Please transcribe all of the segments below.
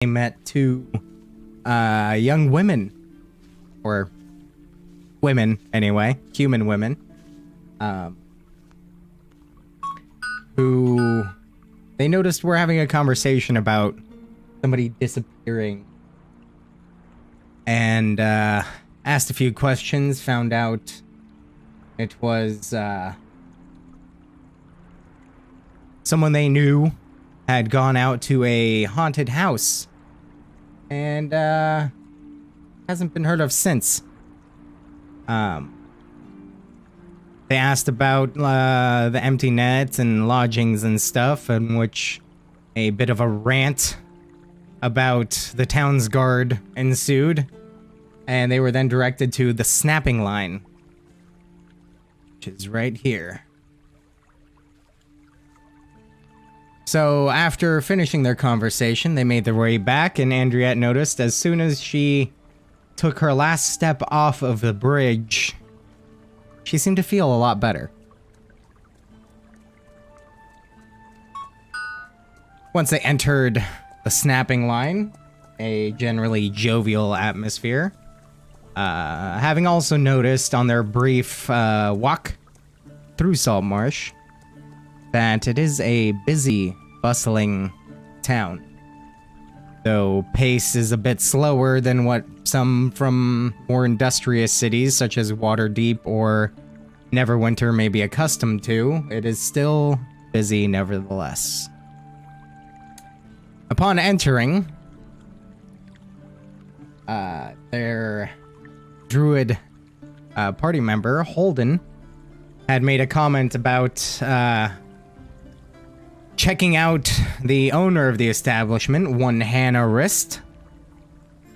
they met two young women, or women anyway, human women, who they noticed were having a conversation about somebody disappearing, and asked a few questions, found out it was someone they knew had gone out to a haunted house and hasn't been heard of since. They asked about the empty nets and lodgings and stuff, in which a bit of a rant about the town's guard ensued, and they were then directed to the snapping line, which is right here. So after finishing their conversation, they made their way back, and Andriette noticed as soon as she took her last step off of the bridge, she seemed to feel a lot better. Once they entered the snapping line, a generally jovial atmosphere, having also noticed on their brief walk through Saltmarsh that it is a busy, bustling town. Though pace is a bit slower than what some from more industrious cities such as Waterdeep or Neverwinter may be accustomed to, it is still busy nevertheless. Upon entering, their druid party member, Holden, had made a comment about checking out the owner of the establishment, one Hannah Wrist,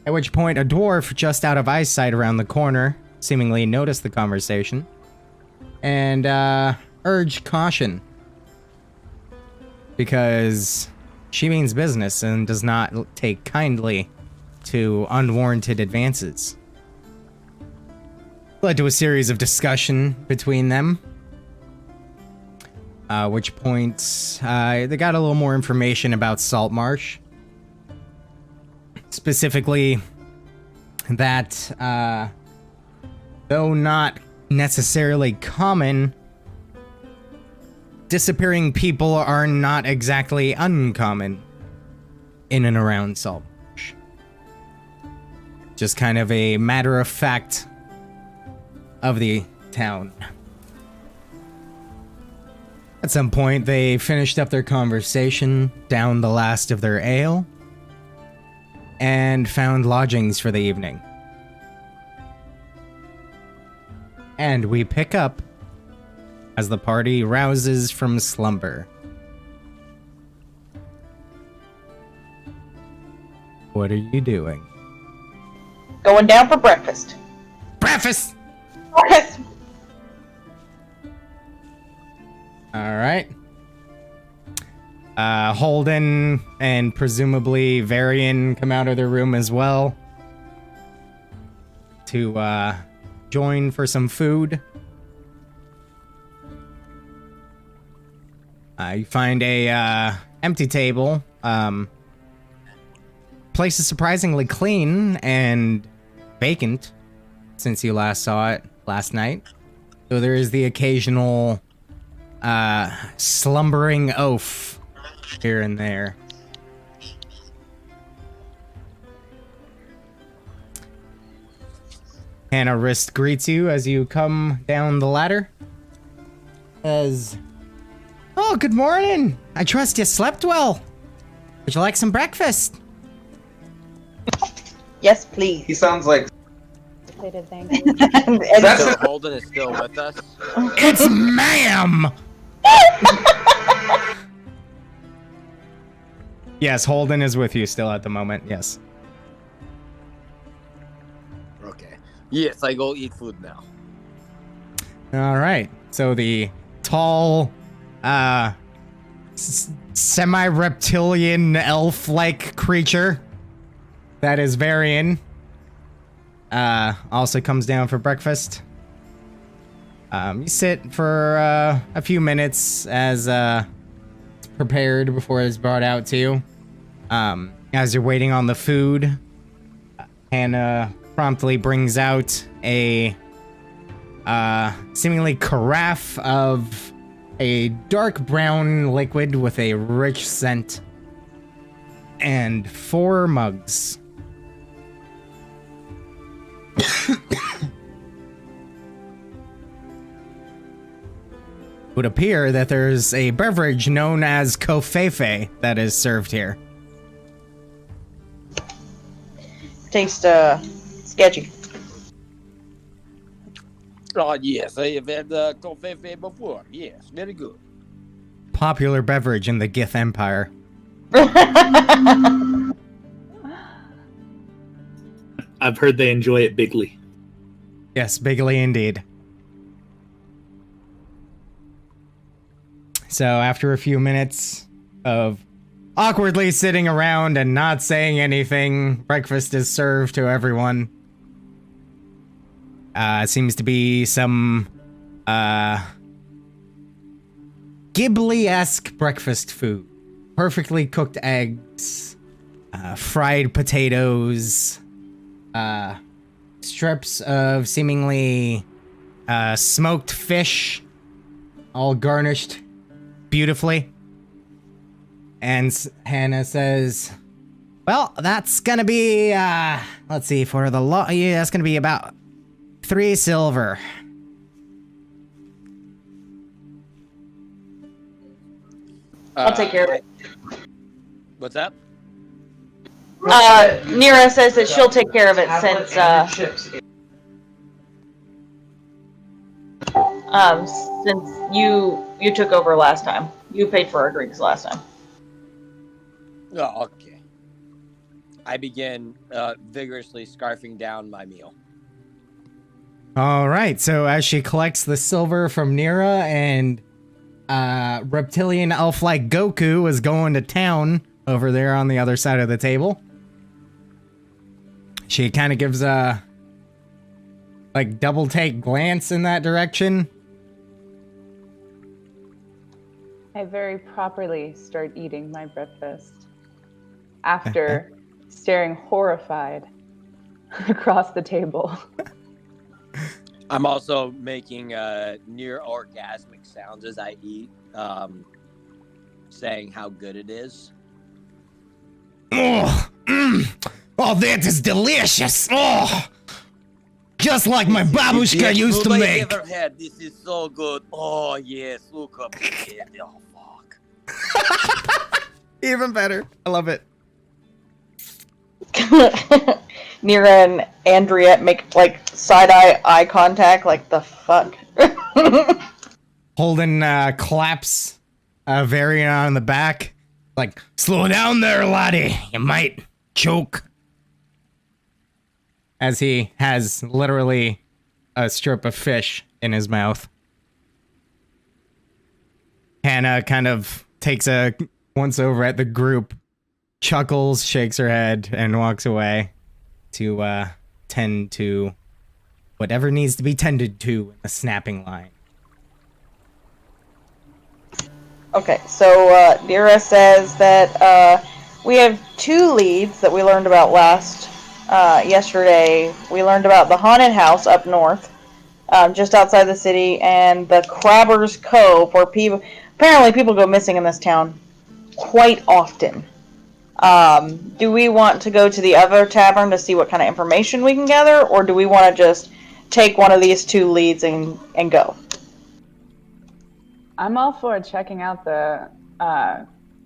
at which point a dwarf just out of eyesight around the corner seemingly noticed the conversation and urged caution, because she means business and does not take kindly to unwarranted advances. Led to a series of discussion between them, which point they got a little more information about Saltmarsh. Specifically, that though not necessarily common, disappearing people are not exactly uncommon in and around Saltmarsh. Just kind of a matter of fact of the town. At some point, they finished up their conversation, downed the last of their ale, and found lodgings for the evening. And we pick up as the party rouses from slumber. What are you doing? Going down for breakfast. Breakfast! Breakfast! Alright. Holden and presumably Varian come out of their room as well to join for some food. You find a empty table. Place is surprisingly clean and vacant since you last saw it last night. So there is the occasional slumbering oaf here and there. Hannah Wrist greets you as you come down the ladder. Oh, good morning. I trust you slept well. Would you like some breakfast? Yes, please. He sounds like... Thank you. That's Holden is still with us. It's ma'am! Yes, Holden is with you still at the moment, yes. Okay. Yes, I go eat food now. Alright, so the tall, semi-reptilian elf-like creature that is Varian also comes down for breakfast. You sit for a few minutes as it's prepared before it's brought out to you. As you're waiting on the food, Hannah promptly brings out a seemingly carafe of a dark brown liquid with a rich scent and 4 mugs. It would appear that there's a beverage known as kofefe that is served here. Tastes sketchy. Oh, yes, I have had coffee before. Yes, very good. Popular beverage in the Gith Empire. I've heard they enjoy it bigly. Yes, bigly indeed. So after a few minutes of awkwardly sitting around and not saying anything, breakfast is served to everyone. Seems to be some Ghibli-esque breakfast food. Perfectly cooked eggs, fried potatoes, strips of seemingly smoked fish, all garnished beautifully. And Hannah says, well, that's gonna be, let's see, for the yeah, that's gonna be about 3 silver. I'll take care of it. What's that? Nira says that she'll take care of it since you took over last time. You paid for our drinks last time. Oh, okay. I begin vigorously scarfing down my meal. All right, so as she collects the silver from Nira and reptilian elf-like Goku is going to town over there on the other side of the table, she kind of gives a like double take glance in that direction. I very properly start eating my breakfast after staring horrified across the table. I'm also making near orgasmic sounds as I eat, saying how good it is. Oh, oh, that is delicious. Oh, just like my babushka used to make. Ever had. This is so good. Oh yes, look up. Oh fuck. Even better. I love it. Nira and Andrea make like side eye contact, like the fuck. Holden claps Varian on the back, like, slow down there, laddie. You might choke. As he has literally a strip of fish in his mouth. Hannah kind of takes a once over at the group, chuckles, shakes her head, and walks away to tend to whatever needs to be tended to in the snapping line. Okay, so Nira says that we have 2 leads that we learned about yesterday. We learned about the haunted house up north, just outside the city, and the Crabber's Cove, where apparently people go missing in this town quite often. Do we want to go to the other tavern to see what kind of information we can gather, or do we want to just take one of these 2 leads and go? I'm all for checking out the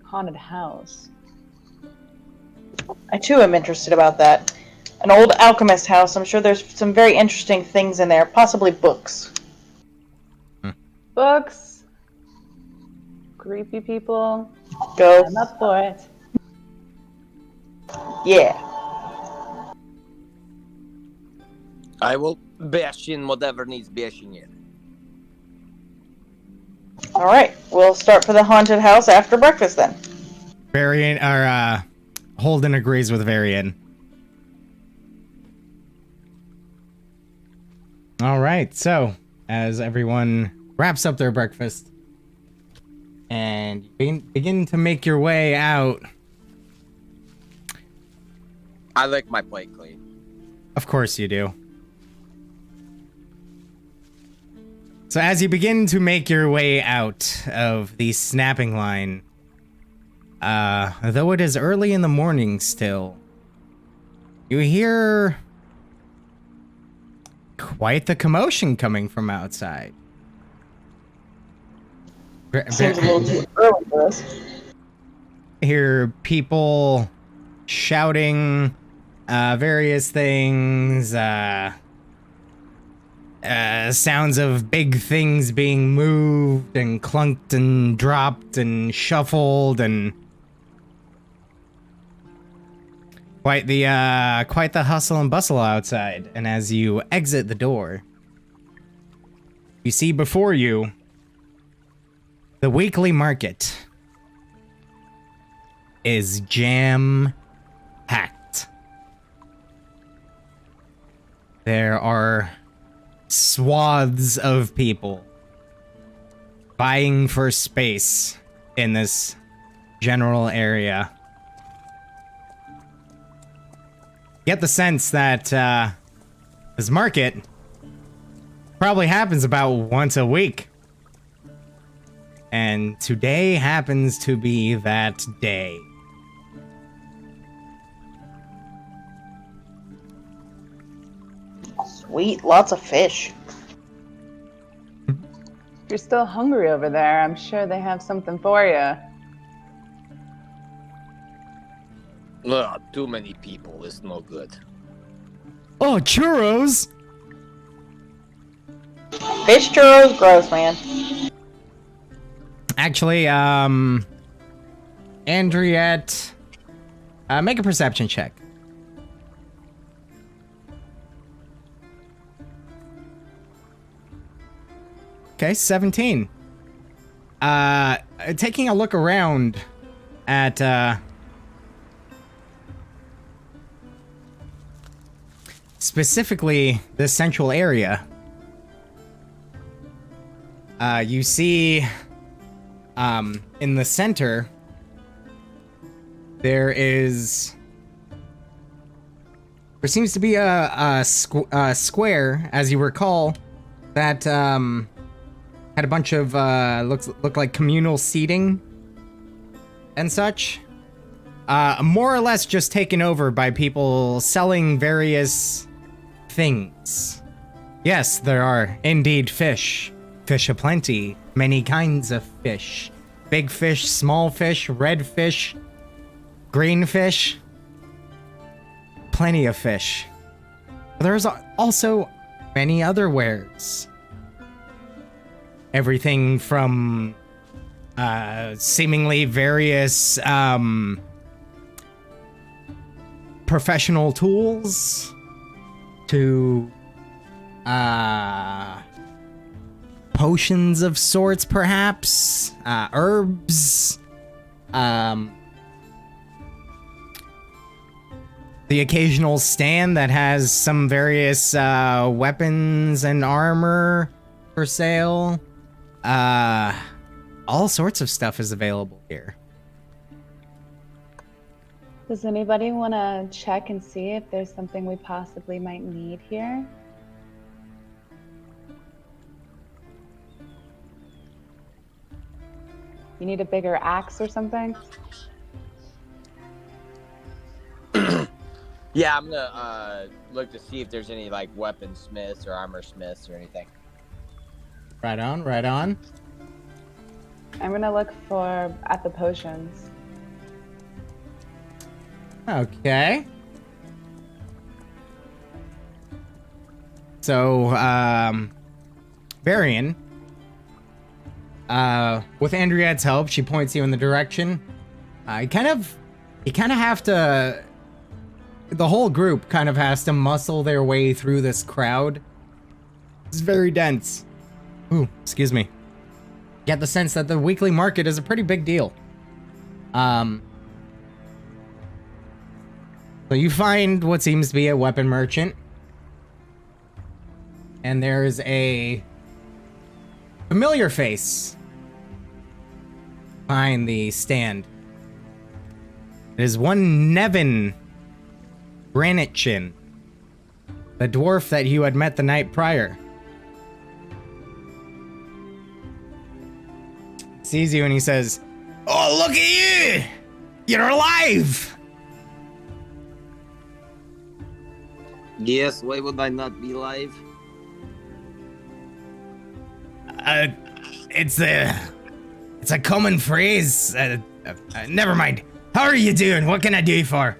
haunted house. I too am interested about that. An old alchemist house. I'm sure there's some very interesting things in there, possibly books. Books. Creepy people. Go. I'm up for it. Yeah. I will bash in whatever needs bashing in. Alright, we'll start for the haunted house after breakfast then. Varian, or Holden agrees with Varian. All right, so as everyone wraps up their breakfast and begin to make your way out, I like my plate clean. Of course you do. So as you begin to make your way out of the snapping line, though it is early in the morning still, you hear quite the commotion coming from outside. Seems a little too early for us. Hear people shouting various things, sounds of big things being moved and clunked and dropped and shuffled, and quite the hustle and bustle outside. And as you exit the door, you see before you the weekly market is jam-packed. There are swaths of people vying for space in this general area. Get the sense that this market probably happens about once a week. And today happens to be that day. Sweet, lots of fish. If you're still hungry over there, I'm sure they have something for you. Ugh, too many people is no good. Oh, churros! Fish churros, gross, man. Actually, Andriette, make a perception check. Okay, 17. Taking a look around at, specifically the central area, you see, in the center, there seems to be a square, as you recall, that, had a bunch of, looked like communal seating and such. More or less just taken over by people selling various things. Yes, there are indeed fish. Fish aplenty. Many kinds of fish. Big fish, small fish, red fish, green fish. Plenty of fish. There's also many other wares. Everything from seemingly various professional tools to potions of sorts, perhaps, herbs, the occasional stand that has some various weapons and armor for sale. All sorts of stuff is available here. Does anybody want to check and see if there's something we possibly might need here? You need a bigger axe or something? Yeah, I'm gonna look to see if there's any like weaponsmiths or armor smiths or anything. Right on, right on. I'm gonna look at the potions. Okay. So, Varian, with Andriette's help, she points you in the direction. You kind of have to, the whole group kind of has to muscle their way through this crowd. It's very dense. Ooh, excuse me. Get the sense that the weekly market is a pretty big deal. So you find what seems to be a weapon merchant. And there's a familiar face behind the stand. It is one Nevin Granite Chin, the dwarf that you had met the night prior. Sees you and he says, "Oh, look at you! You're alive!" Yes, why would I not be live? It's a common phrase. Never mind. How are you doing? What can I do you for?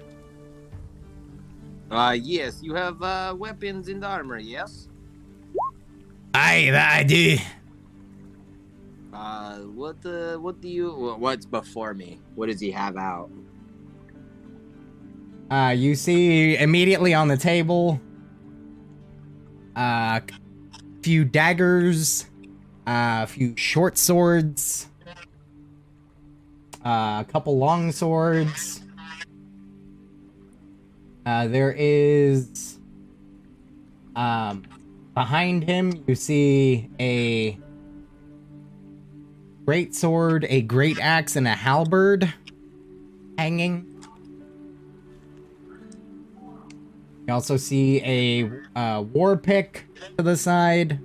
Yes, you have weapons and armor, yes? Aye, that I do. What do you, what's before me? What does he have out? You see immediately on the table, a few daggers, a few short swords, a couple long swords. There is, behind him, you see a great sword, a great axe, and a halberd hanging. You also see a war pick to the side.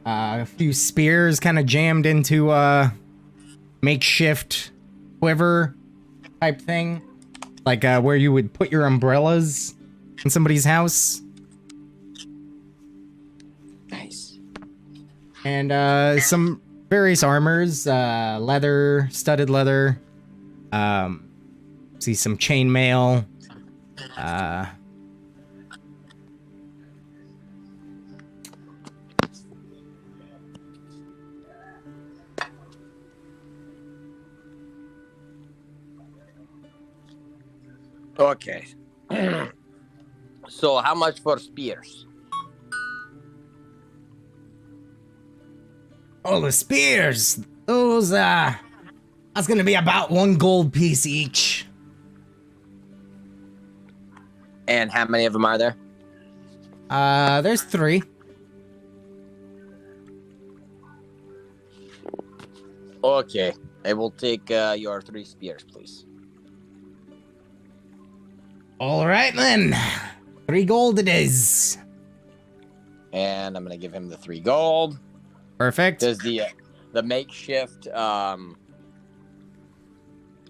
A few spears kind of jammed into a makeshift quiver type thing. Like where you would put your umbrellas in somebody's house. Nice. And some various armors, leather, studded leather. See some chainmail. Okay. So how much for spears? Oh, the spears. Those, that's gonna be about 1 gold piece each. And how many of them are there? There's 3. Okay. I will take your 3 spears, please. All right, then. 3 gold it is. And I'm gonna give him the 3 gold. Perfect. Does the makeshift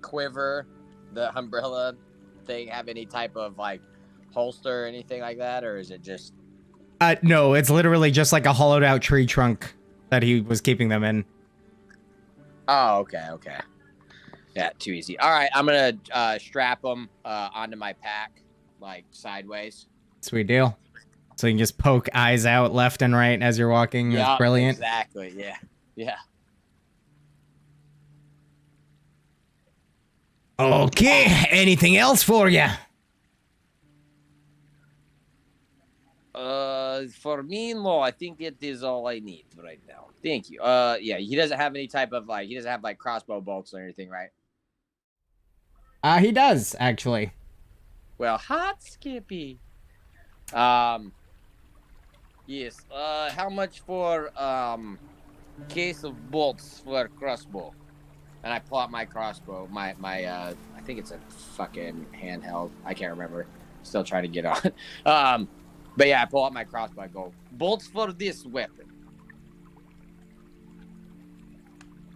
quiver, the umbrella thing, have any type of like holster or anything like that, or is it just? No, it's literally just like a hollowed out tree trunk that he was keeping them in. Oh, okay. Yeah, too easy. All right, I'm gonna strap them onto my pack, like sideways. Sweet deal. So you can just poke eyes out left and right as you're walking. Yeah, That's brilliant. Exactly. Yeah. Okay. Anything else for you? For me, no. I think it is all I need right now. Thank you. Yeah. He doesn't have any type of like. He doesn't have like crossbow bolts or anything, right? He does actually. Well, hot Skippy. Yes. How much for case of bolts for crossbow? And I pull out my crossbow. My I think it's a fucking handheld. I can't remember. Still trying to get on. But yeah, I pull out my crossbow. I go, bolts for this weapon.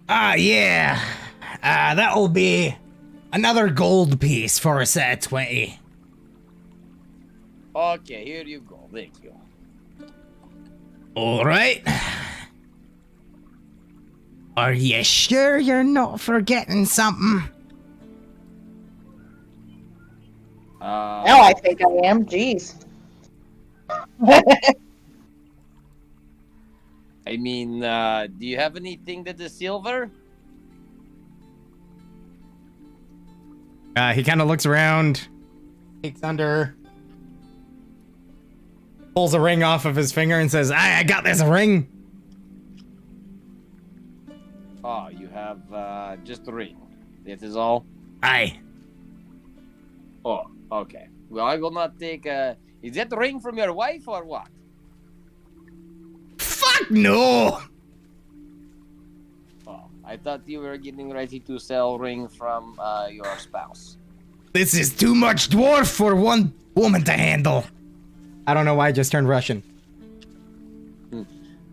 Yeah. That'll be another gold piece for a set of 20. Okay, here you go. Thank you. All right. Are you sure you're not forgetting something? Now I think I am. Jeez. I mean, do you have anything that is silver? He kind of looks around, takes under, pulls a ring off of his finger and says, I got this ring. Oh, you have just a ring. That is all? Aye. Oh, okay. Well, I will not take is that the ring from your wife or what? Fuck no! Oh, I thought you were getting ready to sell ring from your spouse. This is too much dwarf for one woman to handle. I don't know why I just turned Russian.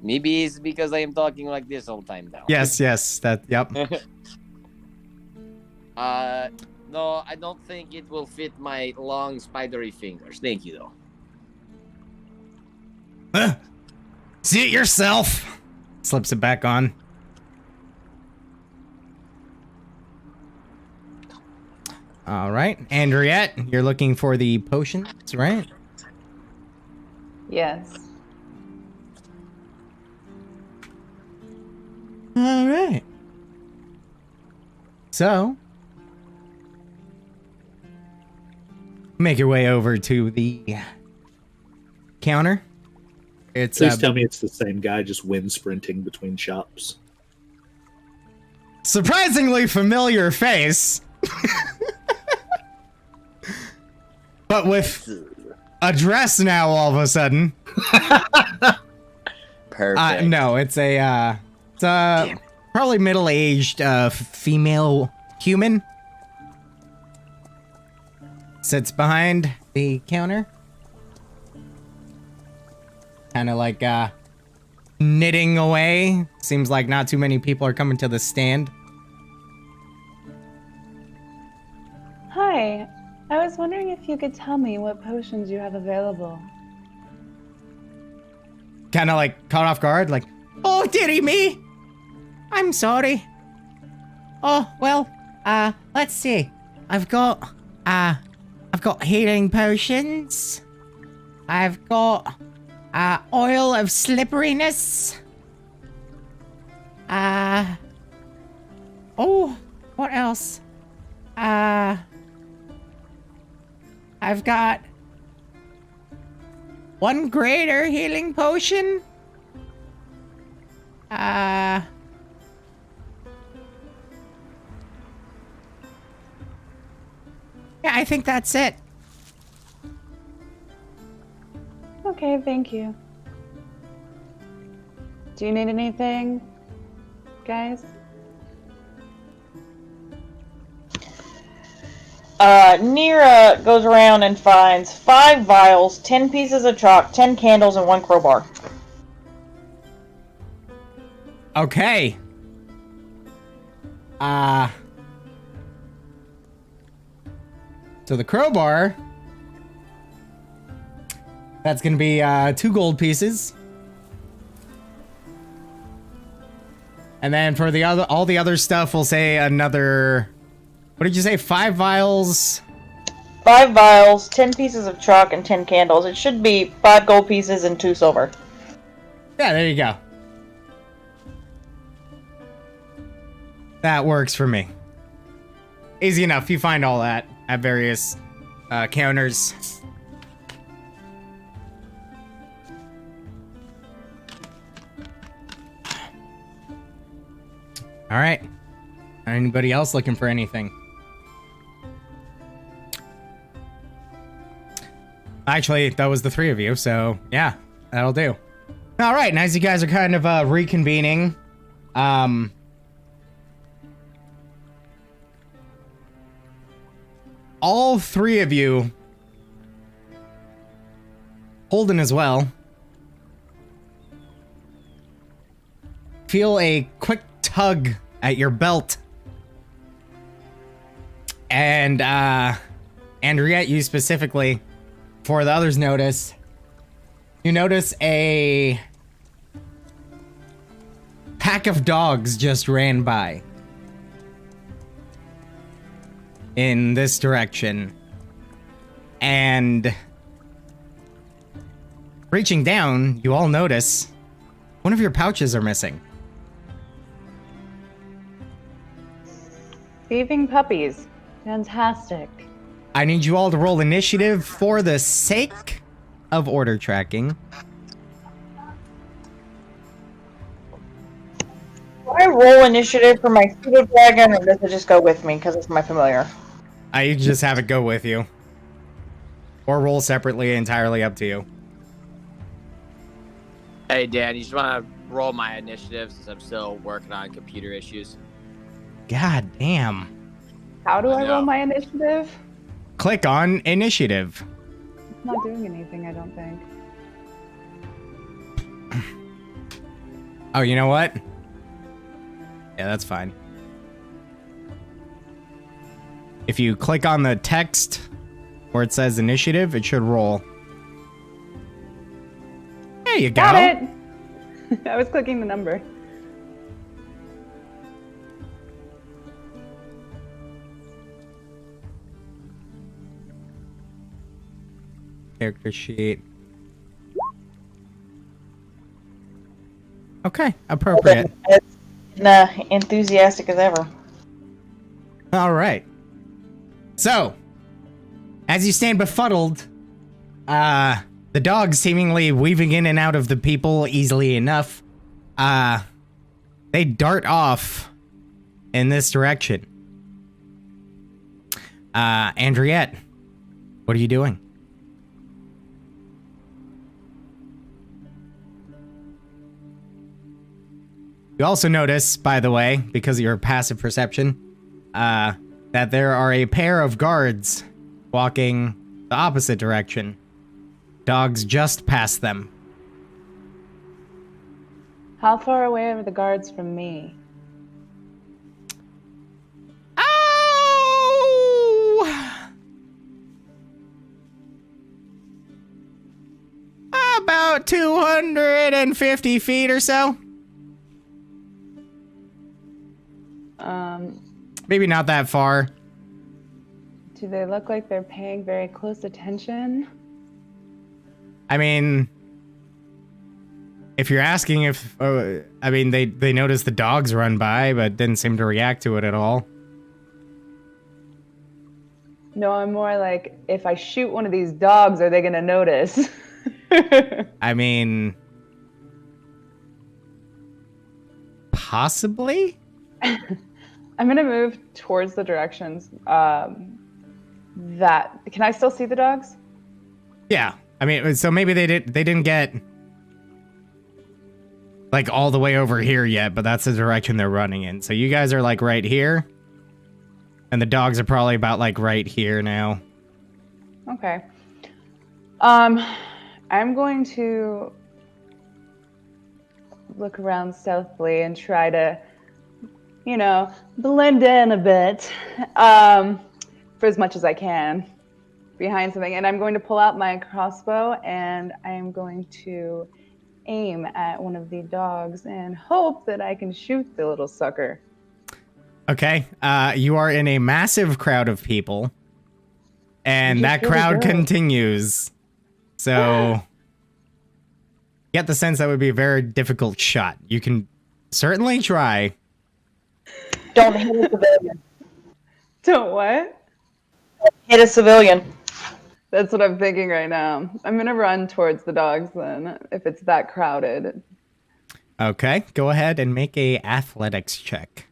Maybe it's because I am talking like this all the time now. Yes, that, yep. No, I don't think it will fit my long spidery fingers. Thank you, though. See it yourself. Slips it back on. All right, Andriette, you're looking for the potions, right? Yes. All right. So, make your way over to the counter. It's Please tell me it's the same guy just wind sprinting between shops. surprisingly familiar face, but with a dress now all of a sudden. Perfect. No, it's a probably middle-aged female human. Sits behind the counter. Kind of like knitting away. Seems like not too many people are coming to the stand. Hi. I was wondering if you could tell me what potions you have available. Kind of like caught off guard, like, oh, dearie me. I'm sorry. Oh, well, let's see. I've got healing potions. I've got oil of slipperiness. Oh, what else? I've got one greater healing potion. Yeah, I think that's it. Okay, thank you. Do you need anything, guys? Nira goes around and finds 5 vials, 10 pieces of chalk, 10 candles, and 1 crowbar. Okay. So the crowbar, that's gonna be 2 gold pieces. And then for the all the other stuff, we'll say another, what did you say, 5 vials? 5 vials, 10 pieces of chalk, and 10 candles. It should be 5 gold pieces and 2 silver. Yeah, there you go. That works for me. Easy enough. You find all that at various counters. All right. Anybody else looking for anything? Actually, that was the 3 of you, so yeah, that'll do. All right, and as you guys are kind of reconvening, all 3 of you, Holden as well, feel a quick tug at your belt. And Andriette, you specifically, for the others notice, you notice a pack of dogs just ran by in this direction, and reaching down, you all notice one of your pouches are missing. Thieving puppies. Fantastic. I need you all to roll initiative for the sake of order tracking. Do I roll initiative for my pseudo dragon, or does it just go with me because it's my familiar? You can just have it go with you. Or roll separately, entirely up to you. Hey, Dan, you just want to roll my initiative since I'm still working on computer issues? God damn. How do I I roll know. my initiative? click on initiative. It's not doing anything, I don't think. Oh, you know what? Yeah, that's fine. If you click on the text where it says initiative, it should roll. There you go. Got it! I was clicking the number. Character sheet. Okay, appropriate. Enthusiastic as ever. All right. So, as you stand befuddled, the dogs seemingly weaving in and out of the people easily enough, they dart off in this direction. Andriette, what are you doing? You also notice, by the way, because of your passive perception, that there are a pair of guards walking the opposite direction. Dogs just past them. How far away are the guards from me? Oh! About 250 feet or so. Maybe not that far. Do they look like they're paying very close attention? I mean, if you're asking if, they noticed the dogs run by, but didn't seem to react to it at all. No, I'm more like, if I shoot one of these dogs, are they gonna notice? I mean, possibly? I'm gonna move towards the directions that. Can I still see the dogs? Yeah. I mean, so maybe they didn't get like all the way over here yet, but that's the direction they're running in. So you guys are like right here, and the dogs are probably about like right here now. Okay. I'm going to look around stealthily and try to, blend in a bit, for as much as I can behind something. And I'm going to pull out my crossbow and I am going to aim at one of the dogs and hope that I can shoot the little sucker. Okay. You are in a massive crowd of people, and that really crowd good. continues. So get the sense that would be a very difficult shot. You can certainly try. Don't hit a civilian. Don't what? Hit a civilian. That's what I'm thinking right now. I'm going to run towards the dogs then, if it's that crowded. Okay, go ahead and make a athletics check.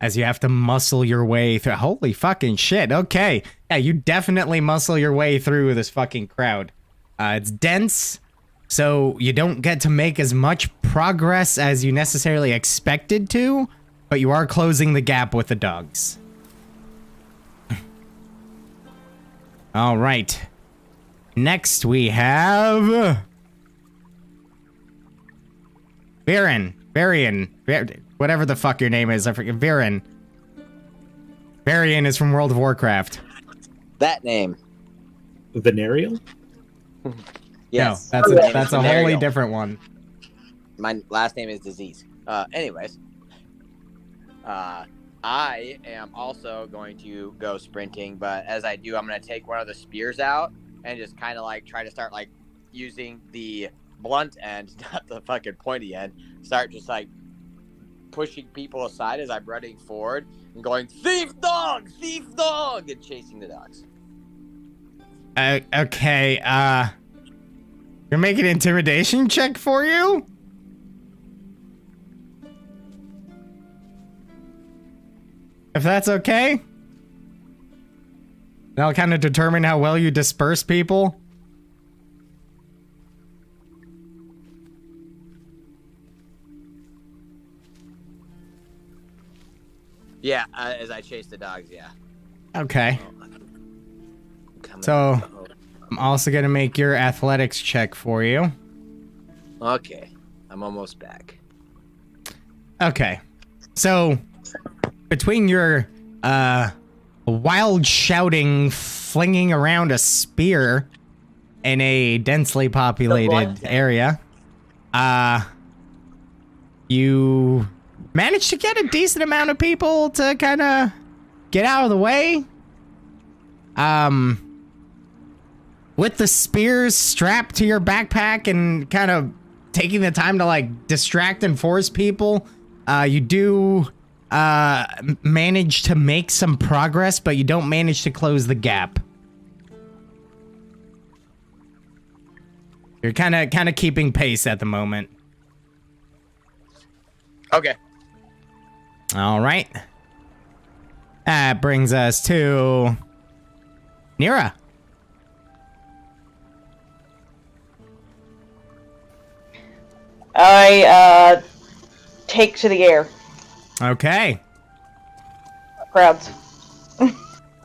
As you have to muscle your way through. Holy fucking shit, okay. Yeah, you definitely muscle your way through this fucking crowd. It's dense, so you don't get to make as much progress as you necessarily expected to, but you are closing the gap with the dogs. All right. Next we have Varian, whatever the fuck your name is, I forget. Varian is from World of Warcraft. That name. Venereal? Yes. No, that's a wholly different one. My last name is Disease. Anyways. I am also going to go sprinting, but as I do, I'm going to take one of the spears out and just kind of like try to start like using the blunt end, not the fucking pointy end. Start just like pushing people aside as I'm running forward and going, thief dog, and chasing the dogs. Okay, you're making an intimidation check for you? If that's okay? That'll kind of determine how well you disperse people. Yeah, as I chase the dogs, yeah. Okay. Coming. So, I'm also going to make your athletics check for you. Okay. I'm almost back. Okay. So, between your wild shouting, flinging around a spear in a densely populated area, you managed to get a decent amount of people to kind of get out of the way. With the spears strapped to your backpack and kind of taking the time to like distract and force people, you do manage to make some progress, but you don't manage to close the gap. You're kind of keeping pace at the moment. Okay. All right. That brings us to Nira. I take to the air. Okay. Crowds.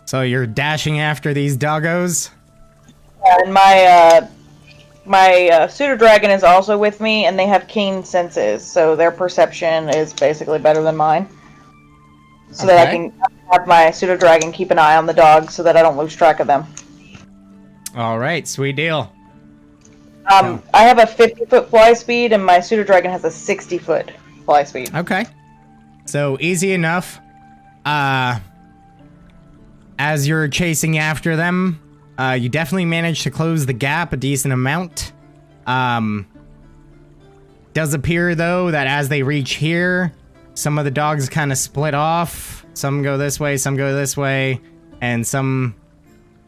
So you're dashing after these doggos? And my pseudo dragon is also with me, and they have keen senses, so their perception is basically better than mine. So that I can have my pseudo dragon keep an eye on the dogs, so that I don't lose track of them. All right, sweet deal. I have a 50-foot fly speed, and my pseudo dragon has a 60-foot fly speed. Okay. So easy enough. As you're chasing after them, you definitely managed to close the gap a decent amount. Does appear though that as they reach here, some of the dogs kind of split off. Some go this way, some go this way, and some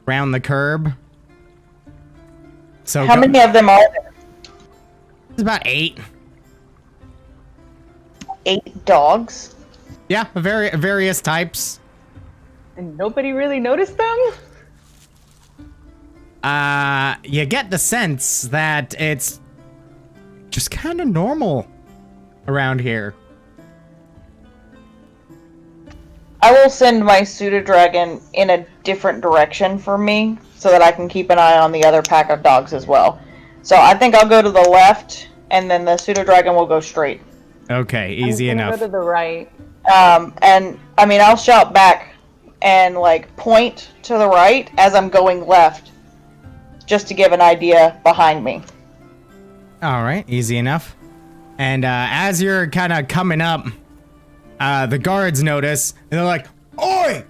round the curb. So How many of them are there? It's about 8. 8 dogs? Yeah, various types. And nobody really noticed them? You get the sense that it's just kind of normal around here. I will send my pseudo dragon in a different direction for me, so that I can keep an eye on the other pack of dogs as well. So I think I'll go to the left, and then the pseudo dragon will go straight. Okay, easy enough. Go to the right. And I mean, I'll shout back and like point to the right as I'm going left, just to give an idea behind me. All right, easy enough. And as you're kind of coming up, the guards notice, and they're like, "Oi!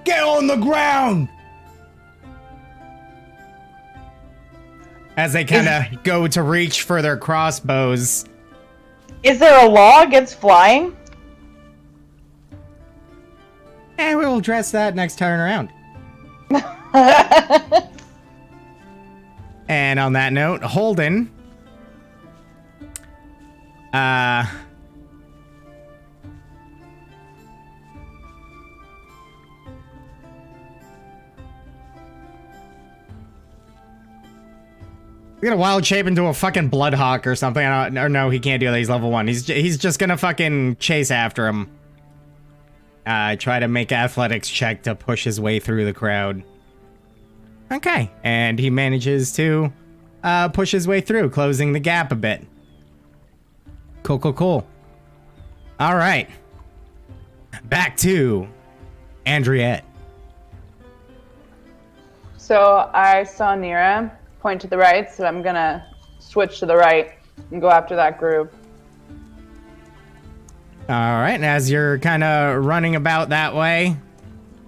Get on the ground!" As they kind of go to reach for their crossbows. Is there a law against flying? And we'll address that next turn around. And on that note, Holden. He's gonna wild shape into a fucking bloodhawk or something. Or no, he can't do that. He's level 1. He's just gonna fucking chase after him. Try to make athletics check to push his way through the crowd. Okay, and he manages to push his way through, closing the gap a bit. Cool. All right. Back to Andriette. So I saw Nira point to the right, so I'm gonna switch to the right and go after that group. All right, and as you're kind of running about that way,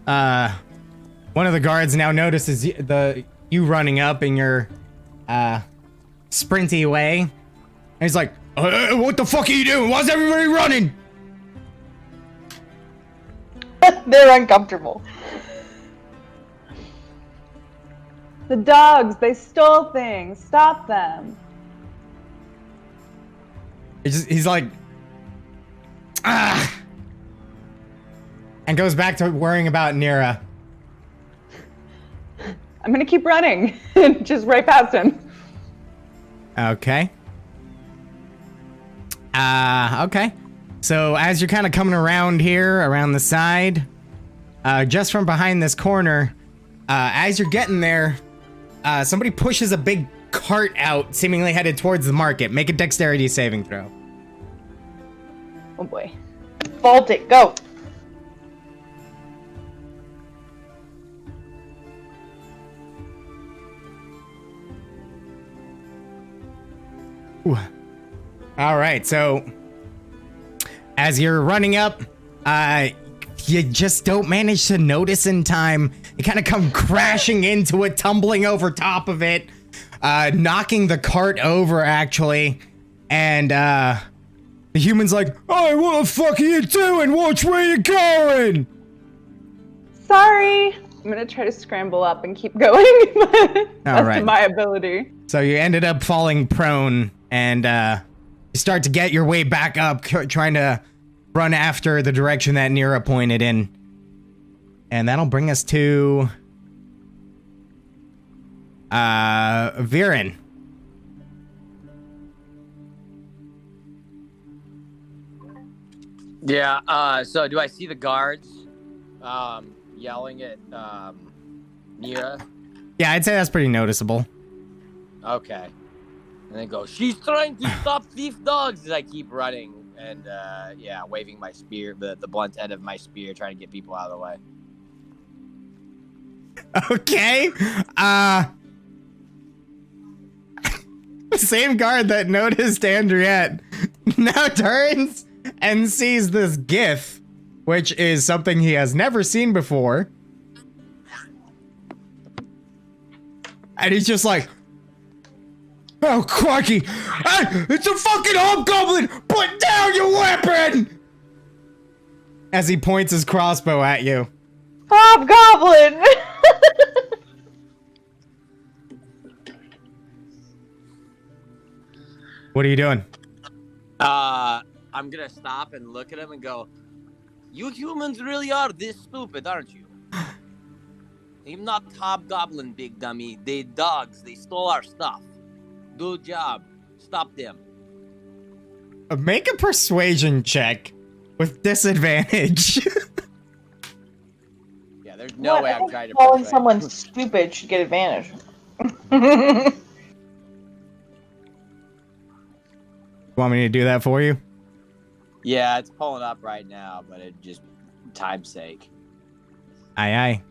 one of the guards now notices you running up in your sprinty way, and he's like, "What the fuck are you doing? Why's everybody running?" They're uncomfortable. The dogs, they stole things. Stop them. He's like, ah, and goes back to worrying about Nira. I'm gonna keep running, just right past him. Okay. Okay. So as you're kind of coming around here, around the side, just from behind this corner, as you're getting there, somebody pushes a big cart out, seemingly headed towards the market. Make a dexterity saving throw. Oh boy. Vault it. Go. Ooh. All right, so as you're running up, you just don't manage to notice in time. You kind of come crashing into it, tumbling over top of it, knocking the cart over, actually. And the human's like, "Hey, what the fuck are you doing? Watch where you're going!" Sorry. I'm gonna try to scramble up and keep going. That's right. my ability. So you ended up falling prone, and you start to get your way back up, trying to run after the direction that Nira pointed in. And that'll bring us to Viren. Yeah, so do I see the guards yelling at Nira? Yeah, I'd say that's pretty noticeable. Okay. And then go, "She's trying to stop thief dogs!" As I keep running and, yeah, waving my spear, the blunt end of my spear, trying to get people out of the way. Okay. Same guard that noticed Andriette now turns and sees this gif, which is something he has never seen before. And he's just like, "Oh, crikey! Hey, it's a fucking hobgoblin! Put down your weapon!" As he points his crossbow at you. Hobgoblin! What are you doing? I'm gonna stop and look at him and go, "You humans really are this stupid, aren't you? I'm not hobgoblin, big dummy. They dogs. They stole our stuff. Do a job. Stop them." Make a persuasion check with disadvantage. Yeah, there's no way I I'm think trying to calling persuade. someone stupid should get advantage. Want me to do that for you? Yeah, it's pulling up right now, but it just time's sake. Aye, aye.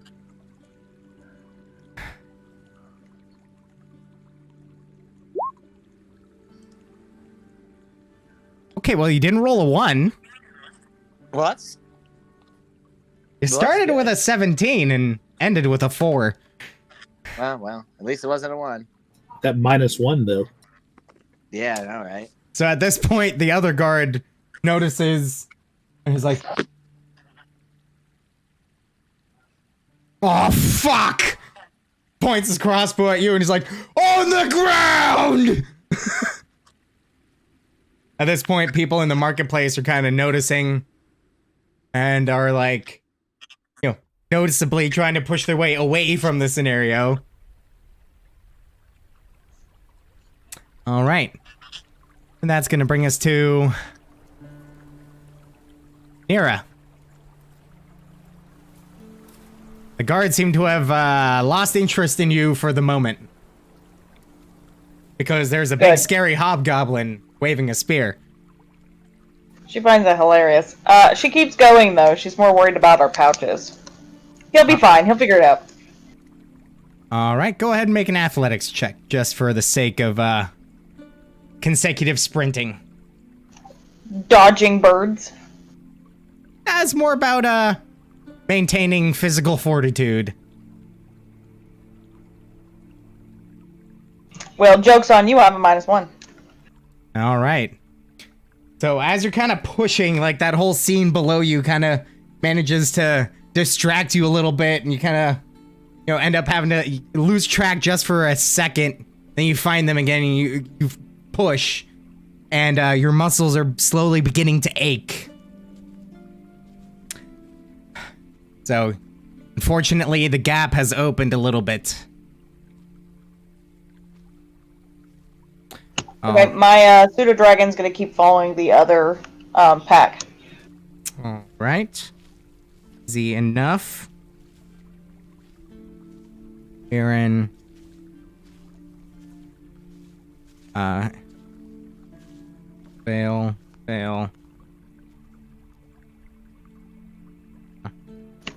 Okay, well, you didn't roll a 1. What? You started with a 17 and ended with a 4. Well, at least it wasn't a 1. That -1 though. Yeah, all right. So at this point, the other guard notices and he's like, "Oh, fuck!" Points his crossbow at you and he's like, "On the ground!" At this point, people in the marketplace are kind of noticing and are like, you know, noticeably trying to push their way away from the scenario. All right. And that's going to bring us to Nira. The guards seem to have lost interest in you for the moment. Because there's a big Good. scary hobgoblin waving a spear. She finds that hilarious. She keeps going, though. She's more worried about our pouches. He'll be fine. He'll figure it out. All right, go ahead and make an athletics check just for the sake of consecutive sprinting. Dodging birds. That's more about maintaining physical fortitude. Well, joke's on you. I have a -1. All right. So as you're kind of pushing, like that whole scene below you kind of manages to distract you a little bit, and you kind of, you know, end up having to lose track just for a second. Then you find them again, and you push, and your muscles are slowly beginning to ache. So, unfortunately, the gap has opened a little bit. Okay, my pseudo dragon's gonna keep following the other pack. All right. Easy enough. Aaron. Fail. Fail.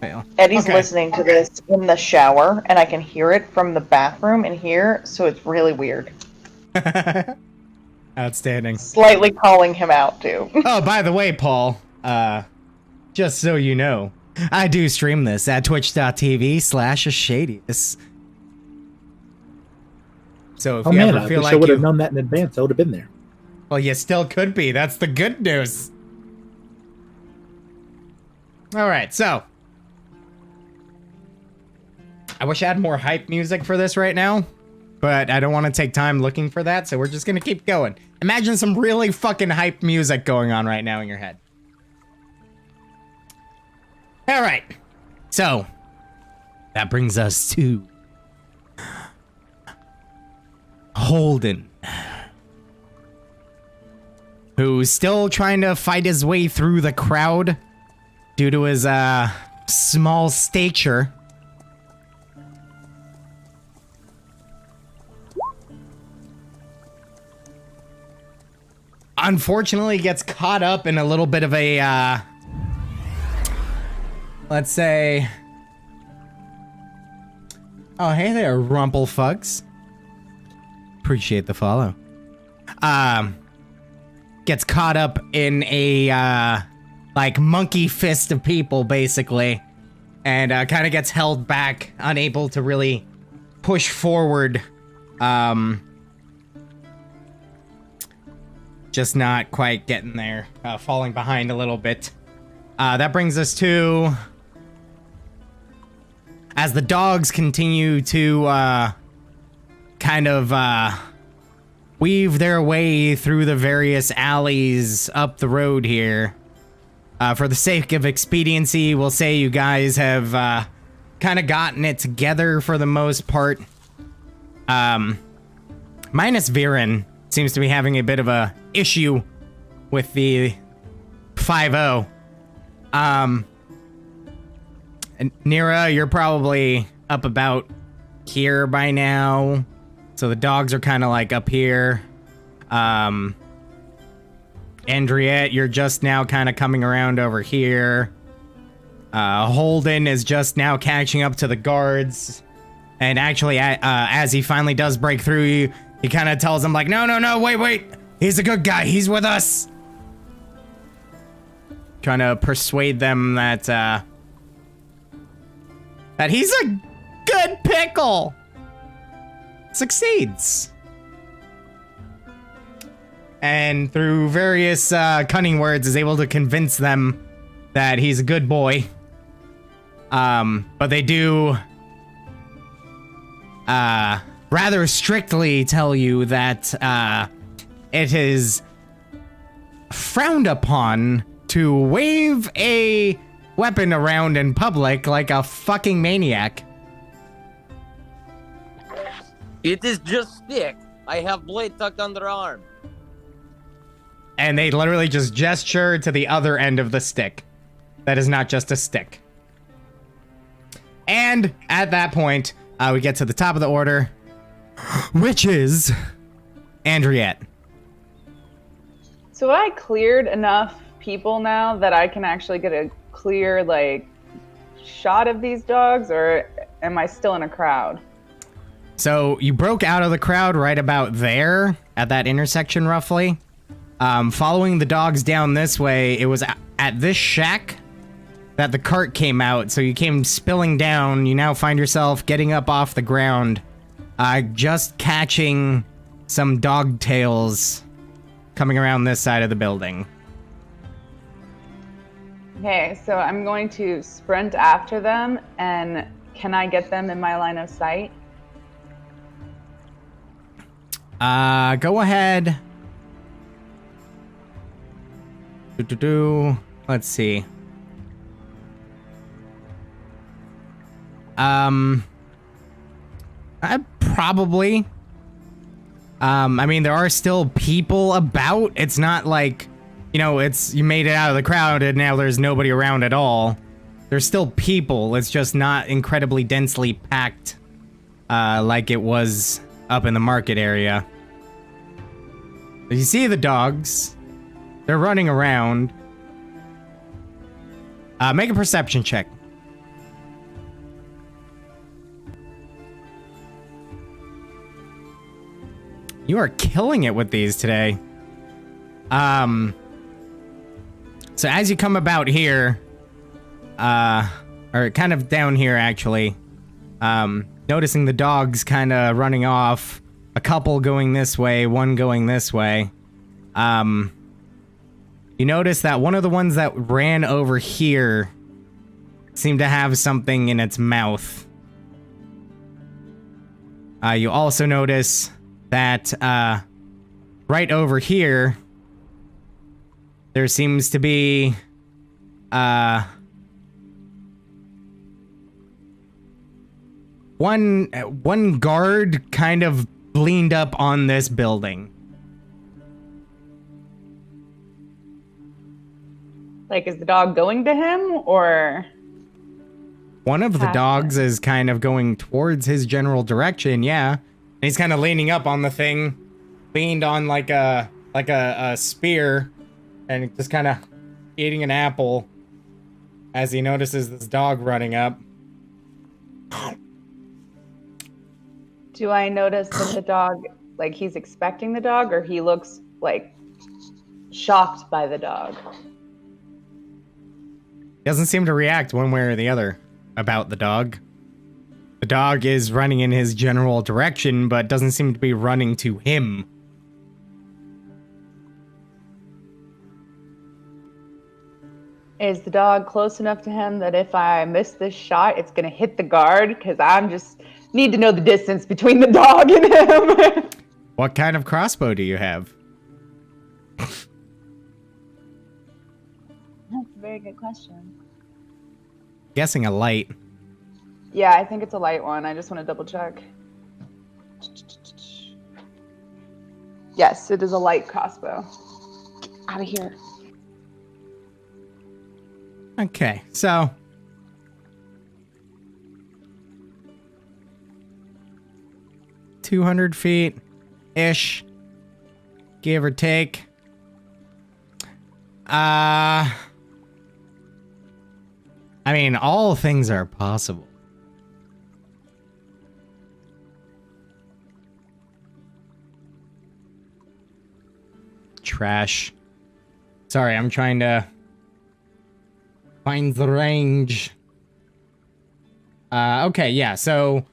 Fail. Eddie's Okay. listening to this in the shower, and I can hear it from the bathroom in here, so it's really weird. Outstanding. Slightly calling him out, too. Oh, by the way, Paul, just so you know, I do stream this at twitch.tv/ashadius. So if Oh you man, ever I feel wish I like would have you... known that in advance. I would have been there. Well, you still could be. That's the good news. All right, so... I wish I had more hype music for this right now, but I don't want to take time looking for that, so we're just gonna keep going. Imagine some really fucking hype music going on right now in your head. All right, so that brings us to Holden, who's still trying to fight his way through the crowd due to his small stature. Unfortunately, gets caught up in a little bit of a, let's say... Oh, hey there, Rumplefugs. Appreciate the follow. Gets caught up in a, like, monkey fist of people, basically. And, kind of gets held back, unable to really push forward, just not quite getting there, falling behind a little bit. That brings us to... As the dogs continue to, kind of, weave their way through the various alleys up the road here. For the sake of expediency, we'll say you guys have, kind of gotten it together for the most part. Minus Viren seems to be having a bit of a issue with the 5-0. And Nira, you're probably up about here by now. So the dogs are kind of like up here. Andriette, you're just now kind of coming around over here. Holden is just now catching up to the guards. And actually, as he finally does break through you, he kind of tells them like, no, wait. He's a good guy. He's with us. Trying to persuade them that, that he's a good pickle. Succeeds. And through various cunning words is able to convince them that he's a good boy. But they do rather strictly tell you that it is frowned upon to wave a weapon around in public like a fucking maniac. It is just stick. I have blade tucked under arm. And they literally just gesture to the other end of the stick. That is not just a stick. And at that point, we get to the top of the order, which is Andriette. So I cleared enough people now that I can actually get a clear, like, shot of these dogs, or am I still in a crowd? So you broke out of the crowd right about there, at that intersection roughly. Following the dogs down this way, it was at this shack that the cart came out, so you came spilling down. You now find yourself getting up off the ground, just catching some dog tails coming around this side of the building. Okay, so I'm going to sprint after them, and can I get them in my line of sight? Go ahead. Let's see. Probably. I mean, there are still people about. It's not like, you know, you made it out of the crowd and now there's nobody around at all. there's still people. It's just not incredibly densely packed like it was up in the market area. You see the dogs. They're running around. Make a perception check. You are killing it with these today. So as you come about here, or kind of down here actually, noticing the dogs kind of running off, a couple going this way, one going this way. You notice that one of the ones that ran over here seemed to have something in its mouth. You also notice that right over here, there seems to be one guard kind of leaned up on this building. Like, is the dog going to him, or? One of the dogs is kind of going towards his general direction, yeah. And he's kind of leaning up on the thing, leaned on like a spear, and just kind of eating an apple as he notices this dog running up. Do I notice that the dog, like, he's expecting the dog, or he looks like shocked by the dog? Doesn't seem to react one way or the other about the dog. The dog is running in his general direction, but doesn't seem to be running to him. Is the dog close enough to him that if I miss this shot, it's going to hit the guard? Because I'm just need to know the distance between the dog and him. What kind of crossbow do you have? That's a very good question. Guessing a light. Yeah, I think it's a light one. I just want to double check. Yes, it is a light crossbow. Get out of here. Okay, so 200 feet ish, give or take. I mean, all things are possible. Trash. Sorry, I'm trying to find the range. Okay, yeah, so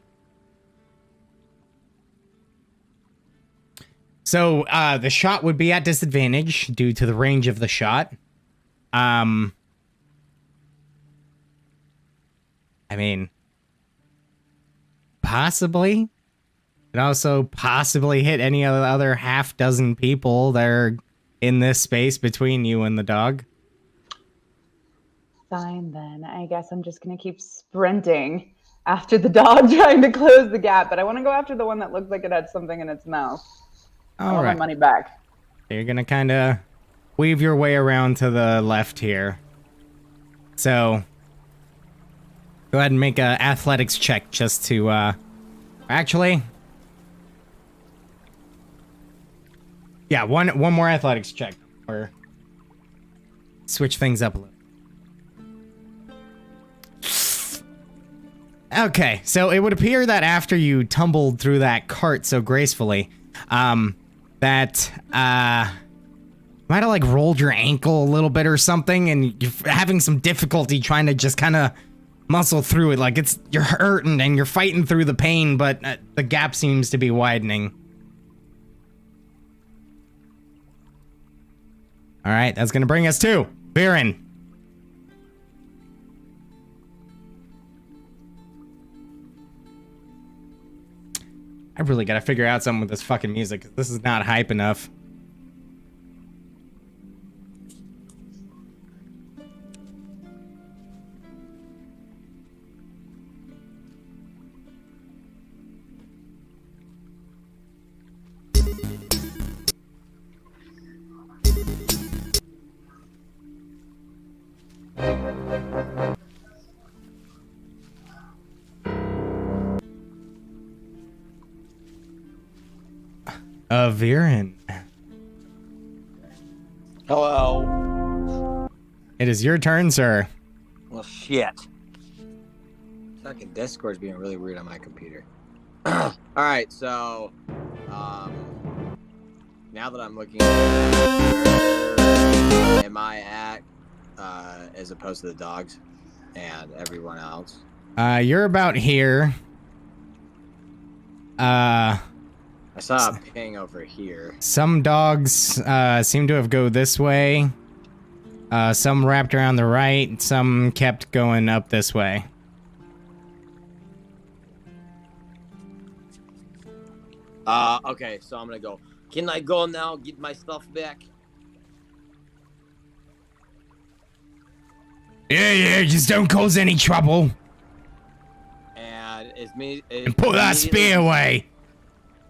the shot would be at disadvantage due to the range of the shot. I mean, possibly. It also possibly hit any of the other half dozen people that are in this space between you and the dog. Fine, then. I guess I'm just going to keep sprinting after the dog, trying to close the gap. But I want to go after the one that looks like it had something in its mouth. I want my money back. You're going to kind of weave your way around to the left here. So go ahead and make a athletics check just to, actually, yeah, one more athletics check, or switch things up a little. Okay, so it would appear that after you tumbled through that cart so gracefully, that might have like rolled your ankle a little bit or something, and you're having some difficulty trying to just kind of muscle through it. Like you're hurting and you're fighting through the pain, but the gap seems to be widening. All right, that's gonna bring us to Viren. I really gotta figure out something with this fucking music, 'cause this is not hype enough. Viren. Hello. It is your turn, sir. Well, shit. Fucking Discord's being really weird on my computer. All right, so now that I'm looking at where am I at as opposed to the dogs and everyone else? You're about here. I saw a ping over here. Some dogs seem to have go this way. Some wrapped around the right. Some kept going up this way. Okay, so I'm gonna go. Can I go now? Get my stuff back? Yeah, just don't cause any trouble. And And put that spear away.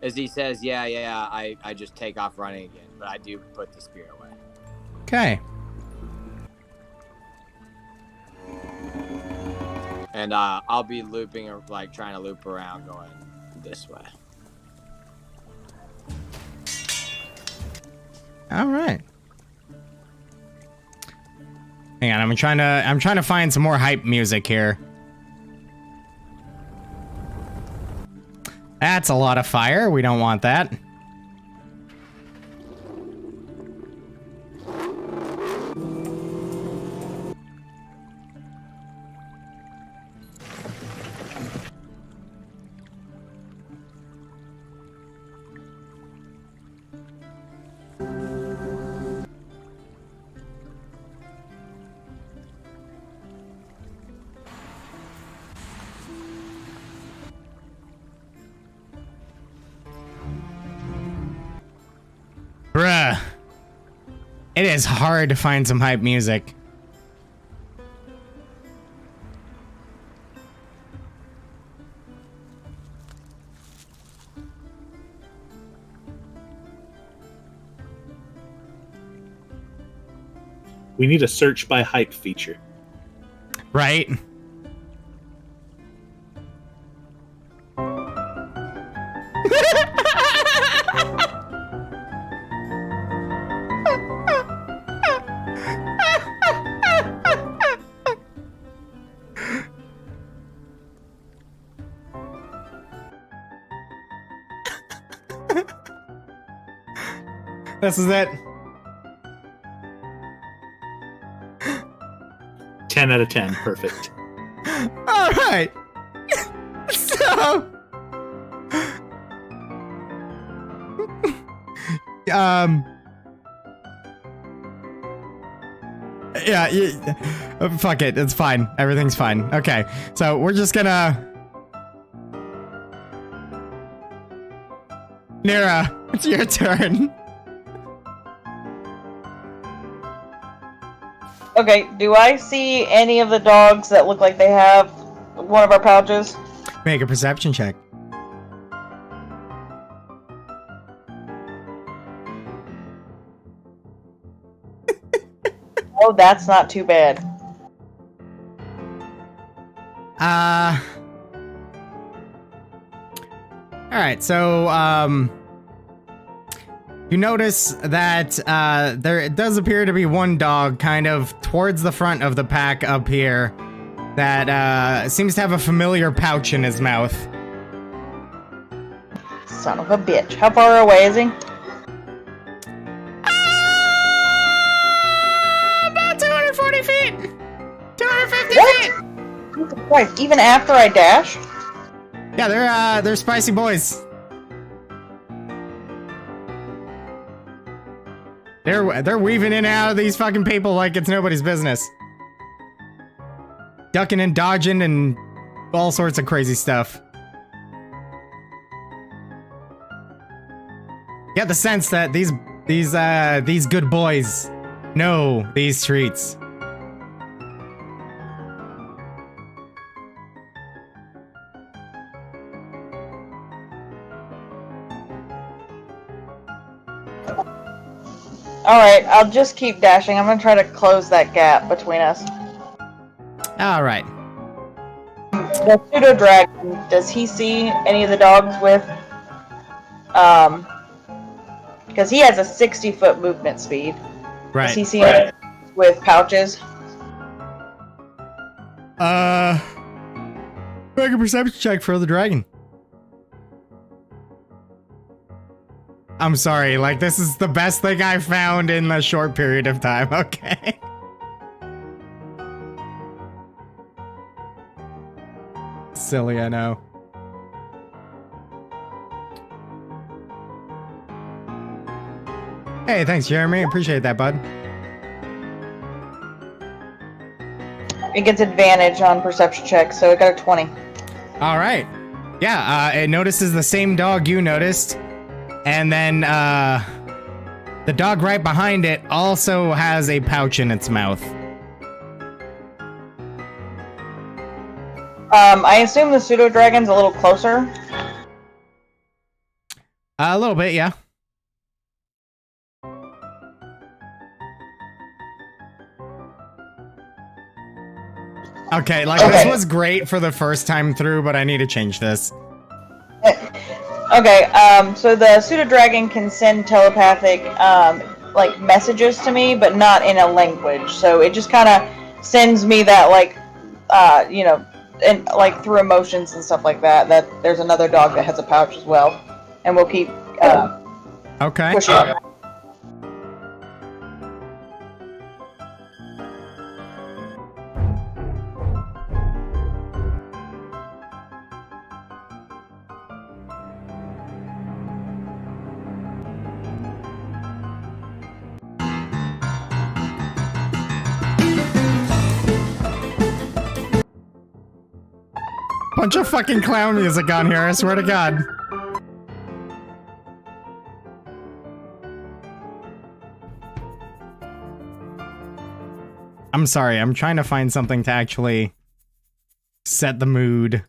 As he says, yeah, I just take off running again, but I do put the spear away. Okay. And I'll be looping, or like trying to loop around, going this way. All right. Hang on, I'm trying to find some more hype music here. That's a lot of fire. We don't want that. Bruh. It is hard to find some hype music. We need a search by hype feature. Right? This is it. 10 out of 10. Perfect. All right. So, yeah, fuck it. It's fine. Everything's fine. Okay. So we're just gonna. Nira, it's your turn. Okay, do I see any of the dogs that look like they have one of our pouches? Make a perception check. Oh, that's not too bad. Alright, so, you notice that, there does appear to be one dog kind of towards the front of the pack up here that, seems to have a familiar pouch in his mouth. Son of a bitch. How far away is he? About 240 feet! 250 What? feet! Jesus Christ, even after I dash? Yeah, they're spicy boys. They're weaving in and out of these fucking people like it's nobody's business. Ducking and dodging and all sorts of crazy stuff. Get the sense that these good boys know these streets. Alright, I'll just keep dashing. I'm gonna try to close that gap between us. Alright. The pseudo-dragon, does he see any of the dogs with, because he has a 60-foot movement speed. Right. Is he seeing it with pouches? Make a perception check for the dragon. I'm sorry, like, this is the best thing I found in a short period of time, okay? Silly, I know. Hey, thanks, Jeremy. Appreciate that, bud. It gets advantage on perception checks, so it got a 20. All right. Yeah, it notices the same dog you noticed. And then, the dog right behind it also has a pouch in its mouth. I assume the pseudo dragon's a little closer. A little bit, yeah. Okay, like, this was great for the first time through, but I need to change this. Okay, so the pseudo dragon can send telepathic, like, messages to me, but not in a language. So it just kind of sends me that, like, you know, and like through emotions and stuff like that. That there's another dog that has a pouch as well, and we'll keep Okay. pushing. Bunch of fucking clown music on here, I swear to God. I'm sorry, I'm trying to find something to actually set the mood.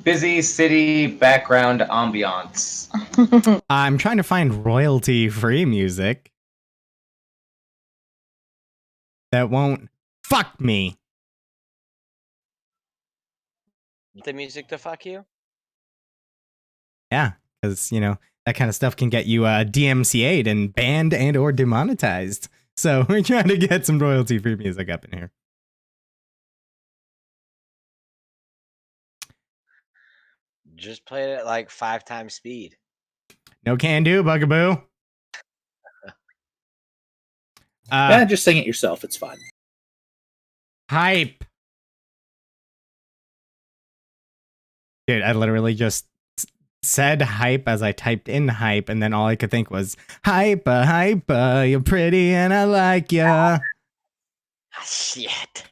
Busy city background ambiance. I'm trying to find royalty-free music that won't fuck me. The music to fuck you? Yeah, because, you know, that kind of stuff can get you DMCA'd and banned and or demonetized. So we're trying to get some royalty-free music up in here. Just play it at like 5 times speed. No can do, Bugaboo. Yeah, just sing it yourself. It's fine. Hype. Dude, I literally just said hype as I typed in hype, and then all I could think was, hype, you're pretty and I like ya. Ah, shit.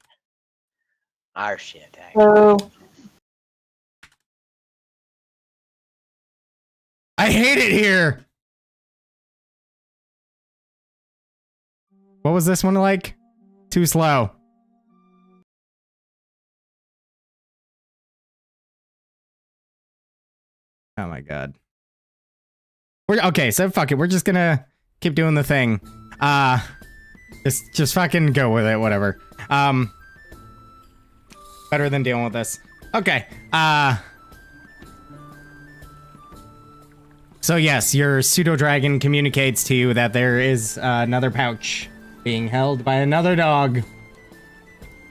Our shit, actually. Oh. I hate it here. What was this one like? Too slow. Oh my God. Okay, so fuck it. We're just gonna keep doing the thing. Just fucking go with it, whatever. Better than dealing with this. Okay, so yes, your pseudo-dragon communicates to you that there is another pouch being held by another dog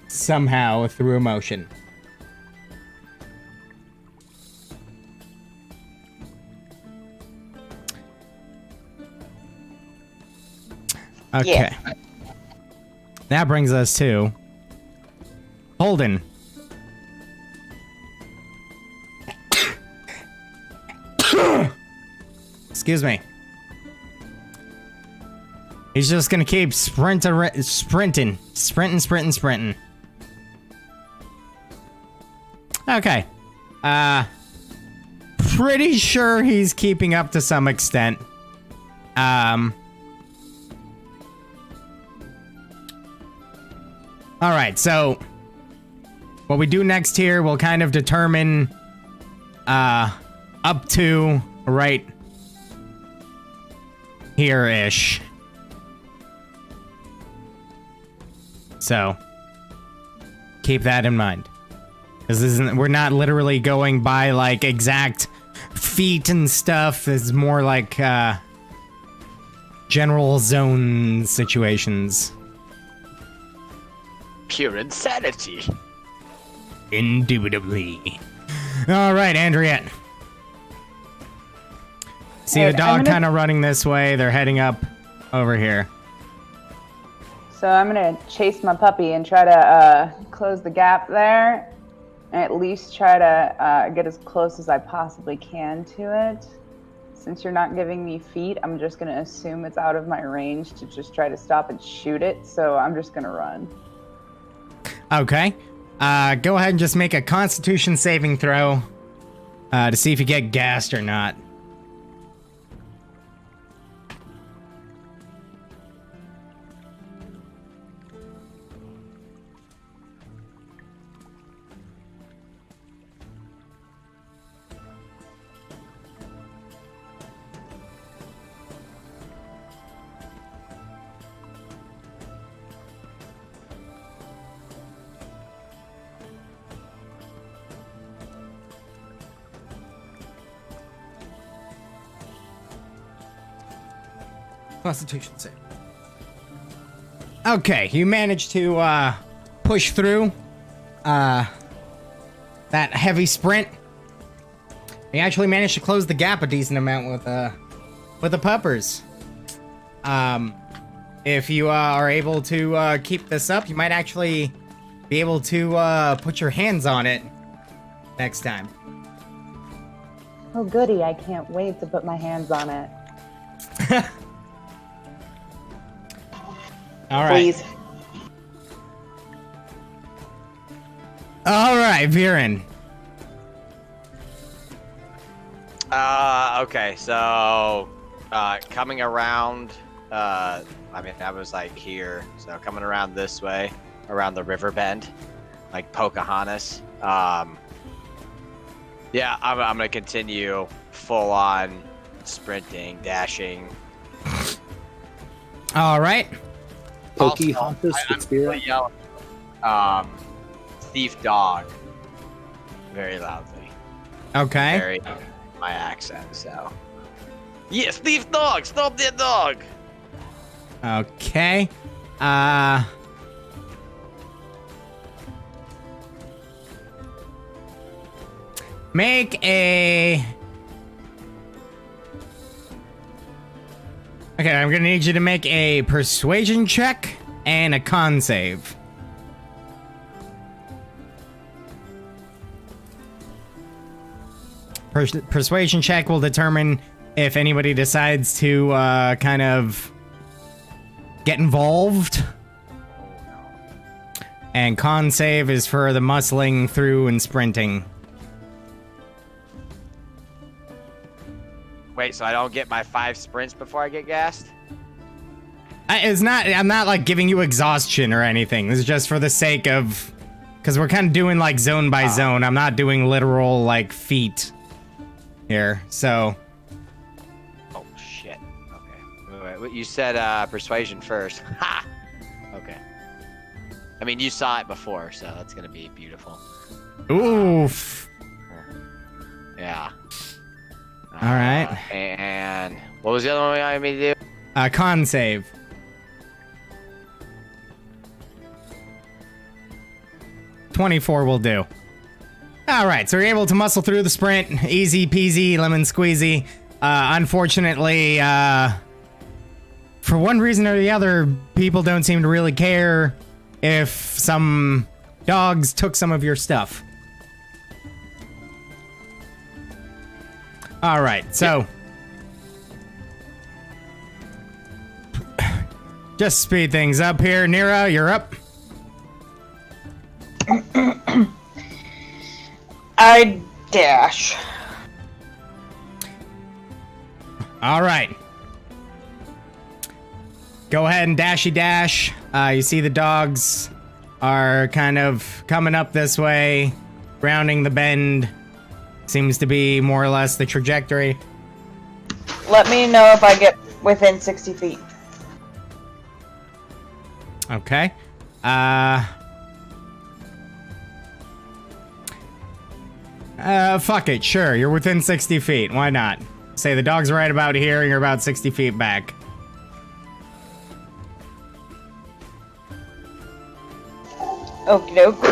somehow through emotion. Okay. Yeah. That brings us to Holden. Excuse me. He's just gonna keep sprinting. Okay. Pretty sure he's keeping up to some extent. Alright, so what we do next here will kind of determine up to right here-ish. So keep that in mind. We're not literally going by like exact feet and stuff. This is more like general zone situations. Pure insanity. Indubitably. All right, Andriette. See the Alright, dog I'm gonna- kind of running this way. They're heading up over here. So I'm gonna chase my puppy and try to close the gap there, and at least try to get as close as I possibly can to it. Since you're not giving me feet, I'm just gonna assume it's out of my range to just try to stop and shoot it. So I'm just gonna run. Okay. Go ahead and just make a Constitution saving throw to see if you get gassed or not. Constitution save. Okay, you managed to push through that heavy sprint. You actually managed to close the gap a decent amount with the puppers. If you are able to keep this up, you might actually be able to put your hands on it next time. Oh goody, I can't wait to put my hands on it. All right. Please. All right, Viren. Okay, so coming around, I mean, I was like here, so coming around this way, around the river bend, like Pocahontas. Yeah, I'm gonna continue full on sprinting, dashing. All right. Pocahontas, I'm the spear. really yelling, thief dog, very loudly. Okay. Very my accent, so. Yes, thief dog! Stop that dog! Okay. Make a... Okay, I'm gonna need you to make a persuasion check and a con save. Persuasion check will determine if anybody decides to kind of get involved. And con save is for the muscling through and sprinting. Wait, so I don't get my 5 sprints before I get gassed? I'm not like giving you exhaustion or anything. This is just for the sake of, because we're kind of doing like zone by zone. I'm not doing literal like feet here. So. Oh shit. Okay. Wait. You said persuasion first. Ha. Okay. I mean, you saw it before, so that's gonna be beautiful. Oof. Yeah. All right. And what was the other one you wanted me to do? Con save. $24 will do. All right, so you're able to muscle through the sprint, easy peasy, lemon squeezy. Unfortunately, for one reason or the other, people don't seem to really care if some dogs took some of your stuff. All right, so just speed things up here. Nira, you're up. I dash. All right. Go ahead and dashy dash. You see the dogs are kind of coming up this way, rounding the bend. Seems to be more or less the trajectory. Let me know if I get within 60 feet. Okay. Fuck it. Sure, you're within 60 feet. Why not? Say the dog's right about here, and you're about 60 feet back. Okie doke.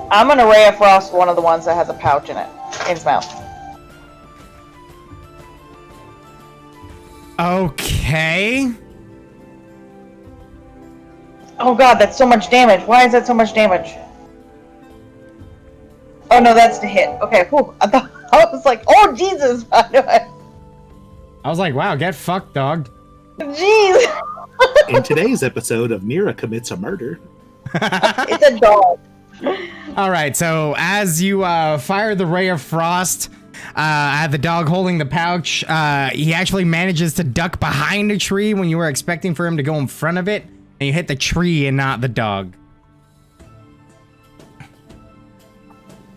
I'm gonna Ray of Frost one of the ones that has a pouch in it, in its mouth. Okay. Oh god, that's so much damage. Why is that so much damage? Oh no, that's the hit. Okay, whew. I was like, oh Jesus! I was like, wow, get fucked, dog. Jeez! In today's episode of Mira Commits a Murder. It's a dog. All right, so as you fire the ray of frost at the dog holding the pouch, he actually manages to duck behind a tree when you were expecting for him to go in front of it, and you hit the tree and not the dog.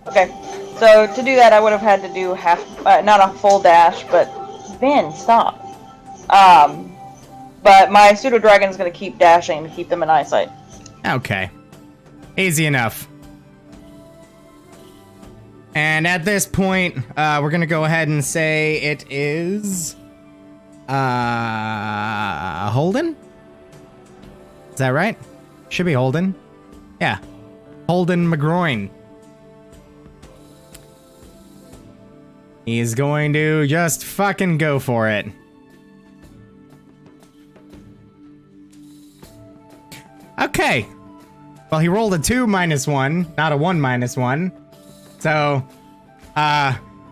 Okay, so to do that, I would have had to do not a full dash, but Ben, stop. But my pseudo dragon is going to keep dashing to keep them in eyesight. Okay, easy enough. And at this point, we're gonna go ahead and say it is Holden? Is that right? Should be Holden. Yeah. Holden McGroin. He's going to just fucking go for it. Okay. Well, he rolled a 2 minus 1, not a 1 minus 1. So,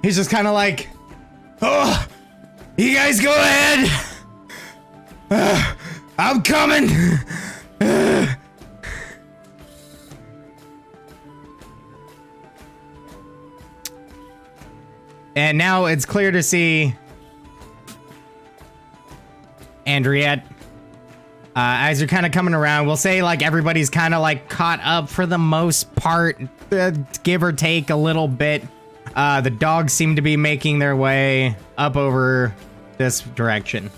he's just kind of like, oh, you guys go ahead. I'm coming. And now it's clear to see Andriette. As you're kind of coming around, we'll say like everybody's kind of like caught up for the most part, give or take a little bit. The dogs seem to be making their way up over this direction.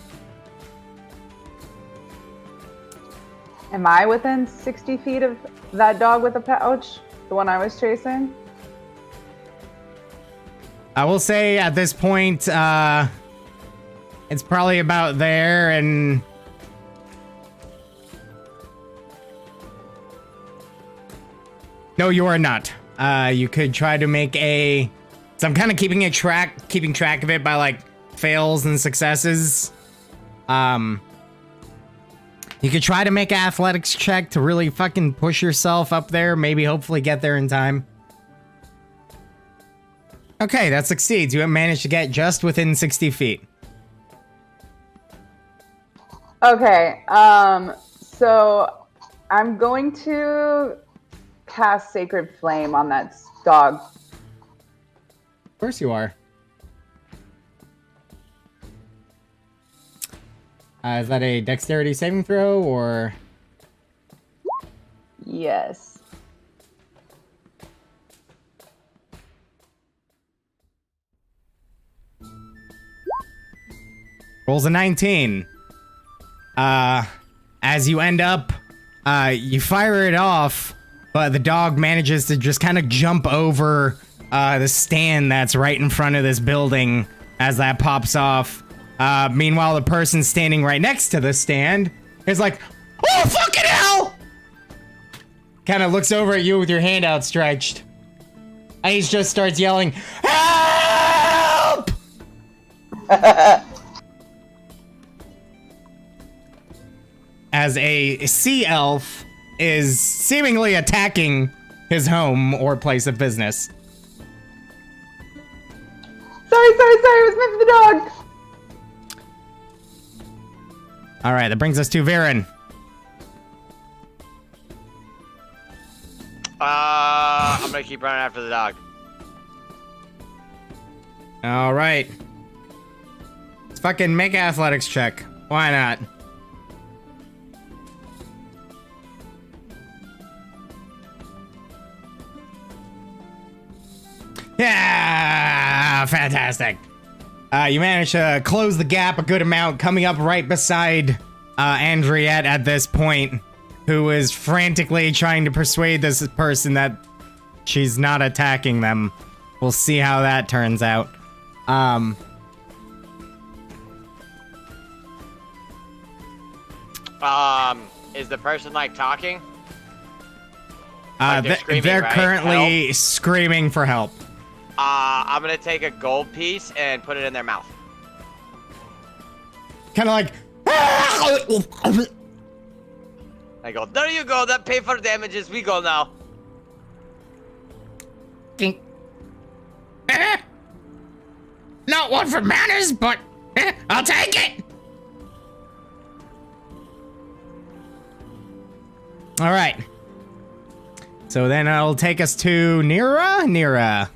Am I within 60 feet of that dog with the pouch? The one I was chasing? I will say at this point, it's probably about there, and no, you are not. You could try to make a. So I'm kind of keeping track of it by like fails and successes. You could try to make an athletics check to really fucking push yourself up there. Maybe hopefully get there in time. Okay, that succeeds. You have managed to get just within 60 feet. Okay, so I'm going to cast Sacred Flame on that dog. Of course you are. Is that a dexterity saving throw, or? Yes. Rolls a 19. As you end up, you fire it off, but the dog manages to just kind of jump over the stand that's right in front of this building as that pops off. Meanwhile, the person standing right next to the stand is like, oh, fucking hell! Kind of looks over at you with your hand outstretched. And he just starts yelling, help! As a sea elf is seemingly attacking his home or place of business. Sorry, it was meant for the dog! Alright, that brings us to Viren. I'm gonna keep running after the dog. Alright. Let's fucking make an athletics check. Why not? Yeah, fantastic. You manage to close the gap a good amount, coming up right beside Andriette at this point, who is frantically trying to persuade this person that she's not attacking them. We'll see how that turns out. Is the person like talking? Like they're screaming, they're right? currently Help? screaming for help. I'm gonna take a gold piece and put it in their mouth. Kind of like. I go, there you go, that pay for damages, we go now. Not one for manners, but I'll take it. All right. So then it'll take us to Nira. Nira.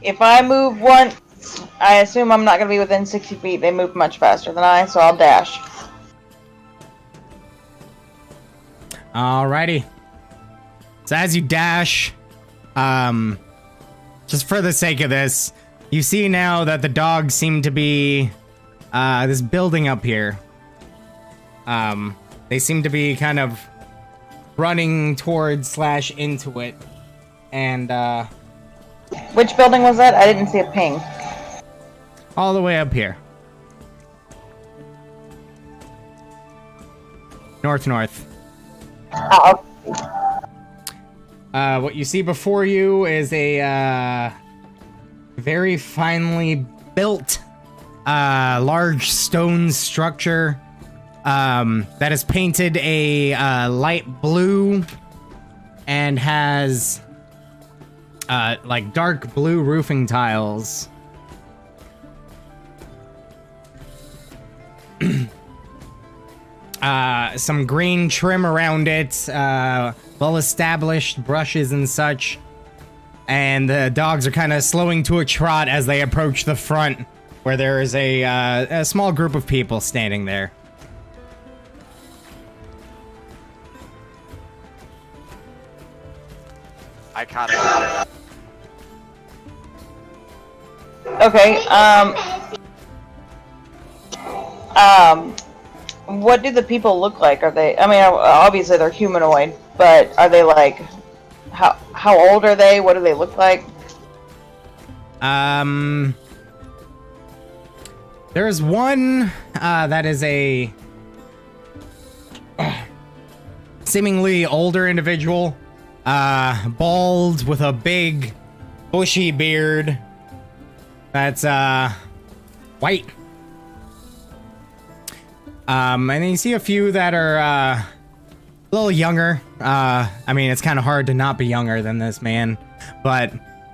If I move once, I assume I'm not going to be within 60 feet. They move much faster than I, so I'll dash. Alrighty. So as you dash, just for the sake of this, you see now that the dogs seem to be, this building up here. They seem to be kind of running towards / into it. And, Which building was that? I didn't see a ping. all the way up here. North. Oh, What you see before you is a very finely built large stone structure that is painted a light blue and has like dark blue roofing tiles. Some green trim around it, well-established brushes and such. And the dogs are kind of slowing to a trot as they approach the front, where there is a small group of people standing there. I caught it. okay. What do the people look like? Are they? I mean, obviously they're humanoid, but are they like? How old are they? What do they look like? There's one that is a seemingly older individual, bald with a big bushy beard. That's white. And then you see a few that are a little younger. I mean, it's kind of hard to not be younger than this man, but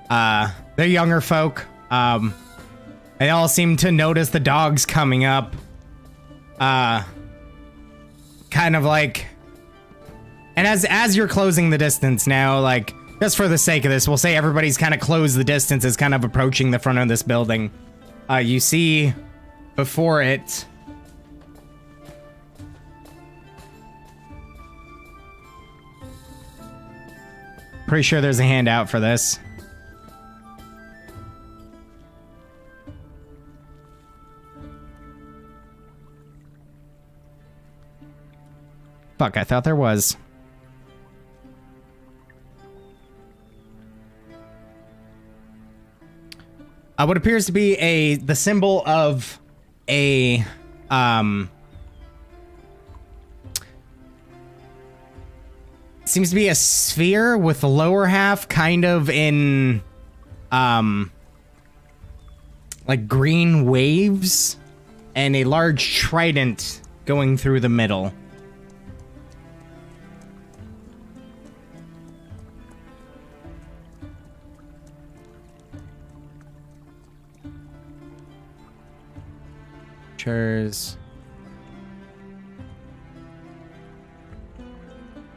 they're younger folk. They all seem to notice the dogs coming up. Kind of like, and as you're closing the distance now, like, just for the sake of this, we'll say everybody's kind of closed the distance, is kind of approaching the front of this building. You see before it pretty sure there's a handout for this. Fuck, I thought there was. What appears to be the symbol of a seems to be a sphere with the lower half kind of in like green waves and a large trident going through the middle. Cheers.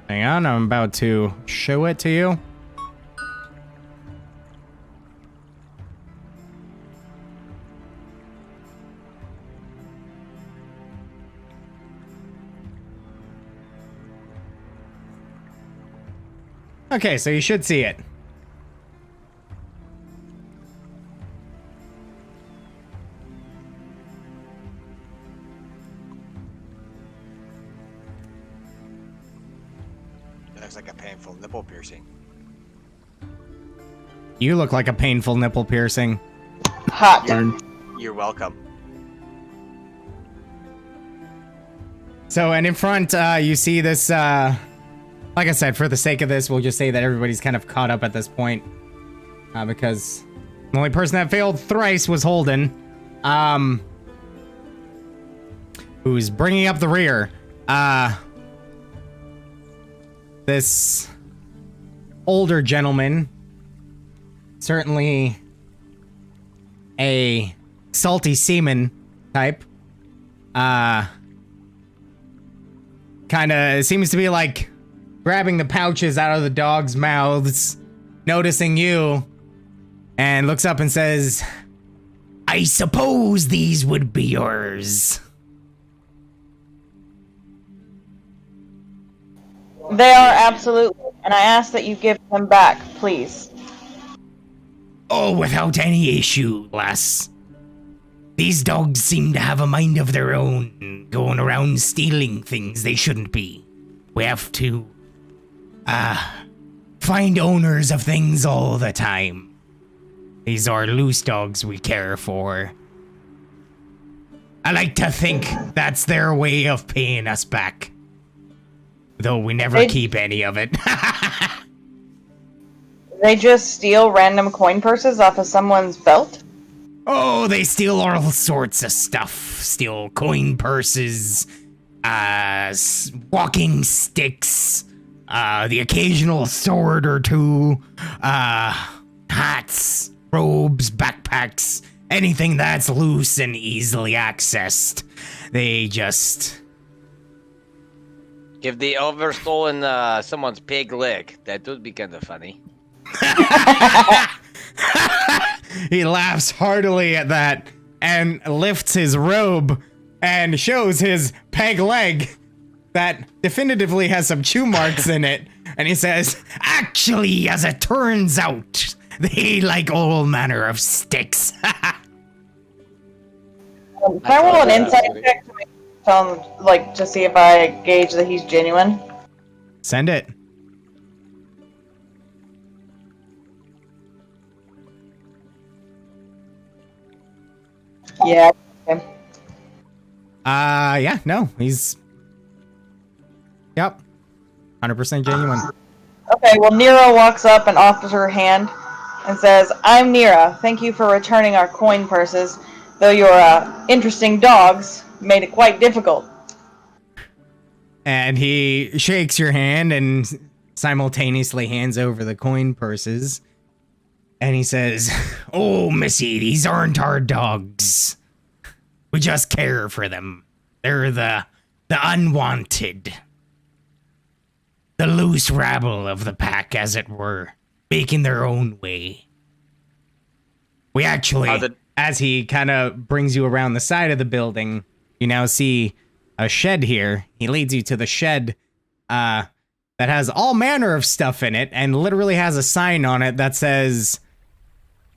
Hang on, I'm about to show it to you. Okay, so you should see it. It looks like a painful nipple piercing. You look like a painful nipple piercing. Hot. Burn. You're welcome. So, and in front, you see this, like I said, for the sake of this, we'll just say that everybody's kind of caught up at this point. Because the only person that failed thrice was Holden. Who's bringing up the rear. This older gentleman, certainly a salty seaman type, kind of seems to be like grabbing the pouches out of the dogs' mouths, noticing you, and looks up and says, "I suppose these would be yours." They are absolutely, and I ask that you give them back, please. Oh, without any issue, lass. These dogs seem to have a mind of their own, going around stealing things they shouldn't be. We have to, find owners of things all the time. These are loose dogs we care for. I like to think that's their way of paying us back. Though we never keep any of it. They just steal random coin purses off of someone's belt? Oh, they steal all sorts of stuff. Steal coin purses, walking sticks, the occasional sword or two, hats, robes, backpacks, anything that's loose and easily accessed. They just... If they overstolen someone's pig leg, that would be kind of funny. He laughs heartily at that and lifts his robe and shows his peg leg that definitively has some chew marks in it. And he says, "Actually, as it turns out, they like all manner of sticks." Can I roll an insight check to tell him, like, to see if I gauge that he's genuine? Send it. Yeah. Okay. Yeah, no, he's... Yep. 100% genuine. Okay, well, Nero walks up and offers her hand and says, "I'm Nira. Thank you for returning our coin purses, though your interesting dogs made it quite difficult." And he shakes your hand and simultaneously hands over the coin purses. And he says, "Oh, Missy, these aren't our dogs. We just care for them. They're the unwanted. The loose rabble of the pack, as it were, making their own way. We actually," as he kind of brings you around the side of the building, you now see a shed here. He leads you to the shed that has all manner of stuff in it and literally has a sign on it that says,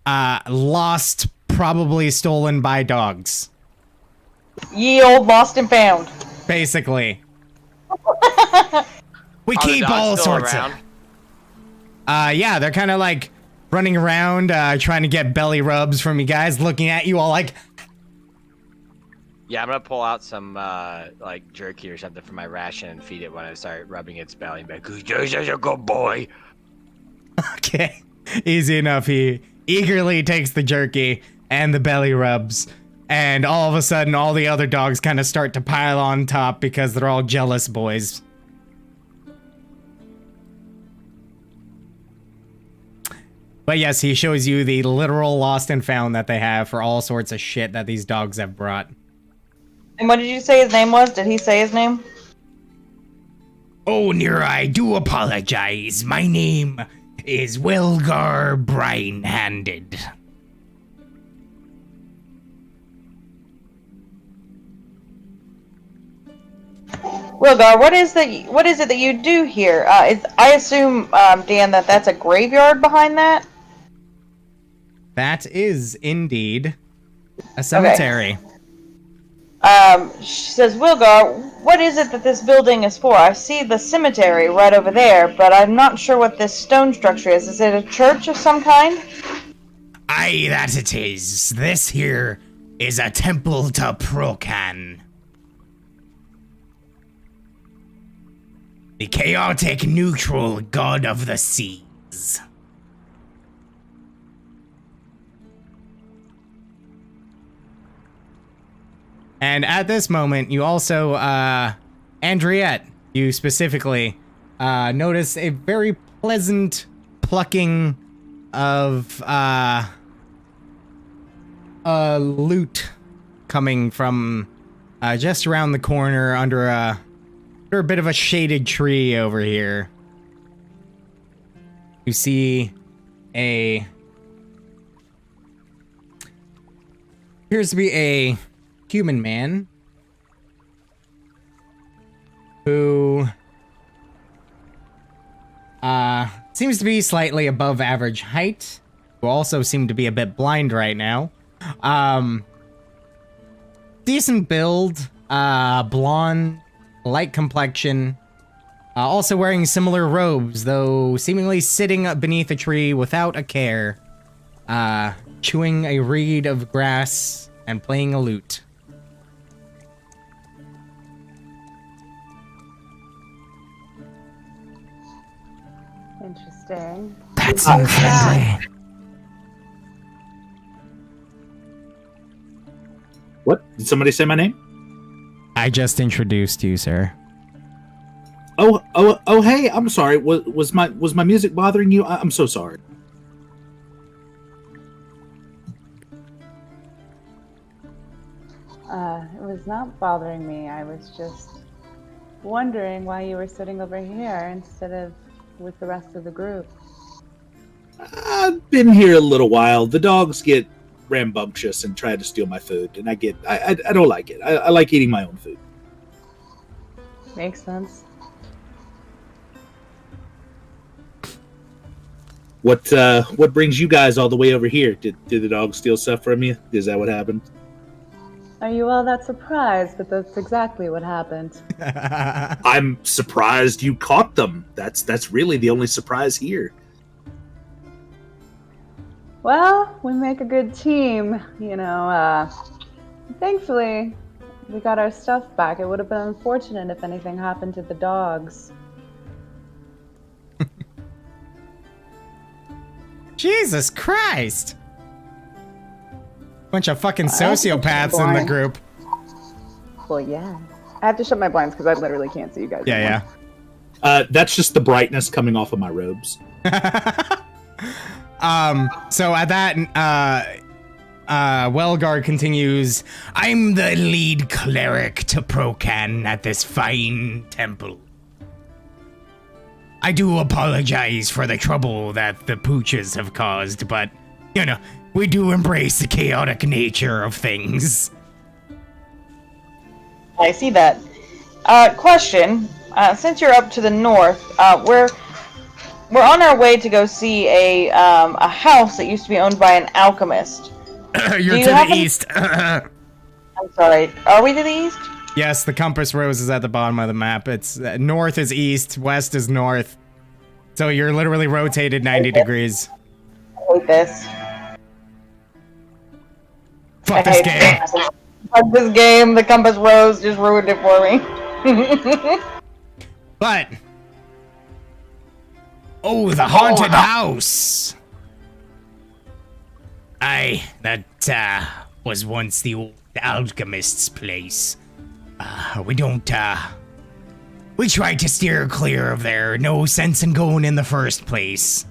"Lost, probably stolen by dogs." Ye old lost and found. Basically. We Are the keep dogs all still sorts around? of... yeah, they're kind of like running around, trying to get belly rubs from you guys, looking at you all like... Yeah, I'm gonna pull out some like jerky or something from my ration and feed it when I start rubbing its belly and be like, "This is a good boy." Okay, easy enough. He eagerly takes the jerky and the belly rubs, and all of a sudden, all the other dogs kind of start to pile on top because they're all jealous boys. But yes, he shows you the literal lost and found that they have for all sorts of shit that these dogs have brought. And what did you say his name was? Did he say his name? Oh, Nira, I do apologize. My name is Wilgar Brine-Handed. Wilgar, what is it that you do here? I assume, Dan, that's a graveyard behind that. That is indeed a cemetery. She says, Wilgar, what is it that this building is for? I see the cemetery right over there, but I'm not sure what this stone structure is. Is it a church of some kind? Aye, that it is. This here is a temple to Procan, the chaotic neutral god of the seas. And at this moment, you also, Andriette, you specifically, notice a very pleasant plucking of, loot coming from, just around the corner under a bit of a shaded tree over here. You see appears to be a human man who seems to be slightly above average height, who also seem to be a bit blind right now. Decent build, blonde, light complexion, also wearing similar robes, though seemingly sitting beneath a tree without a care, chewing a reed of grass and playing a lute. Interesting. That's unfriendly. What? Did somebody say my name? I just introduced you, sir. Oh, hey, I'm sorry. Was my music bothering you? I'm so sorry. It was not bothering me. I was just wondering why you were sitting over here instead of with the rest of the group. I've been here a little while. The dogs get rambunctious and try to steal my food, and I don't like it. I like eating my own food. Makes sense. What brings you guys all the way over here? Did the dogs steal stuff from you? Is that what happened? Are you all that surprised? But that's exactly what happened. I'm surprised you caught them. That's really the only surprise here. Well, we make a good team, you know. Thankfully, we got our stuff back. It would have been unfortunate if anything happened to the dogs. Jesus Christ! Bunch of fucking sociopaths in the group. Well, yeah. I have to shut my blinds because I literally can't see you guys. Yeah, anymore. That's just the brightness coming off of my robes. So at that, Welgar continues, I'm the lead cleric to Procan at this fine temple. I do apologize for the trouble that the pooches have caused, but, you know, we do embrace the chaotic nature of things. I see that. Question, since you're up to the north, we're on our way to go see a house that used to be owned by an alchemist. You're to the east. I'm sorry. Are we to the east? Yes, the compass rose is at the bottom of the map. It's north is east, west is north. So you're literally rotated 90 degrees. I hate this. Fuck this game. Fuck this game. The compass rose just ruined it for me. But oh, the haunted house. Aye, that was once the old alchemist's place. We tried to steer clear of there. No sense in going in the first place.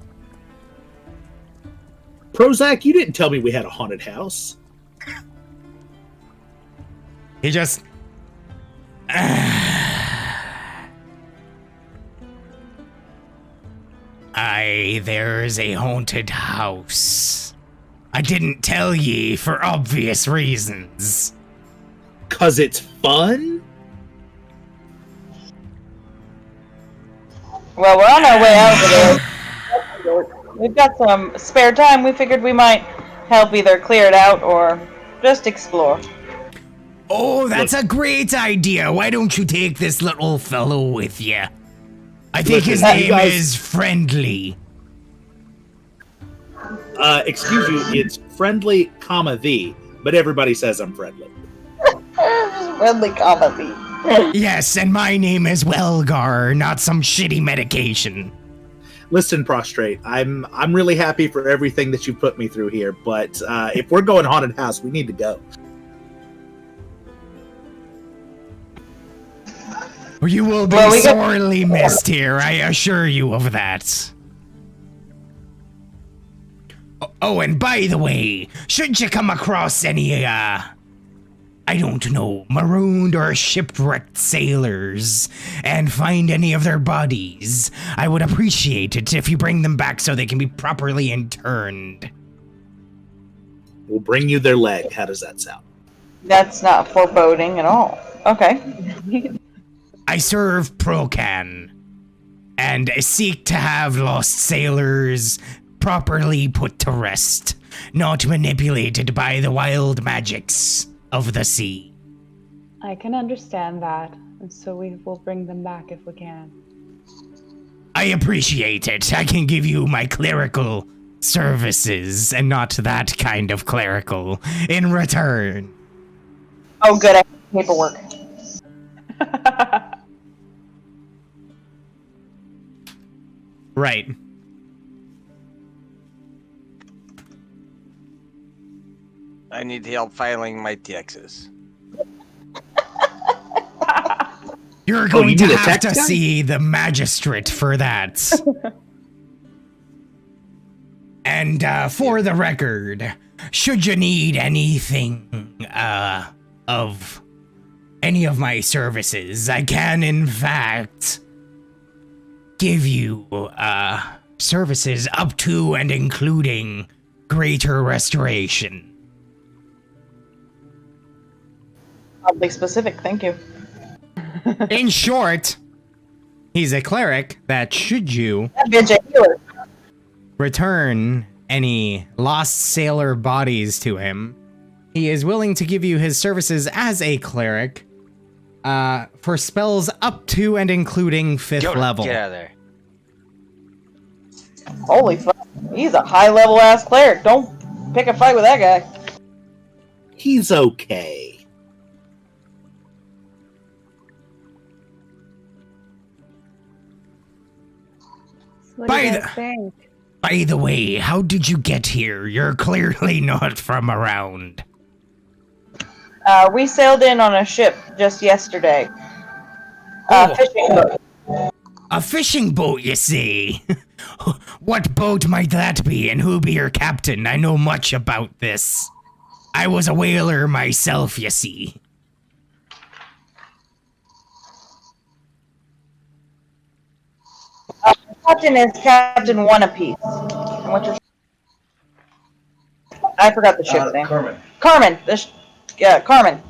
Prozac, you didn't tell me we had a haunted house. He just... Aye, there's a haunted house. I didn't tell ye for obvious reasons. 'Cause it's fun? Well, we're on our way out of there. We've got some spare time. We figured we might help either clear it out or just explore. Oh, that's a great idea. Why don't you take this little fellow with you? I think his Listen, you name guys- is Friendly. Excuse you, it's friendly, comma the, but everybody says I'm friendly. Friendly comedy. Yes, and my name is Welgar, not some shitty medication. Listen, Prostrate, I'm really happy for everything that you put me through here, but if we're going haunted house, we need to go. You will be Well, we got- sorely missed here, I assure you of that. Oh, and by the way, should you come across any, I don't know, marooned or shipwrecked sailors and find any of their bodies, I would appreciate it if you bring them back so they can be properly interned. We'll bring you their leg. How does that sound? That's not foreboding at all. Okay. I serve Procan and seek to have lost sailors properly put to rest, not manipulated by the wild magics of the sea. I can understand that, and so we will bring them back if we can. I appreciate it. I can give you my clerical services and not that kind of clerical in return. Oh, good. I have paperwork. Right. I need help filing my taxes. You're going you to need a have tax to guy? see the magistrate for that. And for the record, should you need anything of any of my services, I can in fact give you services up to and including greater restoration. Oddly specific. Thank you. In short, he's a cleric that should you That bitch a healer. return any lost sailor bodies to him, he is willing to give you his services as a cleric for spells up to and including 5th level. Get out of there. Holy fuck. He's a high level ass cleric. Don't pick a fight with that guy. He's okay. So what do you By guys the- think? By the way, how did you get here? You're clearly not from around. We sailed in on a ship just yesterday. Fishing boat. A fishing boat, you see? What boat might that be, and who be your captain? I know much about this. I was a whaler myself, you see. Captain is Captain One Apiece. And what's your... I forgot the ship's name. Carmen. Carmen. Carmen.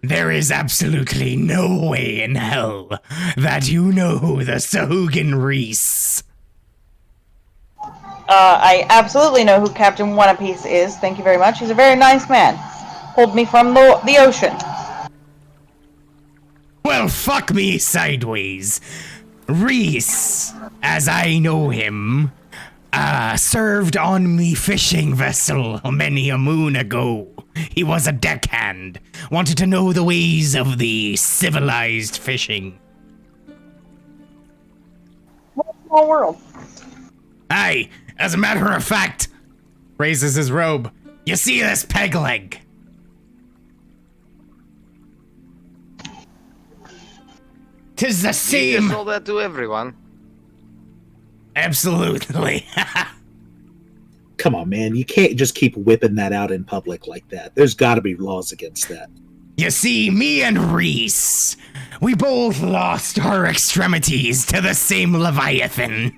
There is absolutely no way in hell that you know the Sahuagin Reese. I absolutely know who Captain One Apiece is. Thank you very much. He's a very nice man. Pulled me from the ocean. Well, fuck me sideways. Reese, as I know him, served on me fishing vessel many a moon ago. He was a deckhand, wanted to know the ways of the civilized fishing. What a small world. Aye, as a matter of fact, raises his robe. You see this peg leg? Tis the You same. just told that to everyone. Absolutely. Come on, man. You can't just keep whipping that out in public like that. There's got to be laws against that. You see, me and Reese, we both lost our extremities to the same Leviathan.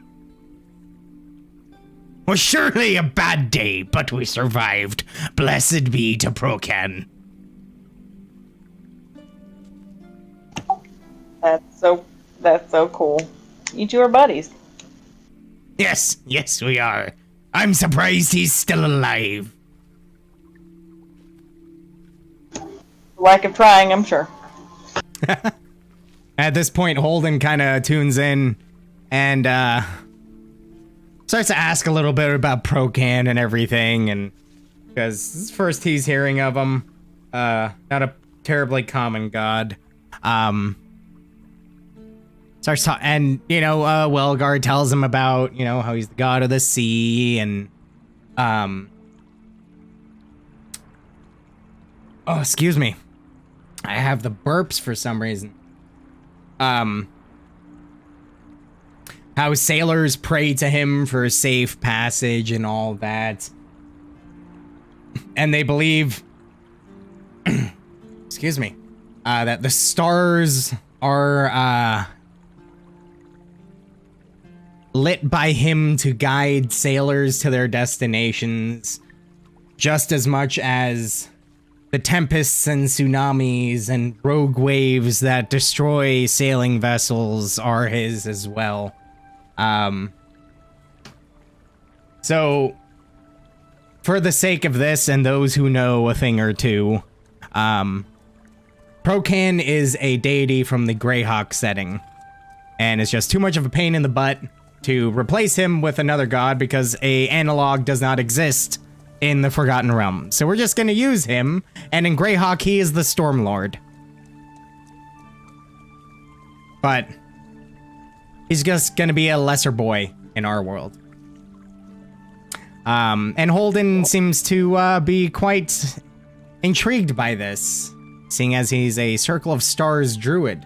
Was surely a bad day, but we survived. Blessed be to Procan. That's so That's so cool. You two are buddies. Yes, yes, we are. I'm surprised he's still alive. Lack of trying, I'm sure. At this point, Holden kind of tunes in and starts to ask a little bit about Procan and everything, and because this is first he's hearing of him, not a terribly common god. Starts talking, and Welgar tells him about how he's the god of the sea, and oh, excuse me, I have the burps for some reason. How sailors pray to him for safe passage and all that. And they believe, excuse me, that the stars are lit by him to guide sailors to their destinations just as much as the tempests and tsunamis and rogue waves that destroy sailing vessels are his as well. So, for the sake of this and those who know a thing or two, Procan is a deity from the Greyhawk setting, and it's just too much of a pain in the butt to replace him with another god because a analog does not exist in the Forgotten Realm. So we're just gonna use him, and in Greyhawk he is the Stormlord. But he's just gonna be a lesser boy in our world. And Holden seems to be quite intrigued by this, seeing as he's a Circle of Stars druid.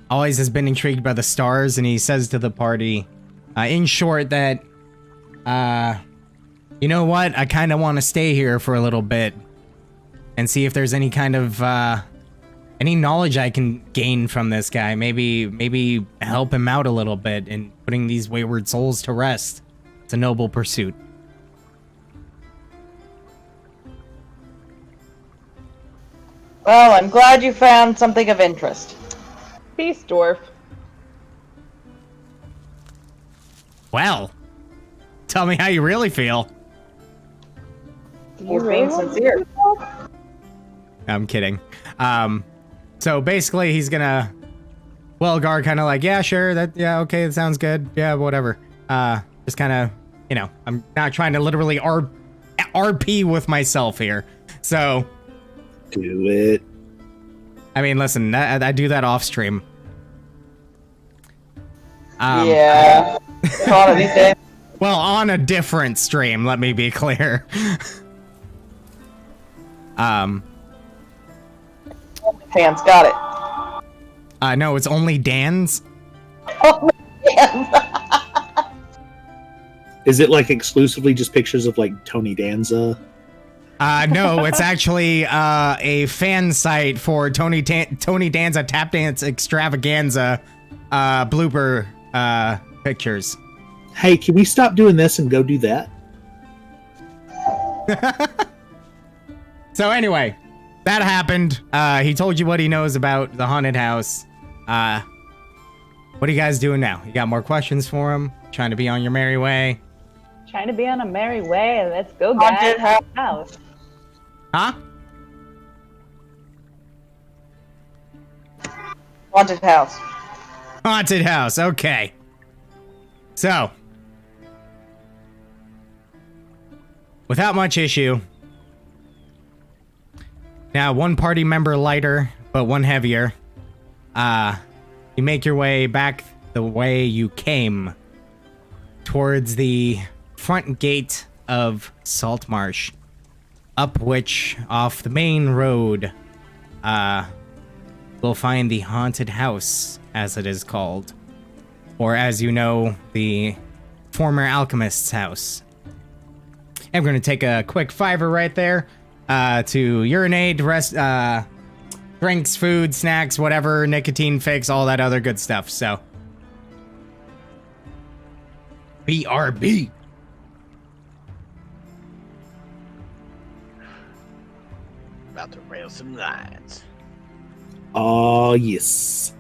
Always has been intrigued by the stars, and he says to the party, in short, that, you know what, I kind of want to stay here for a little bit and see if there's any kind of, any knowledge I can gain from this guy. Maybe help him out a little bit in putting these wayward souls to rest. It's a noble pursuit. Well, I'm glad you found something of interest. Peace, dwarf. Well, tell me how you really feel. You're being sincere. I'm kidding. So basically he's gonna, Welgar kind of like, yeah, sure, okay, that sounds good. Yeah, whatever. Just kind of, I'm not trying to literally RP with myself here. So. Do it. I mean, listen, I do that off stream. Yeah. On it these days. Well, on a different stream, let me be clear. Fans got it. No, it's only Dan's. Oh, man. Is it like exclusively just pictures of like Tony Danza? No, it's actually a fan site for Tony Danza Tap Dance Extravaganza blooper pictures. Hey, can we stop doing this and go do that? So anyway, that happened. He told you what he knows about the haunted house. What are you guys doing now? You got more questions for him? Trying to be on your merry way? Trying to be on a merry way. Let's go, guys. Haunted House. Huh? Haunted house. Haunted house, okay. So, without much issue, now one party member lighter, but one heavier, you make your way back the way you came towards the front gate of Saltmarsh, up which, off the main road, we'll find the haunted house, as it is called. Or as you know, the former alchemist's house. I'm going to take a quick $5 right there to urinate, rest, drinks, food, snacks, whatever, nicotine fix, all that other good stuff. So, BRB. About to rail some lines. Oh, yes.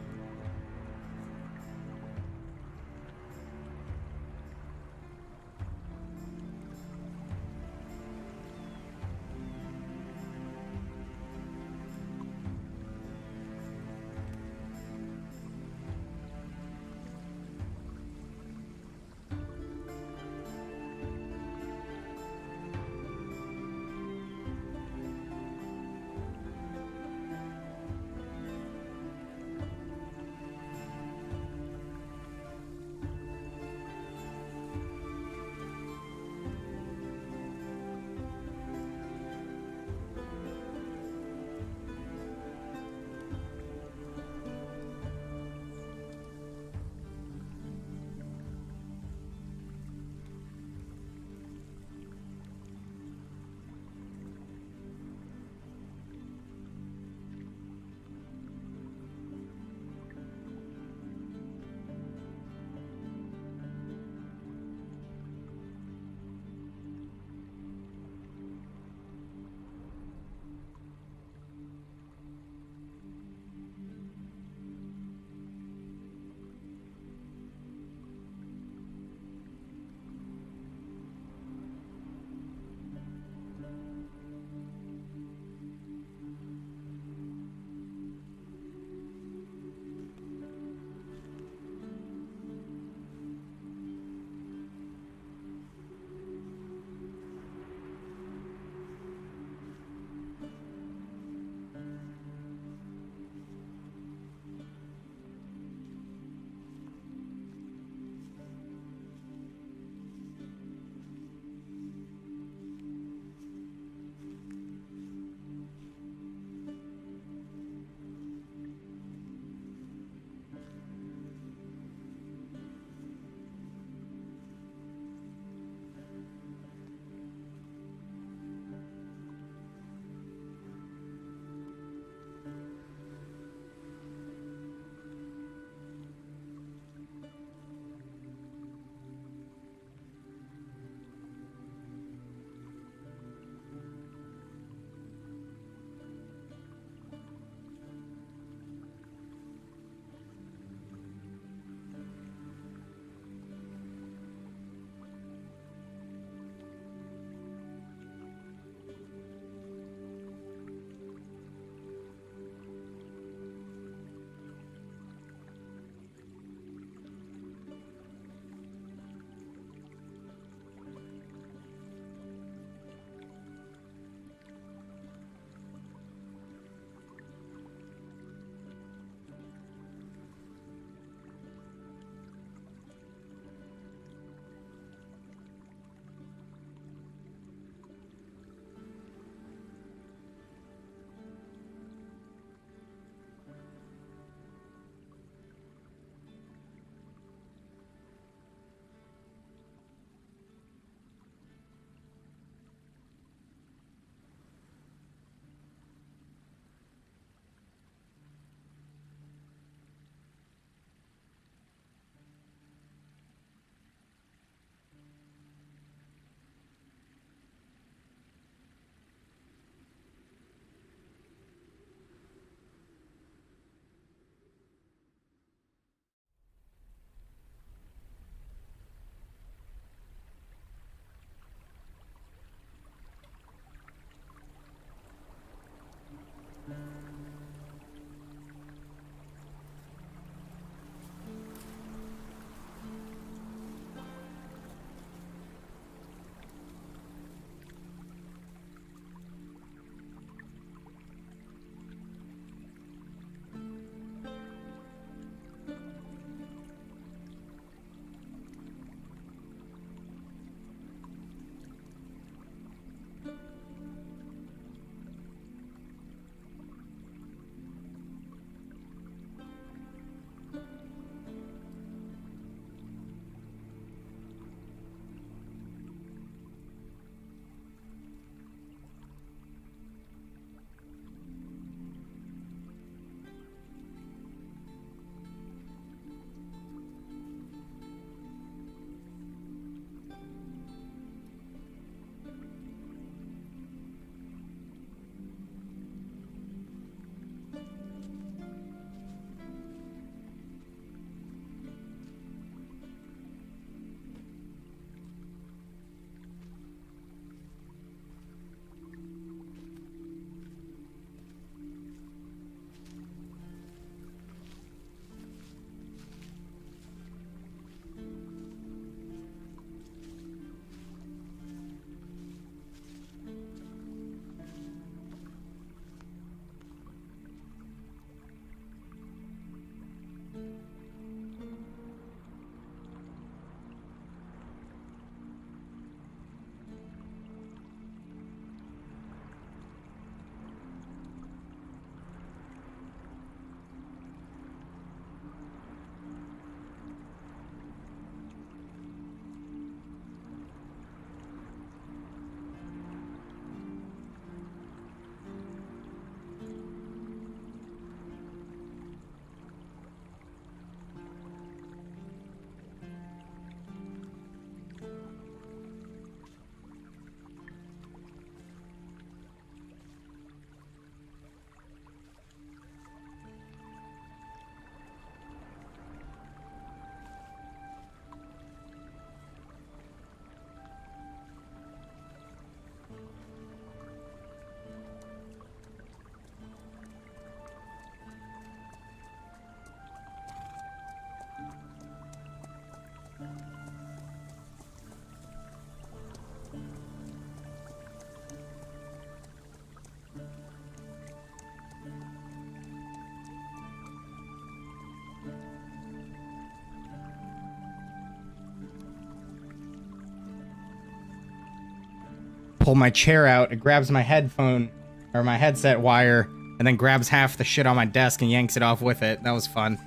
pull my chair out. It grabs my headphone or my headset wire and then grabs half the shit on my desk and yanks it off with it. That was fun.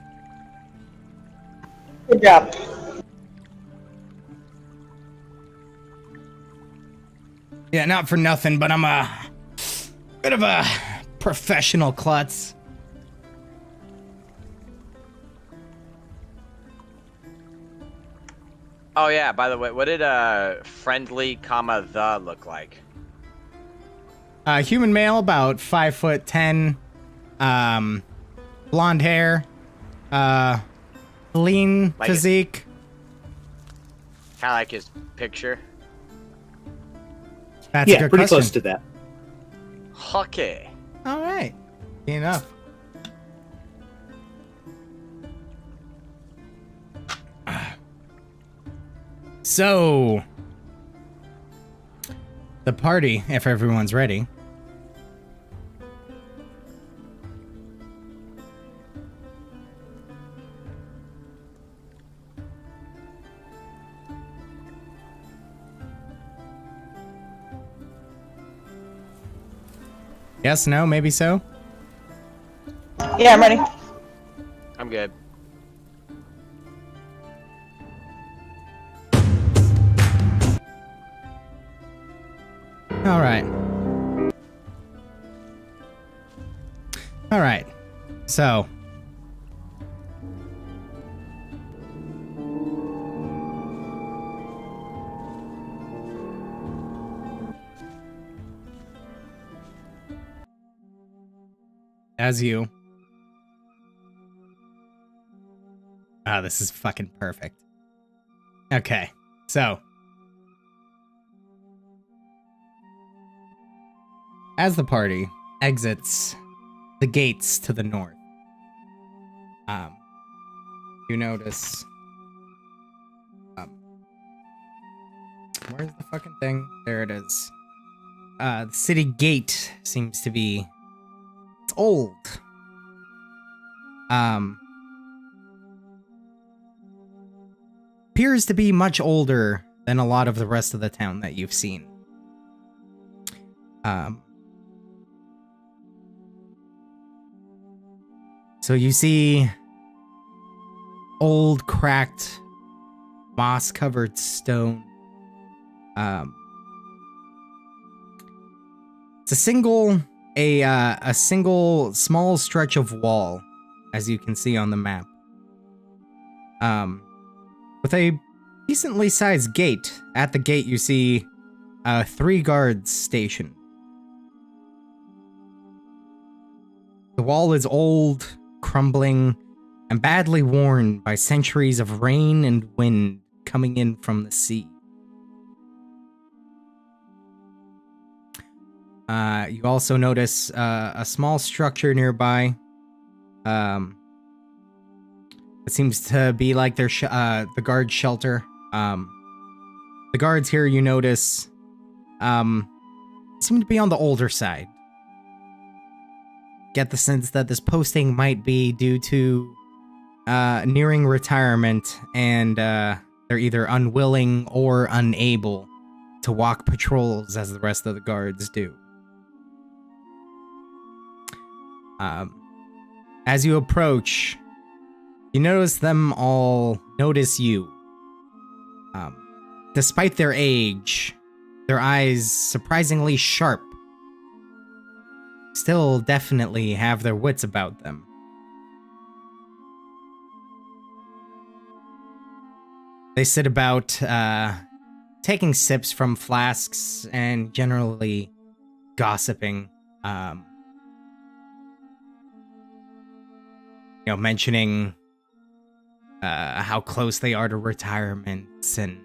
Good job. Yeah, not for nothing, but I'm a bit of a professional klutz. Oh yeah, by the way, what did friendly, the look like? Human male, about 5'10", blonde hair, lean Like physique. Kind of like his picture. That's a Yeah, good pretty question. close to that. Okay. All right, enough. So, the party, if everyone's ready. Yes, no, maybe so? Yeah, I'm ready. I'm good. All right. All right. So, as you. Ah, this is fucking perfect. Okay. So, as the party exits the gates to the north, you notice, where's the fucking thing? There it is. The city gate seems to be, it's old. Appears to be much older than a lot of the rest of the town that you've seen. So you see old, cracked, moss-covered stone. It's a single small stretch of wall, as you can see on the map. With a decently sized gate. At the gate, you see 3 guards stationed. The wall is old, crumbling, and badly worn by centuries of rain and wind coming in from the sea. You also notice a small structure nearby. It seems to be like their the guard shelter. The guards here, you notice, seem to be on the older side. Get the sense that this posting might be due to nearing retirement, and they're either unwilling or unable to walk patrols as the rest of the guards do. As you approach, you notice them all notice you. Despite their age, their eyes surprisingly sharp. Still definitely have their wits about them. They sit about, taking sips from flasks and generally gossiping. Mentioning how close they are to retirement, and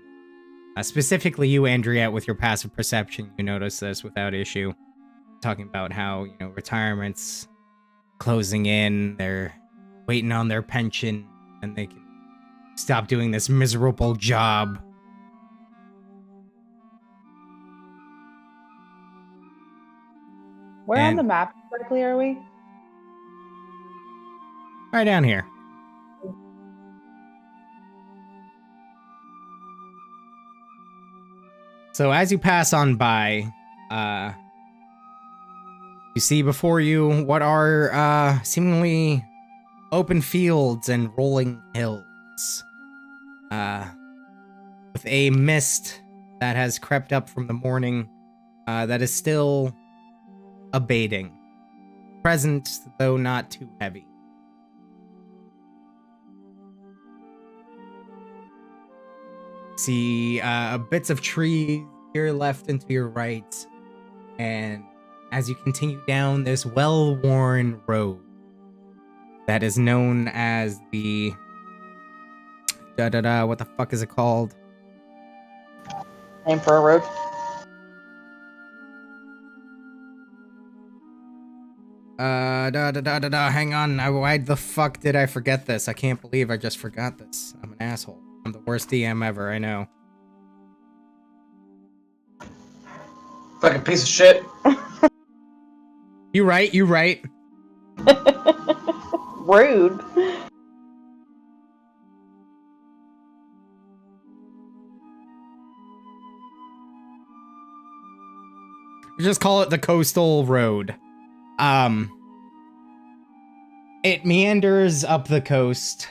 specifically you, Andrea, with your passive perception, you notice this without issue. Talking about how, retirement's closing in, they're waiting on their pension, and they can stop doing this miserable job. Where on And- the map exactly are we? Right down here. So as you pass on by, You see before you what are seemingly open fields and rolling hills. With a mist that has crept up from the morning that is still abating. Present, though not too heavy. See bits of trees here left and to your right, and as you continue down this well-worn road that is known as the what the fuck is it called? Name for a road. Hang on. Why the fuck did I forget this? I can't believe I just forgot this. I'm an asshole. I'm the worst DM ever, I know. Fucking piece of shit. You right. Rude. Just call it the coastal road. It meanders up the coast,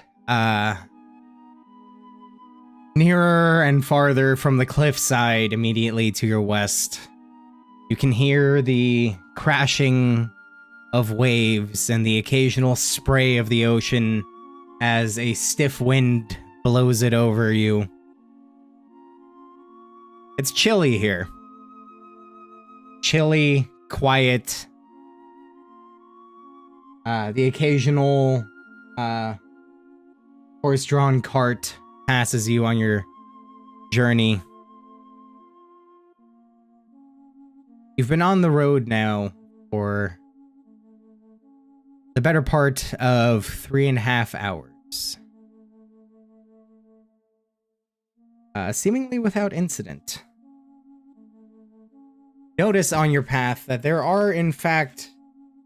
nearer and farther from the cliffside immediately to your west. You can hear the crashing of waves and the occasional spray of the ocean as a stiff wind blows it over you. It's chilly here. Chilly, quiet. The occasional horse-drawn cart passes you on your journey. You've been on the road now for the better part of 3.5 hours. Seemingly without incident. Notice on your path that there are, in fact,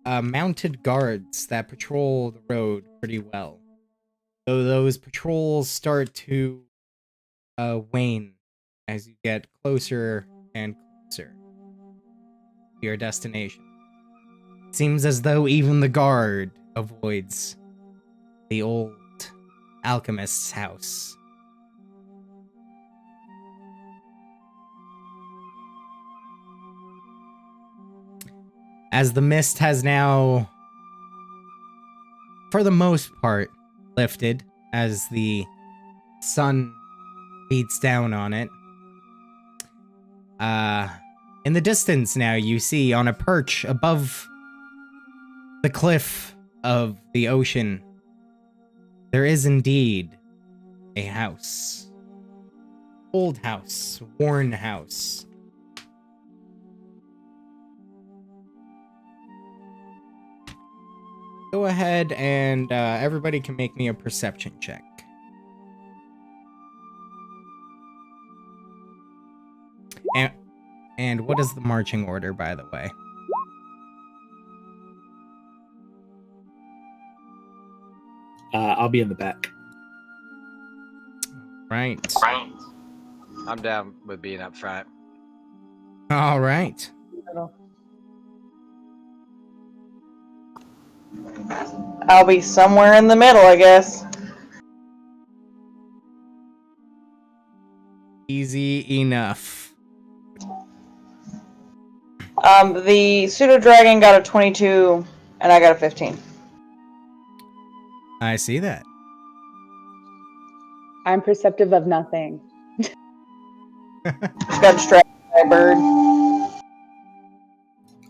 mounted guards that patrol the road pretty well. Though those patrols start to wane as you get closer and closer to your destination. Seems as though even the guard avoids the old alchemist's house. As the mist has now, for the most part, lifted as the sun beats down on it. In the distance now, you see on a perch above the cliff of the ocean, there is indeed a house. Old house, worn house. Go ahead and everybody can make me a perception check. And what is the marching order, by the way? I'll be in the back. Right. I'm down with being up front. All right. I'll be somewhere in the middle, I guess. Easy enough. The pseudo dragon got a 22, and I got a 15. I see that. I'm perceptive of nothing. Just got distracted by a bird.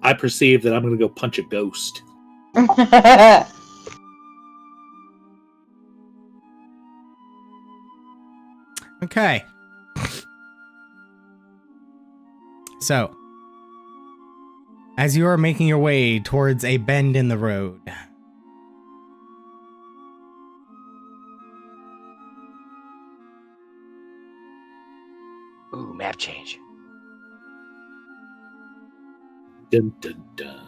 I perceive that I'm going to go punch a ghost. Okay. So, as you are making your way towards a bend in the road, Ooh, map change. Dun, dun, dun.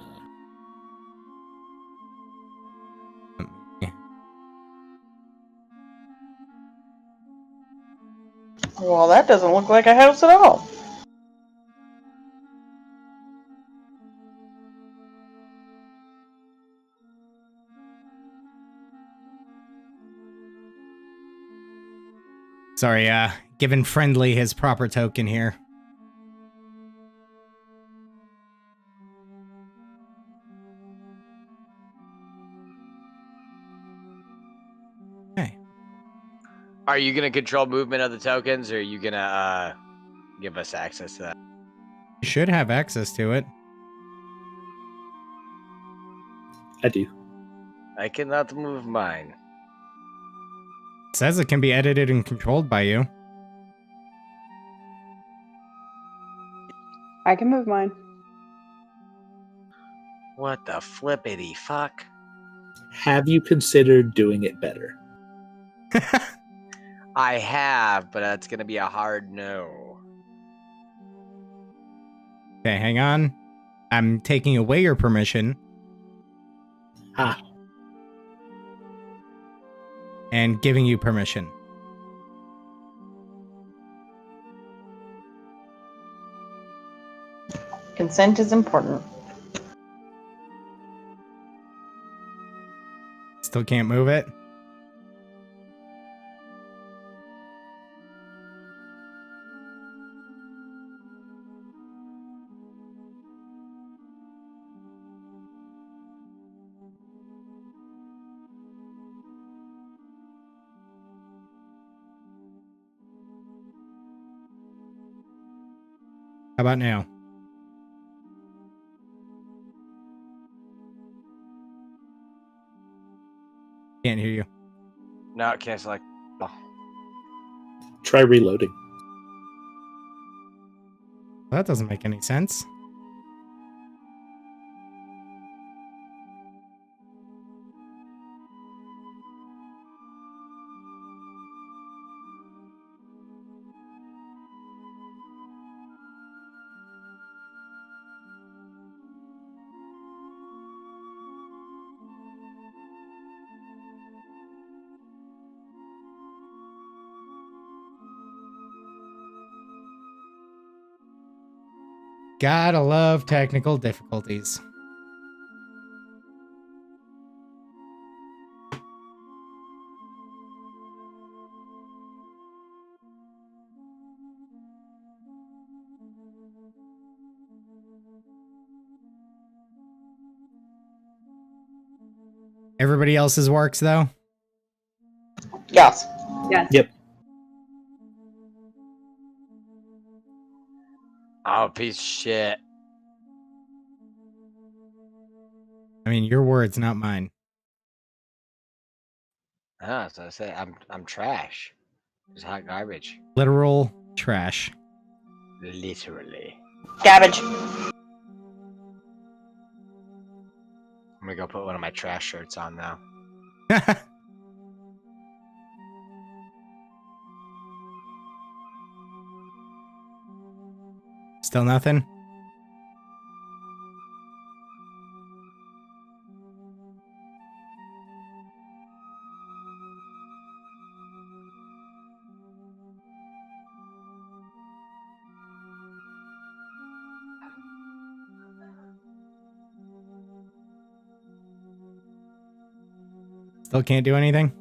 Well, that doesn't look like a house at all. Sorry, giving Friendly his proper token here. Okay. Are you gonna control movement of the tokens, or are you gonna give us access to that? You should have access to it. I do. I cannot move mine. It says it can be edited and controlled by you. I can move mine. What the flippity fuck? Have you considered doing it better? I have, but that's gonna be a hard no. Okay, hang on. I'm taking away your permission Ah, and giving you permission. Consent is important. Still can't move it? How about now? Can't hear you. No, can't select. Oh. try reloading. That doesn't make any sense. Gotta love technical difficulties. Everybody else's works, though? Yes. Yes. Yep. Oh, piece of shit. I mean, your words, not mine. Ah, so I say I'm trash. It's hot garbage. Literal trash. Literally. Garbage. I'm gonna go put one of my trash shirts on now. Still nothing? Still can't do anything?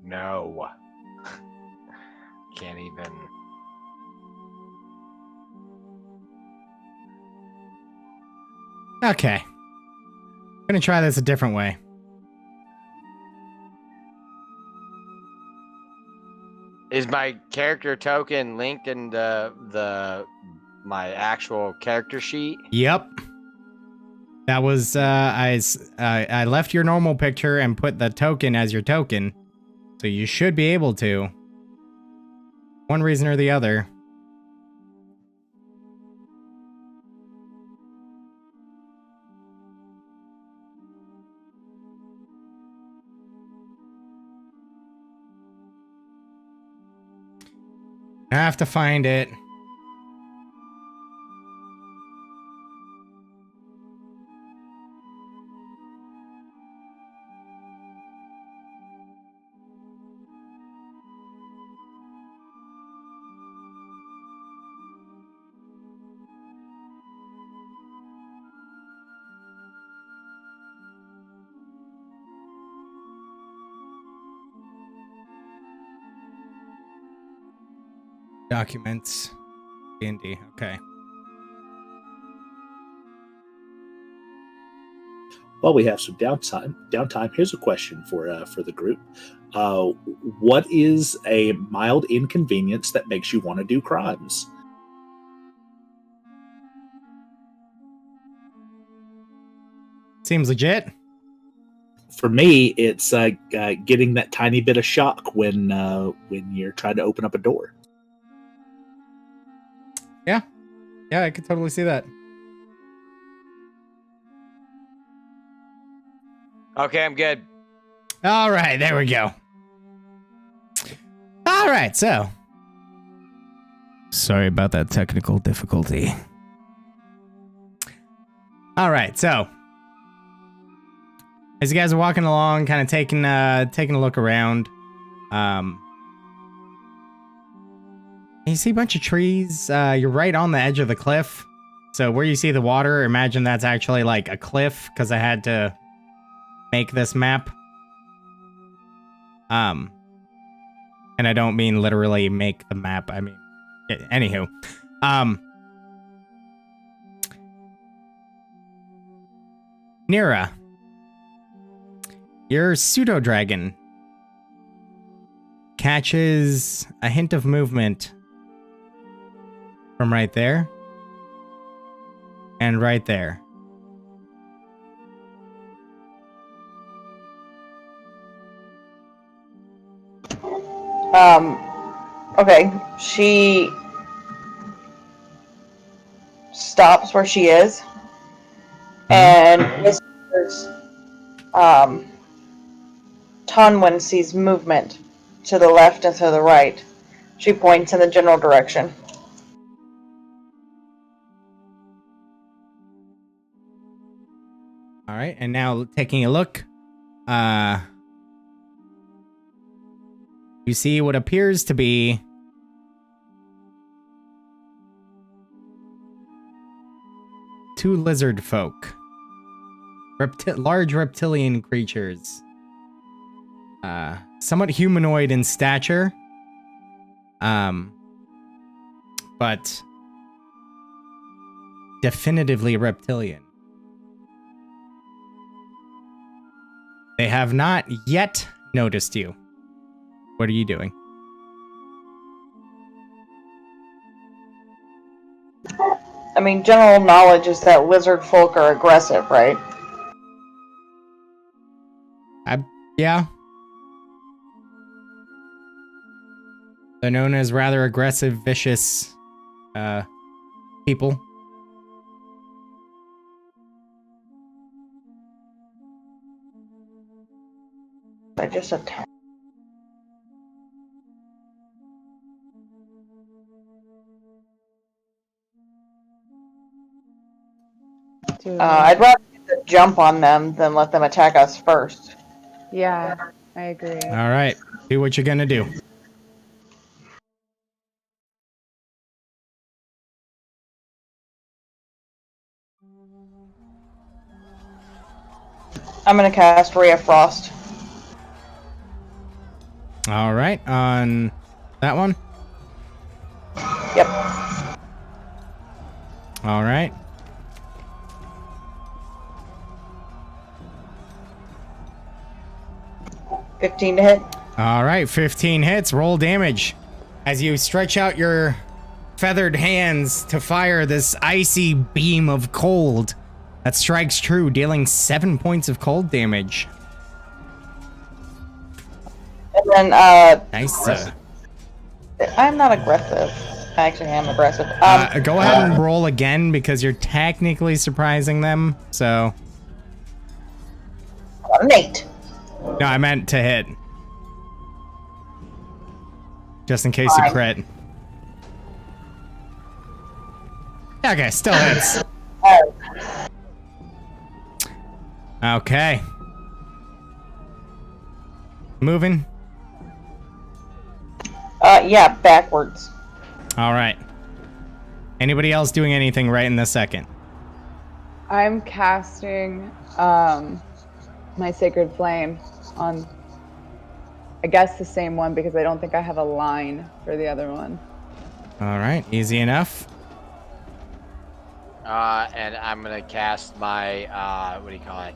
No. Can't even. Okay. I'm gonna try this a different way. Is my character token linked in the my actual character sheet? Yep. That was, I left your normal picture and put the token as your token. So you should be able to. One reason or the other. I have to find it. Documents. D&D. Okay. While we have some downtime, here's a question for the group. What is a mild inconvenience that makes you want to do crimes? Seems legit. For me, it's getting that tiny bit of shock when you're trying to open up a door. Yeah, I could totally see that. Okay, I'm good. All right, there we go. All right, so. Sorry about that technical difficulty. All right, so. As you guys are walking along, kind of taking a look around, you see a bunch of trees. You're right on the edge of the cliff. So where you see the water, imagine that's actually like a cliff because I had to make this map. And I don't mean literally make the map. I mean, anywho. Nira, your pseudo dragon catches a hint of movement from right there and right there. Okay. She stops where she is and whispers, Tonwin sees movement to the left and to the right. She points in the general direction. All right, and now taking a look, you see what appears to be two lizard folk, large reptilian creatures, somewhat humanoid in stature, but definitively reptilian. They have not yet noticed you. What are you doing? I mean, general knowledge is that lizard folk are aggressive, right? Yeah. They're known as rather aggressive, vicious people. I just attacked. I'd rather get the jump on them than let them attack us first. Yeah, I agree. All right. Do what you're gonna do. I'm gonna cast Ray of Frost. All right. On that one? Yep. All right. $15 to hit. All right. 15 hits. Roll damage. As you stretch out your feathered hands to fire this icy beam of cold that strikes true, dealing 7 points of cold damage. And then, Nice. I'm not aggressive. I actually am aggressive. Go ahead and roll again because you're technically surprising them. So, An 8. no, I meant to hit. Just in case you crit. Okay, still hits. Okay. Moving. Yeah, backwards. All right. Anybody else doing anything right in this second? I'm casting my Sacred Flame on, I guess, the same one because I don't think I have a line for the other one. All right, easy enough. And I'm gonna cast my what do you call it?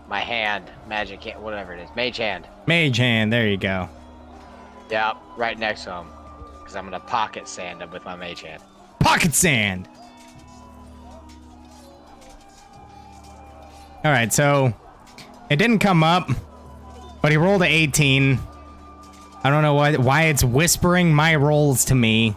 My hand, magic hand, whatever it is, mage hand. Mage hand, there you go. Yep, right next to him, because I'm gonna pocket sand him with my mage hand. Pocket sand. All right, so it didn't come up, but he rolled a 18. I don't know why it's whispering my rolls to me.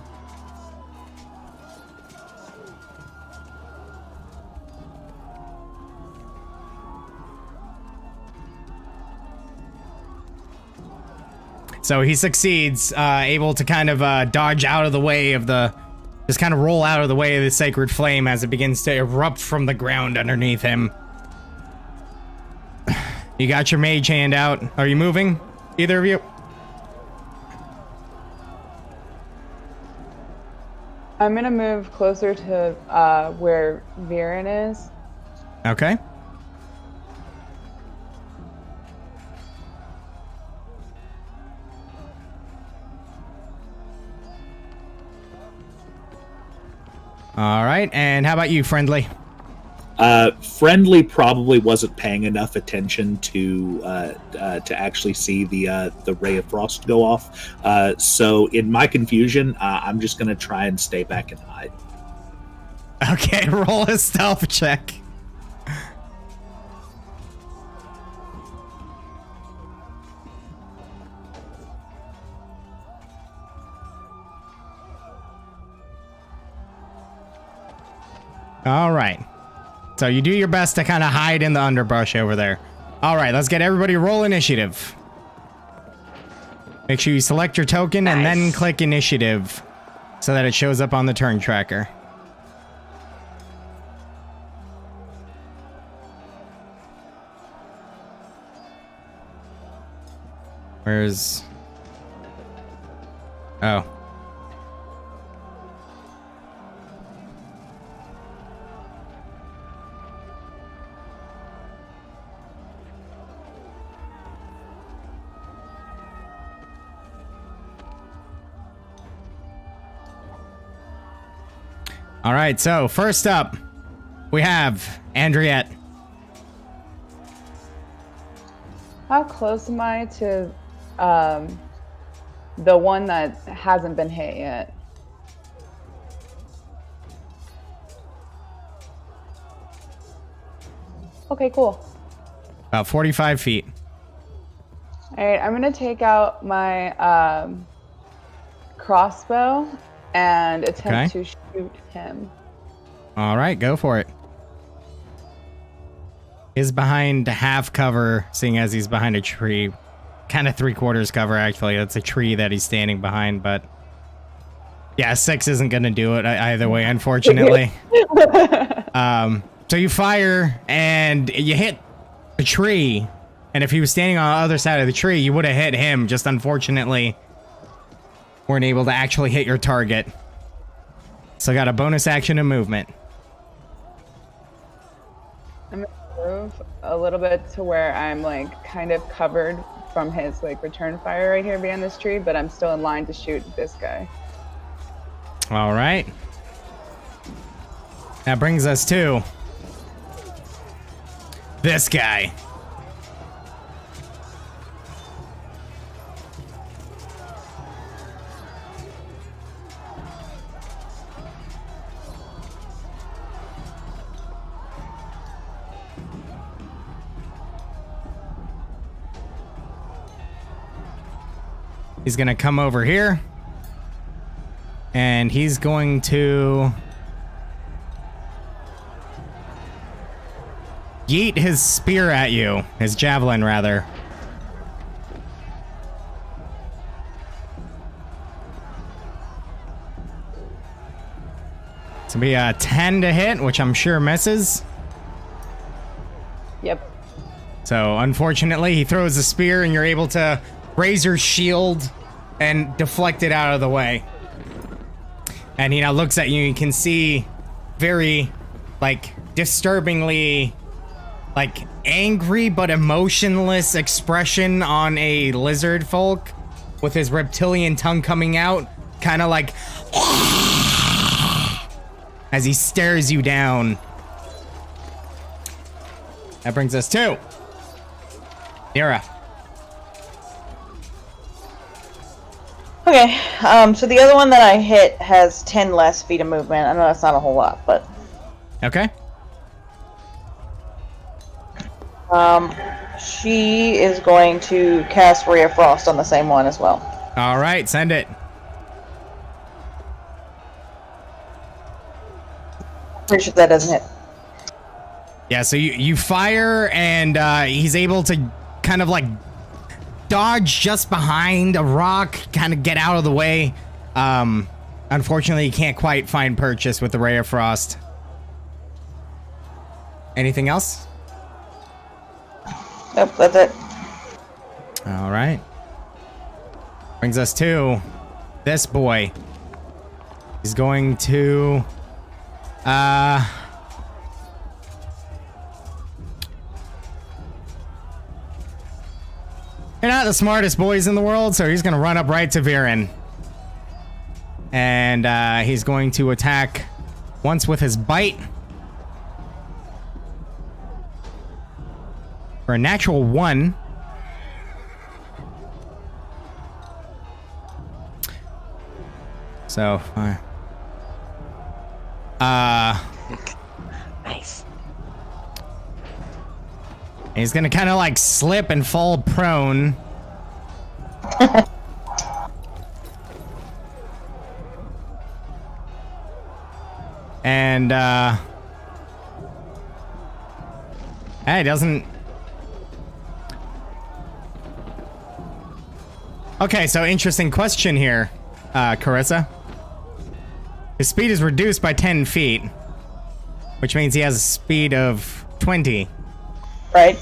So he succeeds, able to kind of dodge out of the way of the... Just kind of roll out of the way of the sacred flame as it begins to erupt from the ground underneath him. You got your mage hand out. Are you moving? Either of you? I'm gonna move closer to where Viren is. Okay. All right, and how about you, Friendly? Friendly probably wasn't paying enough attention to actually see the ray of frost go off. So in my confusion, I'm just gonna try and stay back and hide. Okay, roll a stealth check. All right. So you do your best to kind of hide in the underbrush over there. All right, let's get everybody roll initiative. Make sure you select your token and then click initiative so that it shows up on the turn tracker. Where's... Oh. All right, so first up, we have Andriette. How close am I to the one that hasn't been hit yet? Okay, cool. About 45 feet. All right, I'm gonna take out my crossbow and attempt to shoot him. All right, go for it. He's behind half cover, seeing as he's behind a tree. Kind of 3/4 cover, actually. That's a tree that he's standing behind, but... Yeah, 6 isn't going to do it either way, unfortunately. So you fire, and you hit a tree. And if he was standing on the other side of the tree, you would have hit him. Just unfortunately, weren't able to actually hit your target. So got a bonus action and movement. I'm gonna move a little bit to where I'm like kind of covered from his like return fire right here behind this tree, but I'm still in line to shoot this guy. All right. That brings us to this guy. He's gonna come over here, and he's going to yeet his spear at you, his javelin rather. It's gonna be a 10 to hit, which I'm sure misses. Yep. So unfortunately, he throws the spear, and you're able to raise your shield and deflect it out of the way. And he now looks at you. You can see very, like, disturbingly, like, angry but emotionless expression on a lizard folk with his reptilian tongue coming out, kind of like as he stares you down. That brings us to Nira. Okay, so the other one that I hit has 10 less feet of movement. I know that's not a whole lot, but... Okay. She is going to cast Ray of Frost on the same one as well. All right, send it. Pretty sure that doesn't hit. Yeah, so you fire, and he's able to kind of like dodge just behind a rock, kind of get out of the way. Unfortunately, you can't quite find purchase with the Ray of Frost. Anything else? Nope, that's it. All right. Brings us to this boy. He's going to... You're not the smartest boys in the world, so he's going to run up right to Viren. And he's going to attack once with his bite. For a natural 1. So, Nice. he's gonna kind of like slip and fall prone. And, hey, doesn't... Okay, so interesting question here, Carissa. His speed is reduced by 10 feet, which means he has a speed of 20. Right?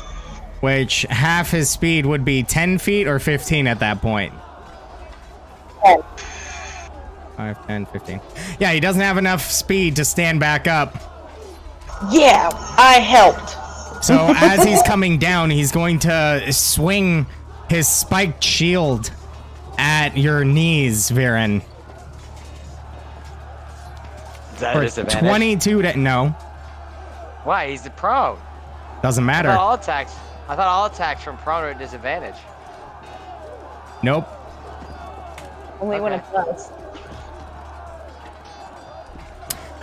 Which half his speed would be 10 feet or 15 at that point. 10. 5, 10, 15. Yeah, he doesn't have enough speed to stand back up. Yeah, I helped. So as he's coming down, he's going to swing his spiked shield at your knees, Viren. Is that a For disadvantage? 22 to... No, Why? He's the prone. doesn't I matter. thought all attacks from prone are a disadvantage. Nope. Only when Okay. it's us.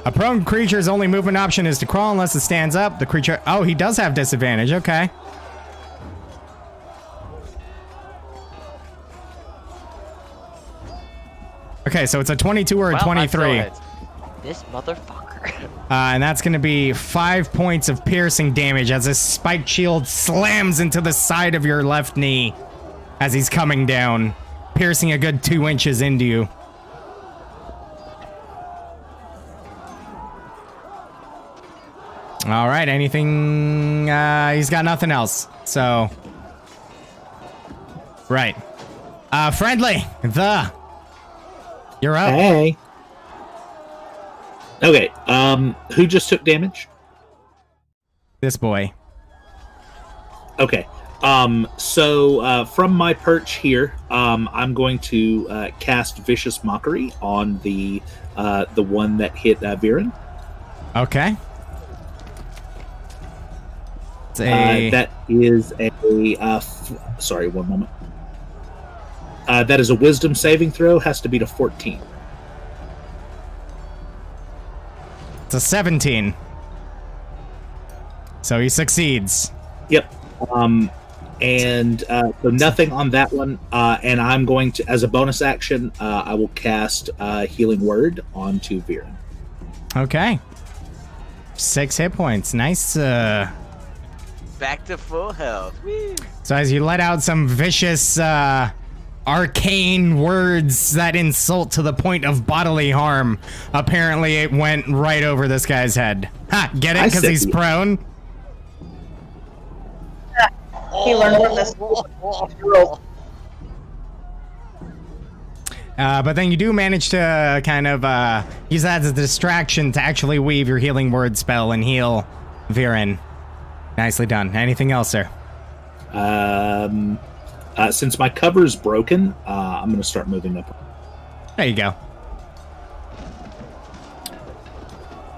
A prone creature's only movement option is to crawl unless it stands up. The creature... Oh, he does have disadvantage. Okay. Okay, so it's a 22 or a Well, I 23. still hit. This motherfucker. And that's going to be 5 points of piercing damage as this spiked shield slams into the side of your left knee as he's coming down, piercing a good 2 inches into you. All right, anything... he's got nothing else, so... Right. Friendly, You're up. Hey. Okay. Who just took damage? This boy. Okay. So from my perch here, I'm going to cast Vicious Mockery on the one that hit Viren. Okay. It's a... That is sorry, one moment. That is a Wisdom saving throw. Has to beat a 14. It's a 17. So he succeeds. Yep. So nothing on that one. And I'm going to, as a bonus action, I will cast Healing Word onto Viren. Okay. 6 hit points. Nice. Back to full health. Woo. So as you let out some vicious, arcane words that insult to the point of bodily harm, apparently it went right over this guy's head. Ha! Get it? I Because said he's you- prone? He learned from this girl. But then you do manage to kind of use that as a distraction to actually weave your healing word spell and heal Viren. Nicely done. Anything else, sir? Since my cover is broken, I'm going to start moving up. There you go.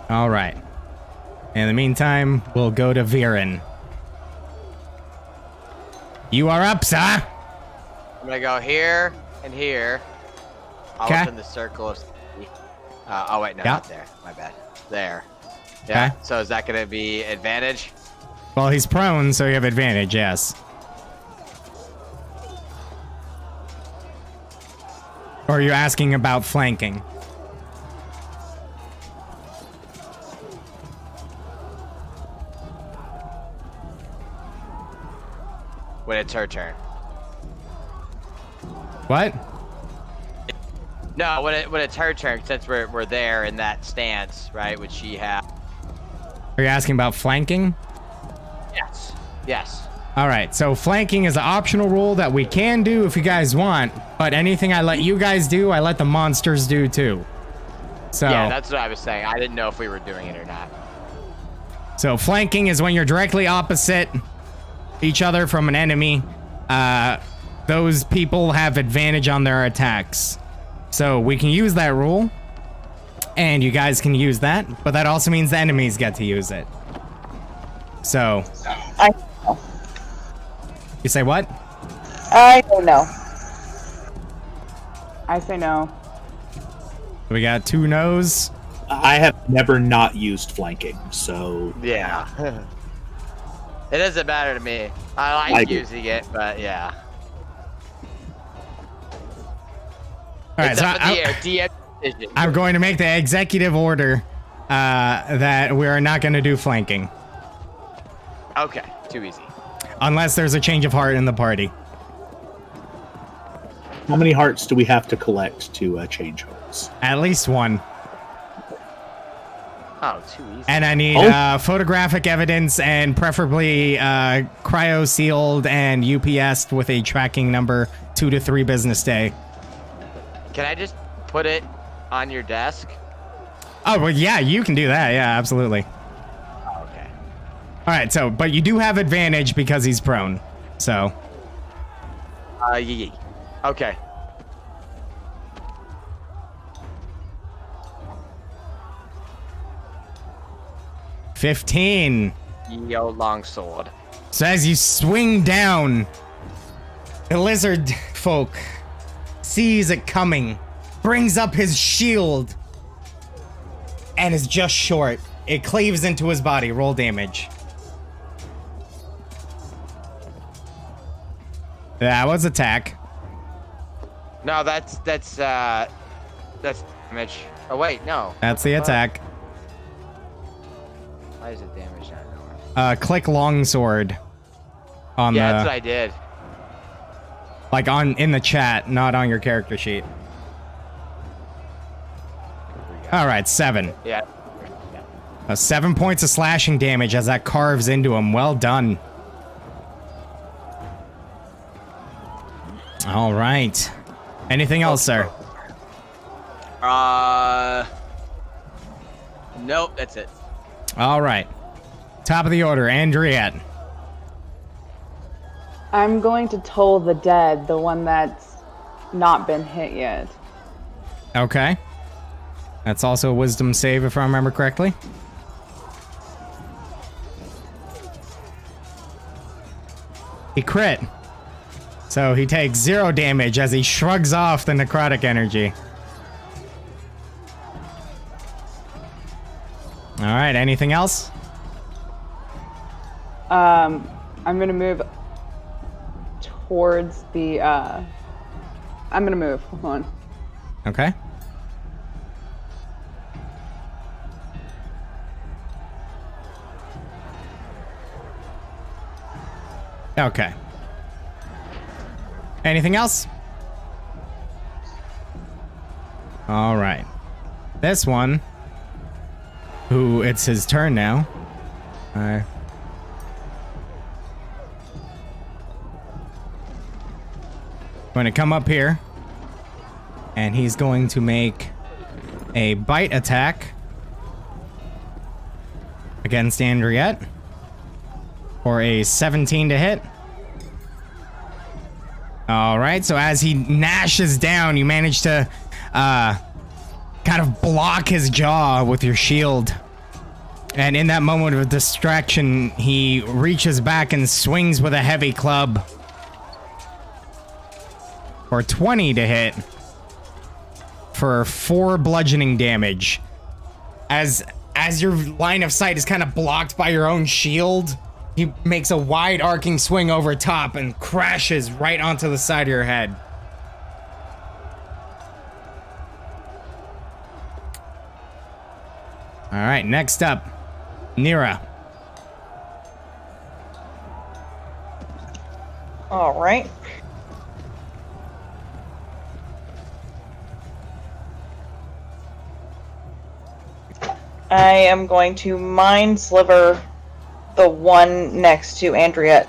All right. In the meantime, we'll go to Viren. You are up, sir. I'm gonna go here and here. I'll 'Kay. open the circle of. Oh wait, no, Yeah. not there. My bad. There. Yeah. 'Kay. So is that gonna be advantage? Well, he's prone, so you have advantage, yes. Or are you asking about flanking? When it's her turn. What? No, when it's her turn, since we're there in that stance, right? Would she have? Are you asking about flanking? Yes. Yes. All right, so flanking is an optional rule that we can do if you guys want, but anything I let you guys do, I let the monsters do too. So Yeah, that's what I was saying. I didn't know if we were doing it or not. So flanking is when you're directly opposite each other from an enemy. Those people have advantage on their attacks. So we can use that rule, and you guys can use that, but that also means the enemies get to use it. So, you say what? I don't know. I say no. We got 2 no's. I have never not used flanking, so Yeah. It doesn't matter to me. I like using it, but yeah. All right, It's so up in the air. DM decision. I'm going to make the executive order that we are not going to do flanking Okay, too easy. unless there's a change of heart in the party. how many hearts do we have to collect to change hearts? At least 1. Oh, too easy. And I need photographic evidence and preferably cryo sealed and UPS'd with a tracking number 2 to 3 business day. Can I just put it on your desk? Oh, well, yeah, you can do that. Yeah, absolutely. Oh, okay. All right, so, but you do have advantage because he's prone. So, Yeah. Okay. $15. Yo, longsword. So as you swing down, the lizard folk sees it coming, brings up his shield, and is just short. It cleaves into his body. Roll damage. That was attack. No, that's damage. Oh wait, no. That's the attack. Why is it damage not going? Click longsword on Yeah, that's the what I did. like on in the chat, not on your character sheet. All right, 7. Yeah. 7 points of slashing damage as that carves into him. Well done. All right. Anything else, sir? Nope, that's it. All right. Top of the order, Andriette. I'm going to toll the dead, the one that's not been hit yet. Okay. That's also a wisdom save, if I remember correctly. He crit. So he takes 0 damage as he shrugs off the necrotic energy. All right, anything else? I'm gonna move towards the, I'm gonna move, hold on. Okay. Okay. Anything else? All right. This one, who it's his turn now. Going to come up here, and he's going to make a bite attack against Andriette for a 17 to hit. All right, so as he gnashes down, you manage to kind of block his jaw with your shield And in that moment of distraction, he reaches back and swings with a heavy club. For 20 to hit. For 4 bludgeoning damage. As your line of sight is kind of blocked by your own shield, he makes a wide arcing swing over top and crashes right onto the side of your head. All right, next up, Nira. All right. I am going to mind sliver the one next to Andriette.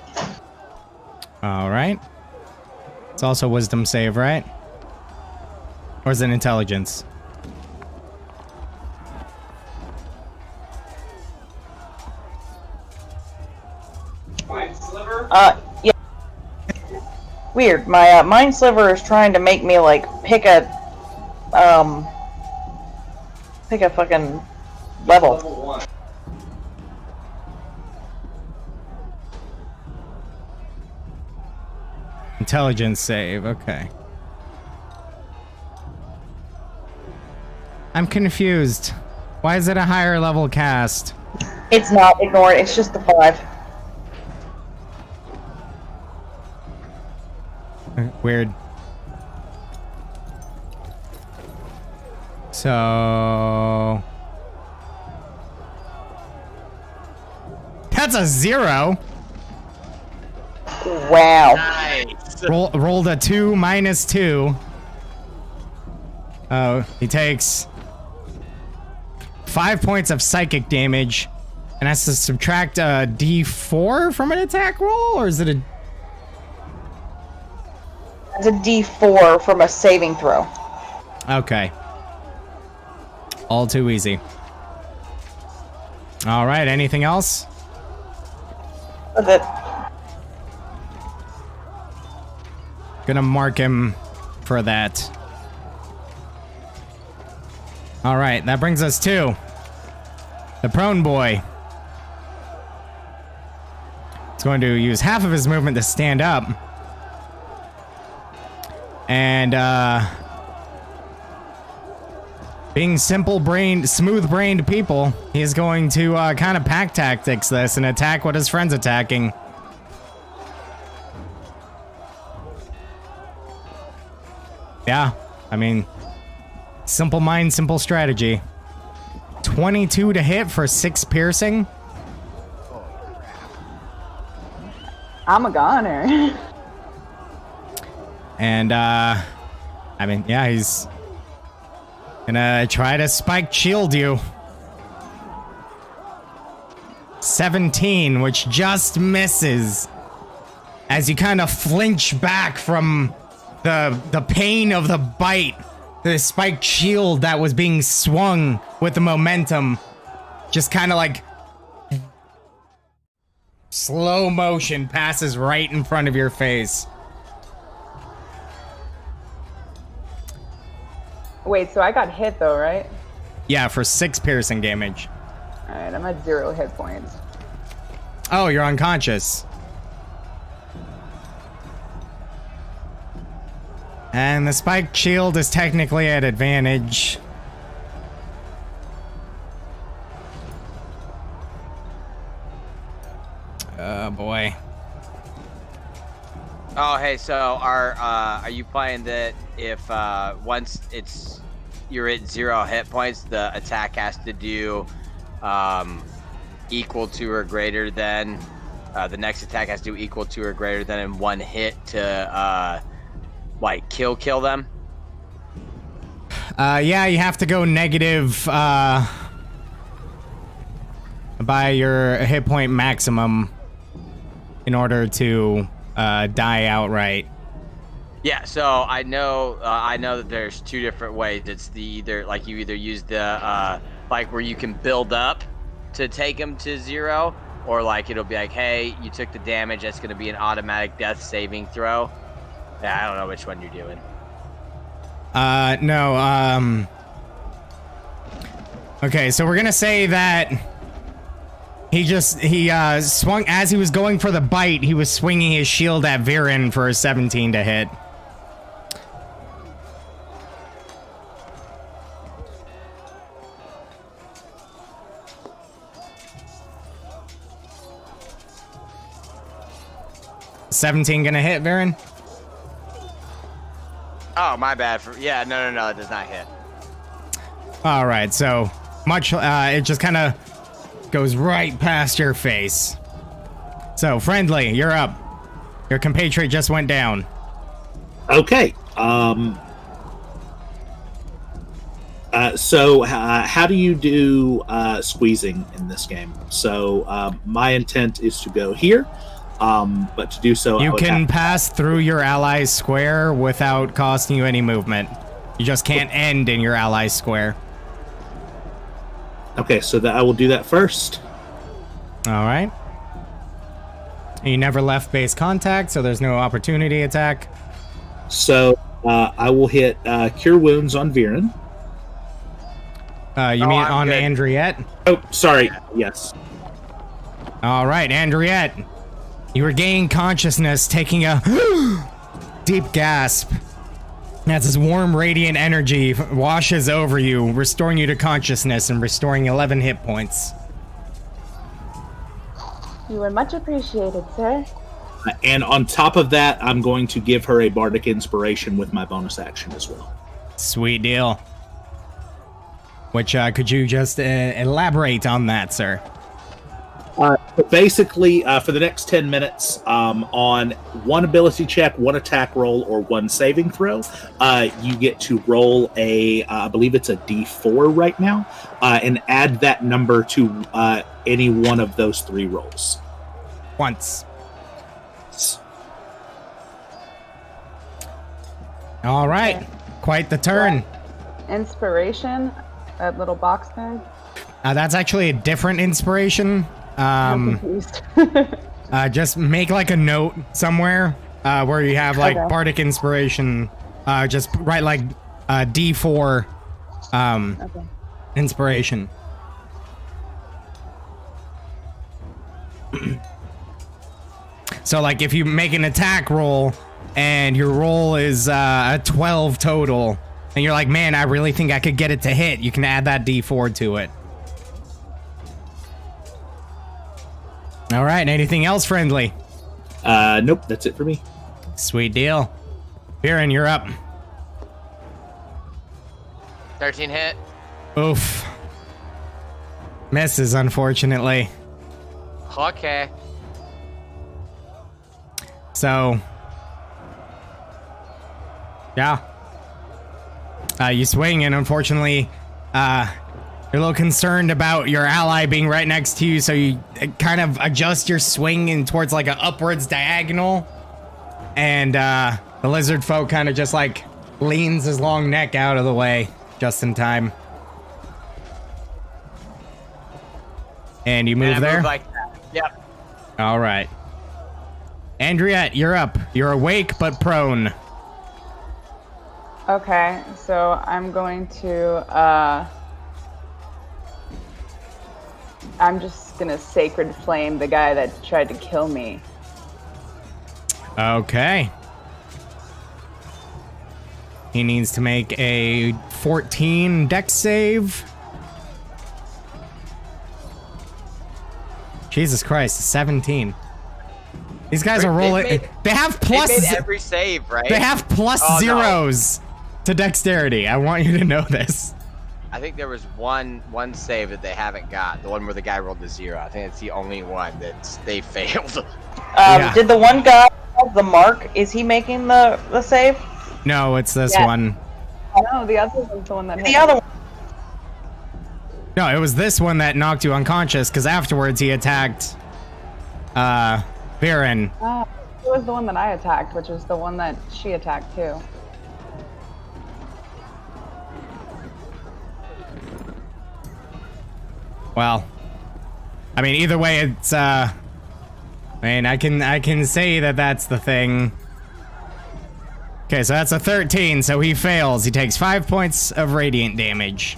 All right. It's also wisdom save, right? Or is it intelligence? Yeah. Weird. My mind sliver is trying to make me like pick a fucking level. Intelligence save, okay. I'm confused. Why is it a higher level cast? It's not. Ignore it. It's just the 5. Weird. So... That's a 0! Wow. Nice. Rolled a 2 minus 2. Oh, he takes 5 points of psychic damage and has to subtract a d4 from an attack roll, or is it a... It's a D4 from a saving throw. Okay. All too easy. All right, anything else? That's it. Gonna mark him for that. All right, that brings us to the prone boy. He's going to use half of his movement to stand up. And, being smooth-brained people, he's going to, kind of pack tactics this and attack what his friend's attacking. Yeah, I mean, simple mind, simple strategy. 22 to hit for 6 piercing. I'm a goner. And, I mean, yeah, he's gonna try to spike shield you. 17, which just misses. As you kind of flinch back from the pain of the bite. The spiked shield that was being swung with the momentum. Just kind of like... slow motion passes right in front of your face. Wait, so I got hit though, right? Yeah, for 6 piercing damage. Alright, I'm at 0 hit points. Oh, you're unconscious. And the spiked shield is technically at advantage. Oh boy. Oh, hey. So are you playing that if once you're at 0 hit points, the attack has to do equal to or greater than the next attack has to do equal to or greater than in 1 hit to like kill them? Yeah, you have to go negative by your hit point maximum in order to die outright. Yeah, so I know that there's 2 different ways. It's you either use the like where you can build up to take them to 0, or like it'll be like, hey, you took the damage, that's going to be an automatic death saving throw. Yeah, I don't know which one you're doing. No, okay, so we're gonna say that He swung as he was going for the bite. He was swinging his shield at Viren for a 17 to hit. $17 gonna hit, Viren? Oh, my bad. No, it does not hit. All right, so much. It just kind of goes right past your face. So, Friendly, you're up. Your compatriot just went down. Okay. So how do you do squeezing in this game? So my intent is to go here, but to do so, You can pass through your ally's square without costing you any movement. You just can't end in your ally's square. Okay, so I will do that first. All right. You never left base contact, so there's no opportunity attack. So I will hit Cure Wounds on Viren. You mean I'm on good. Andriette? Oh, sorry. Yes. All right, Andriette. You regain consciousness, taking a deep gasp. As this warm, radiant energy washes over you, restoring you to consciousness and restoring 11 hit points. You are much appreciated, sir. And on top of that, I'm going to give her a Bardic Inspiration with my bonus action as well. Sweet deal. Which, could you just elaborate on that, sir? Basically, for the next 10 minutes, on one ability check, one attack roll, or one saving throw, you get to roll I believe it's a D4 right now, and add that number to any one of those 3 rolls. Once. All right. Okay. Quite the turn. Inspiration, that little box thing. That's actually a different inspiration. I'm confused. Just make like a note somewhere where you have like Okay. Bardic Inspiration. Just write like D4 Okay. inspiration. So like if you make an attack roll and your roll is a 12 total, and you're like, man, I really think I could get it to hit, you can add that D4 to it. All right, anything else, Friendly? Nope, that's it for me. Sweet deal. Viren, you're up. 13 hit. Oof. Misses, unfortunately. Okay. So, yeah. You swing, and unfortunately, you're a little concerned about your ally being right next to you, so you kind of adjust your swing in towards like an upwards diagonal, and the lizard folk kind of just like leans his long neck out of the way just in time. And you move And I there? move like that. Yep. All right. Andriette, you're up. You're awake but prone. Okay, so I'm going to, I'm just gonna Sacred Flame the guy that tried to kill me. Okay. He needs to make a 14 dex save. Jesus Christ, 17. These guys are rolling. They have plus. They made every save, right? They have plus Oh, no. zeros to dexterity. I want you to know this. I think there was one save that they haven't got. The one where the guy rolled the 0. I think it's the only one that they failed. Yeah. Did the one guy have the mark? Is he making the save? No, it's this Yeah. one. No, the other one's the one that hit The me. other one. No, it was this one that knocked you unconscious, because afterwards he attacked Viren. Ah, it was the one that I attacked, which is the one that she attacked too. Well, I mean, either way, it's I mean, I can say that that's the thing. Okay, so that's a 13, so he fails. He takes 5 points of radiant damage.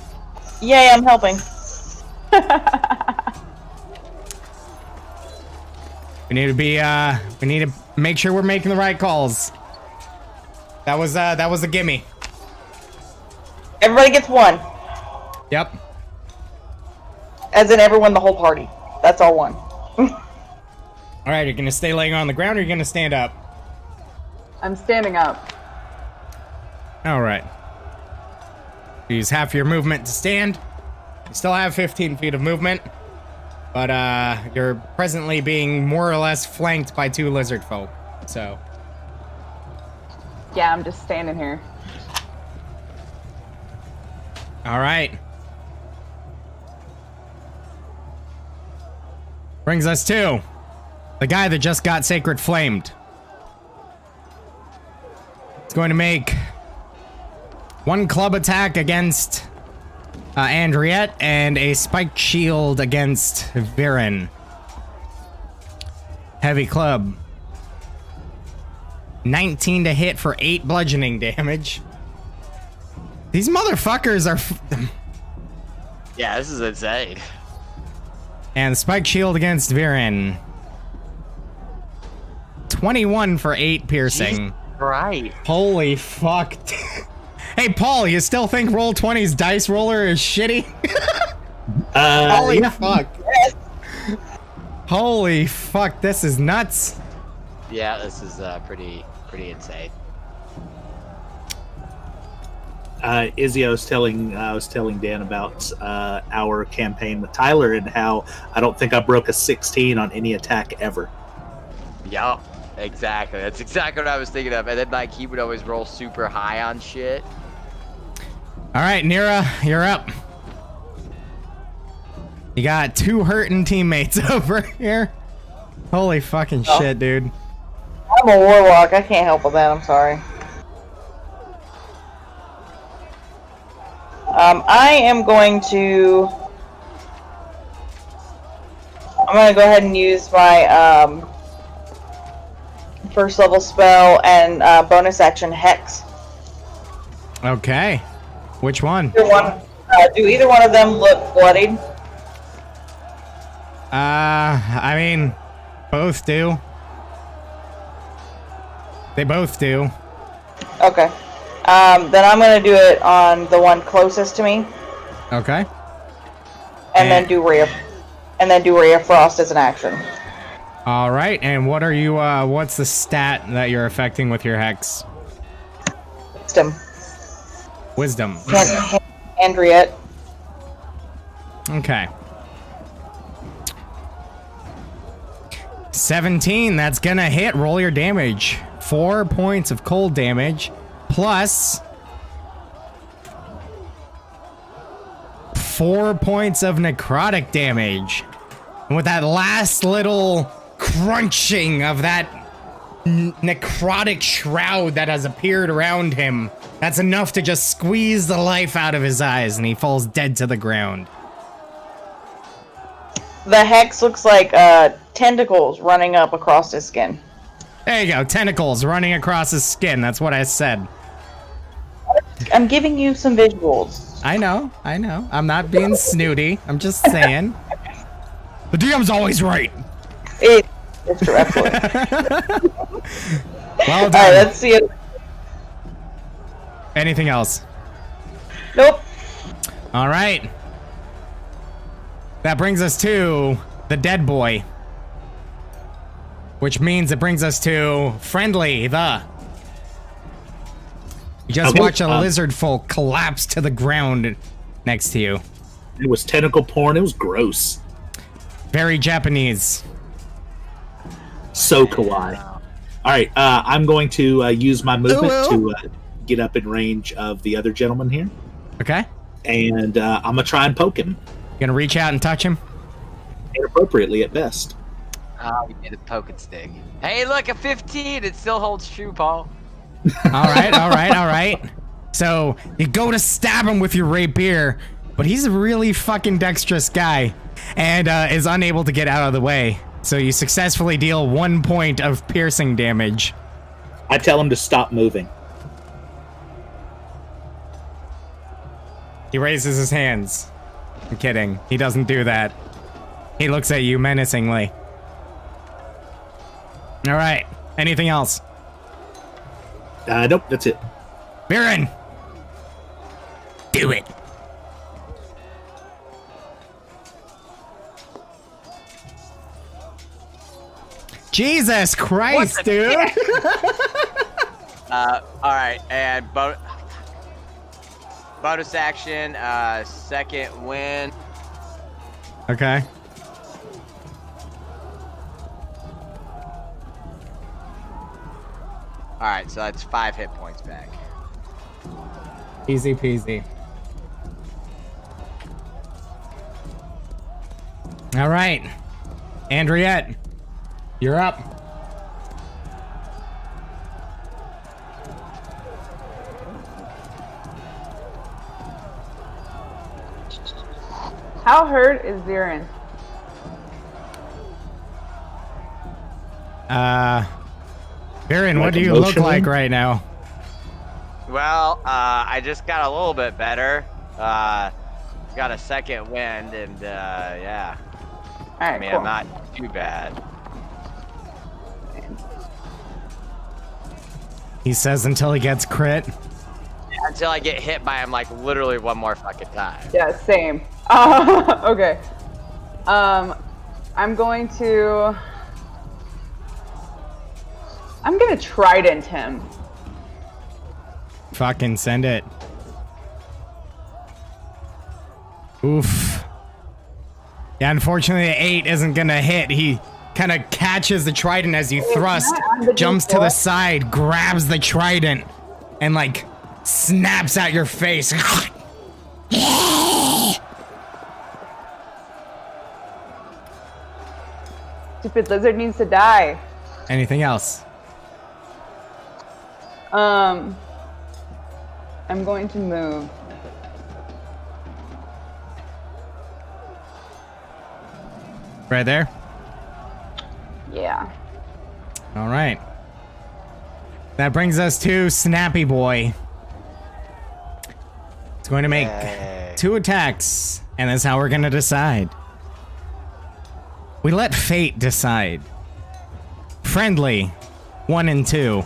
Yay, I'm helping. We need to be, we need to make sure we're making the right calls. That was a gimme. Everybody gets one. Yep. As in everyone, the whole party. That's all one. All right, you're gonna stay laying on the ground or you're gonna stand up? I'm standing up. All right. Use half your movement to stand. You still have 15 feet of movement, but you're presently being more or less flanked by 2 lizard folk. So. Yeah, I'm just standing here. All right. Brings us to the guy that just got sacred flamed. It's going to make 1 club attack against Andriette and a spiked shield against Viren. Heavy club. 19 to hit for 8 bludgeoning damage. These motherfuckers are... Yeah, this is insane. And spike shield against Viren. 21 for 8 piercing. Right. Holy fuck. Hey, Paul, you still think Roll20's dice roller is shitty? Holy fuck. Yes. Holy fuck, this is nuts. Yeah, this is pretty insane. Izzy, I was telling Dan about our campaign with Tyler and how I don't think I broke a 16 on any attack ever. Yup, exactly. That's exactly what I was thinking of. And then like he would always roll super high on shit. All right, Nira, you're up. You got 2 hurting teammates over here. Holy fucking shit, dude. I'm a warlock. I can't help with that. I'm sorry. I am going to... I'm going to go ahead and use my first level spell and bonus action Hex. Okay. Which one? Do either one of them look bloodied? I mean, both do. They both do. Okay. Then I'm going to do it on the one closest to me. Okay. And then do Ray of Frost as an action. All right, and what are you, what's the stat that you're affecting with your hex? Wisdom. Wisdom. Andriette. Okay. 17, that's gonna hit. Roll your damage. 4 points of cold damage, plus 4 points of necrotic damage. And with that last little crunching of that necrotic shroud that has appeared around him, that's enough to just squeeze the life out of his eyes, and he falls dead to the ground. The hex looks like tentacles running up across his skin. There you go, tentacles running across his skin. That's what I said. I'm giving you some visuals. I know. I'm not being snooty. I'm just saying. The DM's always right. It's true, absolutely. Well done. Alright, let's see it. Anything else? Nope. All right. That brings us to the dead boy. Which means it brings us to Friendly, the... You just watch a lizard folk collapse to the ground next to you. It was tentacle porn. It was gross. Very Japanese. So kawaii. All right, I'm going to use my movement to get up in range of the other gentleman here. Okay. And I'm going to try and poke him. You gonna reach out and touch him? Inappropriately at best. Oh, we did a poke and stick. Hey, look, a 15. It still holds true, Paul. All right. So you go to stab him with your rapier, but he's a really fucking dexterous guy and is unable to get out of the way. So you successfully deal 1 point of piercing damage. I tell him to stop moving. He raises his hands. I'm kidding. He doesn't do that. He looks at you menacingly. All right. Anything else? Nope, that's it. Viren! Do it. Jesus Christ, dude! All right, and bonus action, second win. Okay. All right, so that's 5 hit points back. Easy peasy. All right. Andriette, you're up. How hurt is Viren? Viren, what Like do you look emotionally? like right now? Well, I just got a little bit better. Got a second wind, and yeah. All right, I mean, cool. I'm not too bad. He says until he gets crit. Until I get hit by him, like, literally one more fucking time. Yeah, same. Okay. I'm going to trident him. Fucking send it. Oof. Yeah, unfortunately, the 8 isn't gonna hit. He kind of catches the trident as you thrust, jumps to the side, grabs the trident, and like snaps at your face. Stupid lizard needs to die. Anything else? I'm going to move. Right there? Yeah. All right. That brings us to Snappy Boy. It's going to make Yay. 2 attacks, and that's how we're going to decide. We let fate decide. Friendly, 1 and 2.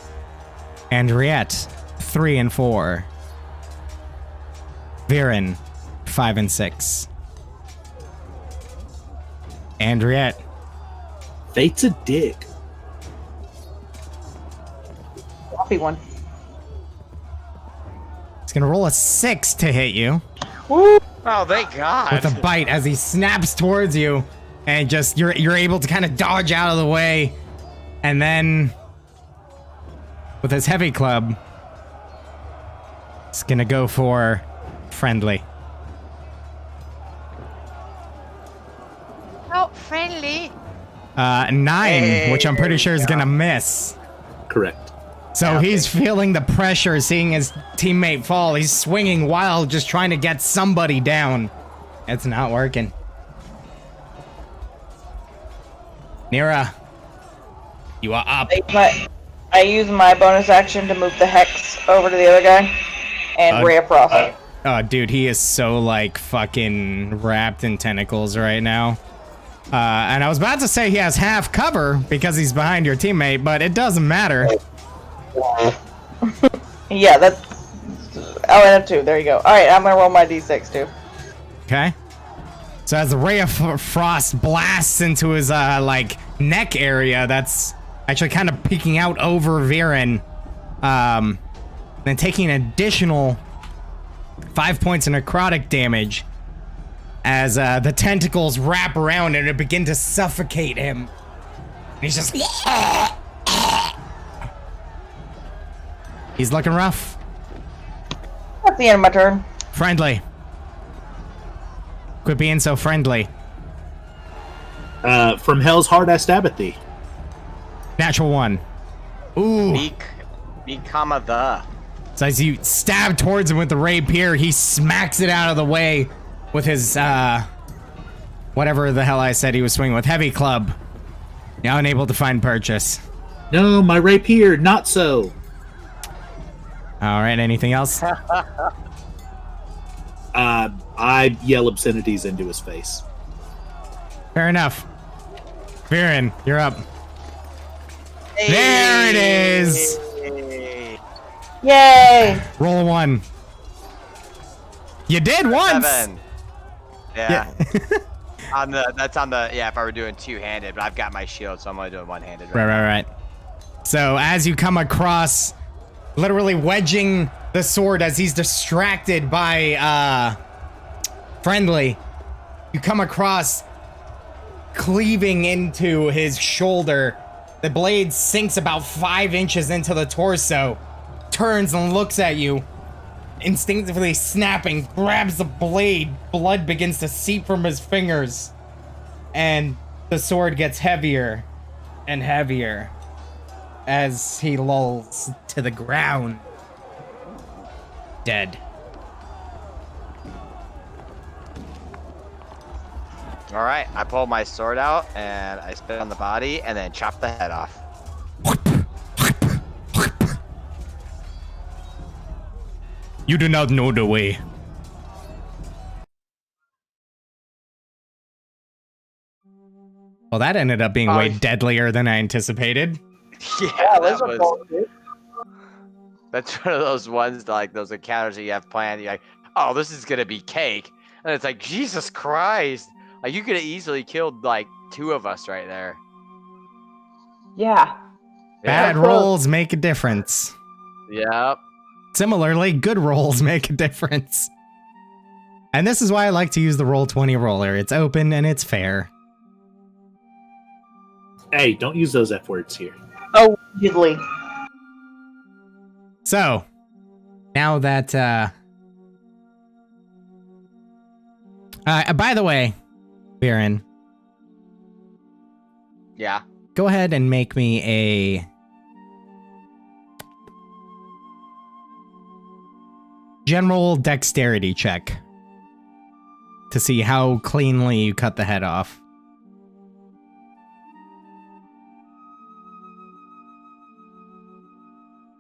Andriette, 3 and 4. Viren, 5 and 6. Andriette, Fate's a dick. Coffee one. it's going to roll a 6 to hit you Oh, thank God. with a bite as he snaps towards you, and just you're able to kind of dodge out of the way, and then with his heavy club, it's going to go for friendly. Oh, friendly. 9, which I'm pretty sure is gonna miss. Correct. So he's feeling the pressure, seeing his teammate fall. He's swinging wild, just trying to get somebody down. It's not working. Nira, you are up. I use my bonus action to move the hex over to the other guy and Ray of Frost. Oh, dude, he is so like fucking wrapped in tentacles right now. And I was about to say he has half cover because he's behind your teammate, but it doesn't matter. Yeah, that's. Oh, and a 2. There you go. All right, I'm gonna roll my d6 too. Okay. So as the ray of frost blasts into his like neck area, that's actually kind of peeking out over Viren, then taking an additional 5 points of necrotic damage as the tentacles wrap around and begin to suffocate him. And he's just he's looking rough. That's the end of my turn. Friendly. Quit being so friendly. From Hell's Heart, I stab at thee. Natural 1. Ooh. Become the. So as you stab towards him with the rapier, he smacks it out of the way with his, whatever the hell I said he was swinging with. Heavy club. Now unable to find purchase. No, my rapier, not so. Alright, anything else? I yell obscenities into his face. Fair enough. Viren, you're up. There it is. Hey. Yay! Roll a 1. You did once. 7. Yeah. That's on the if I were doing two-handed, but I've got my shield, so I'm only doing one-handed. Right. So as you come across, literally wedging the sword as he's distracted by Friendly, you come across cleaving into his shoulder. The blade sinks about 5 inches into the torso, turns and looks at you, instinctively snapping, grabs the blade. Blood begins to seep from his fingers, and the sword gets heavier and heavier as he lulls to the ground, dead. All right, I pull my sword out and I spit on the body and then chop the head off. You do not know the way. Well, that ended up being way deadlier than I anticipated. Yeah, those are cool, dude. that's one of those ones, like those encounters that you have planned. You're like, oh, this is gonna be cake, and it's like, Jesus Christ! Like you could have easily killed like 2 of us right there. Yeah. Bad rolls make a difference. Yep. Similarly, good rolls make a difference. And this is why I like to use the Roll20 roller. It's open and it's fair. Hey, don't use those F words here. Oh, usually. So, now that, by the way, Viren, Yeah. go ahead and make me a general dexterity check to see how cleanly you cut the head off.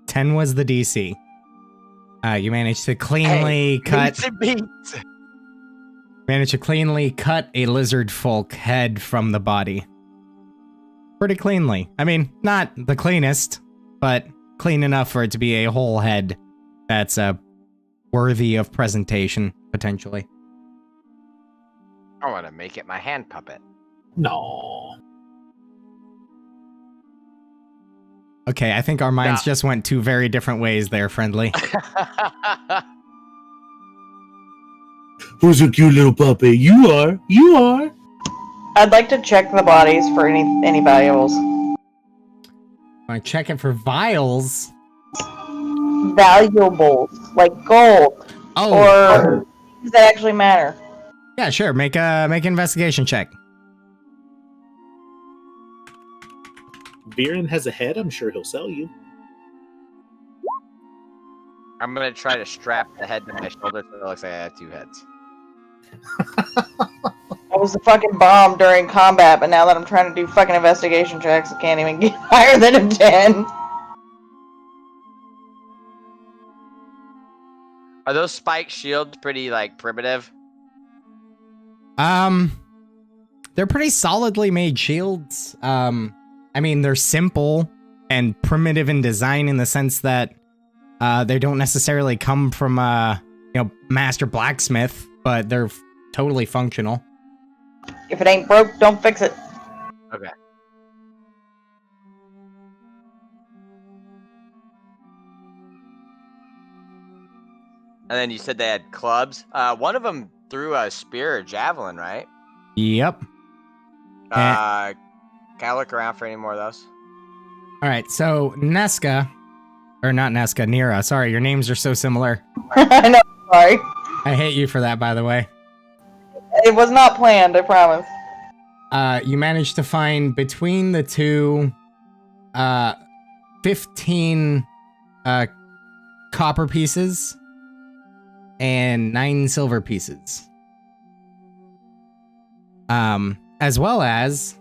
$10 was the DC. You managed to cleanly cut. Managed to cleanly cut a lizard folk head from the body. Pretty cleanly. I mean, not the cleanest, but clean enough for it to be a whole head that's worthy of presentation, potentially. I want to make it my hand puppet. No. Okay, I think our minds just went 2 very different ways there, Friendly. Who's a cute little puppy? You are. You are. I'd like to check the bodies for any valuables. I check it for vials. Valuables, like gold, or things that actually matter. Yeah, sure. Make an investigation check. Viren has a head. I'm sure he'll sell you. I'm gonna try to strap the head to my shoulder so it looks like I have 2 heads. I was a fucking bomb during combat, but now that I'm trying to do fucking investigation checks, I can't even get higher than a 10. Are those spike shields pretty like primitive? They're pretty solidly made shields. I mean, they're simple and primitive in design in the sense that they don't necessarily come from master blacksmith, but they're totally functional. If it ain't broke, don't fix it. Okay. And then you said they had clubs. One of them threw a spear or javelin, right? Yep. Can I look around for any more of those? All right, so Nira. Sorry, your names are so similar. I know, sorry. I hate you for that, by the way. It was not planned, I promise. You managed to find between the two 15 copper pieces and 9 silver pieces. As well as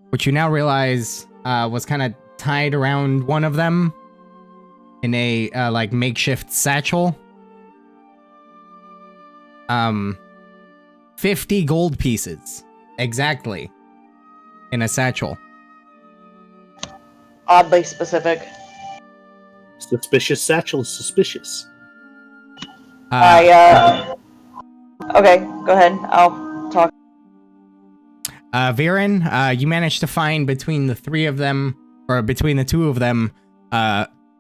which you now realize was kind of tied around one of them in a like makeshift satchel. 50 gold pieces. Exactly. In a satchel. Oddly specific. Suspicious satchel is suspicious. Okay, go ahead. I'll talk. Viren, you managed to find between the three of them, or between the two of them,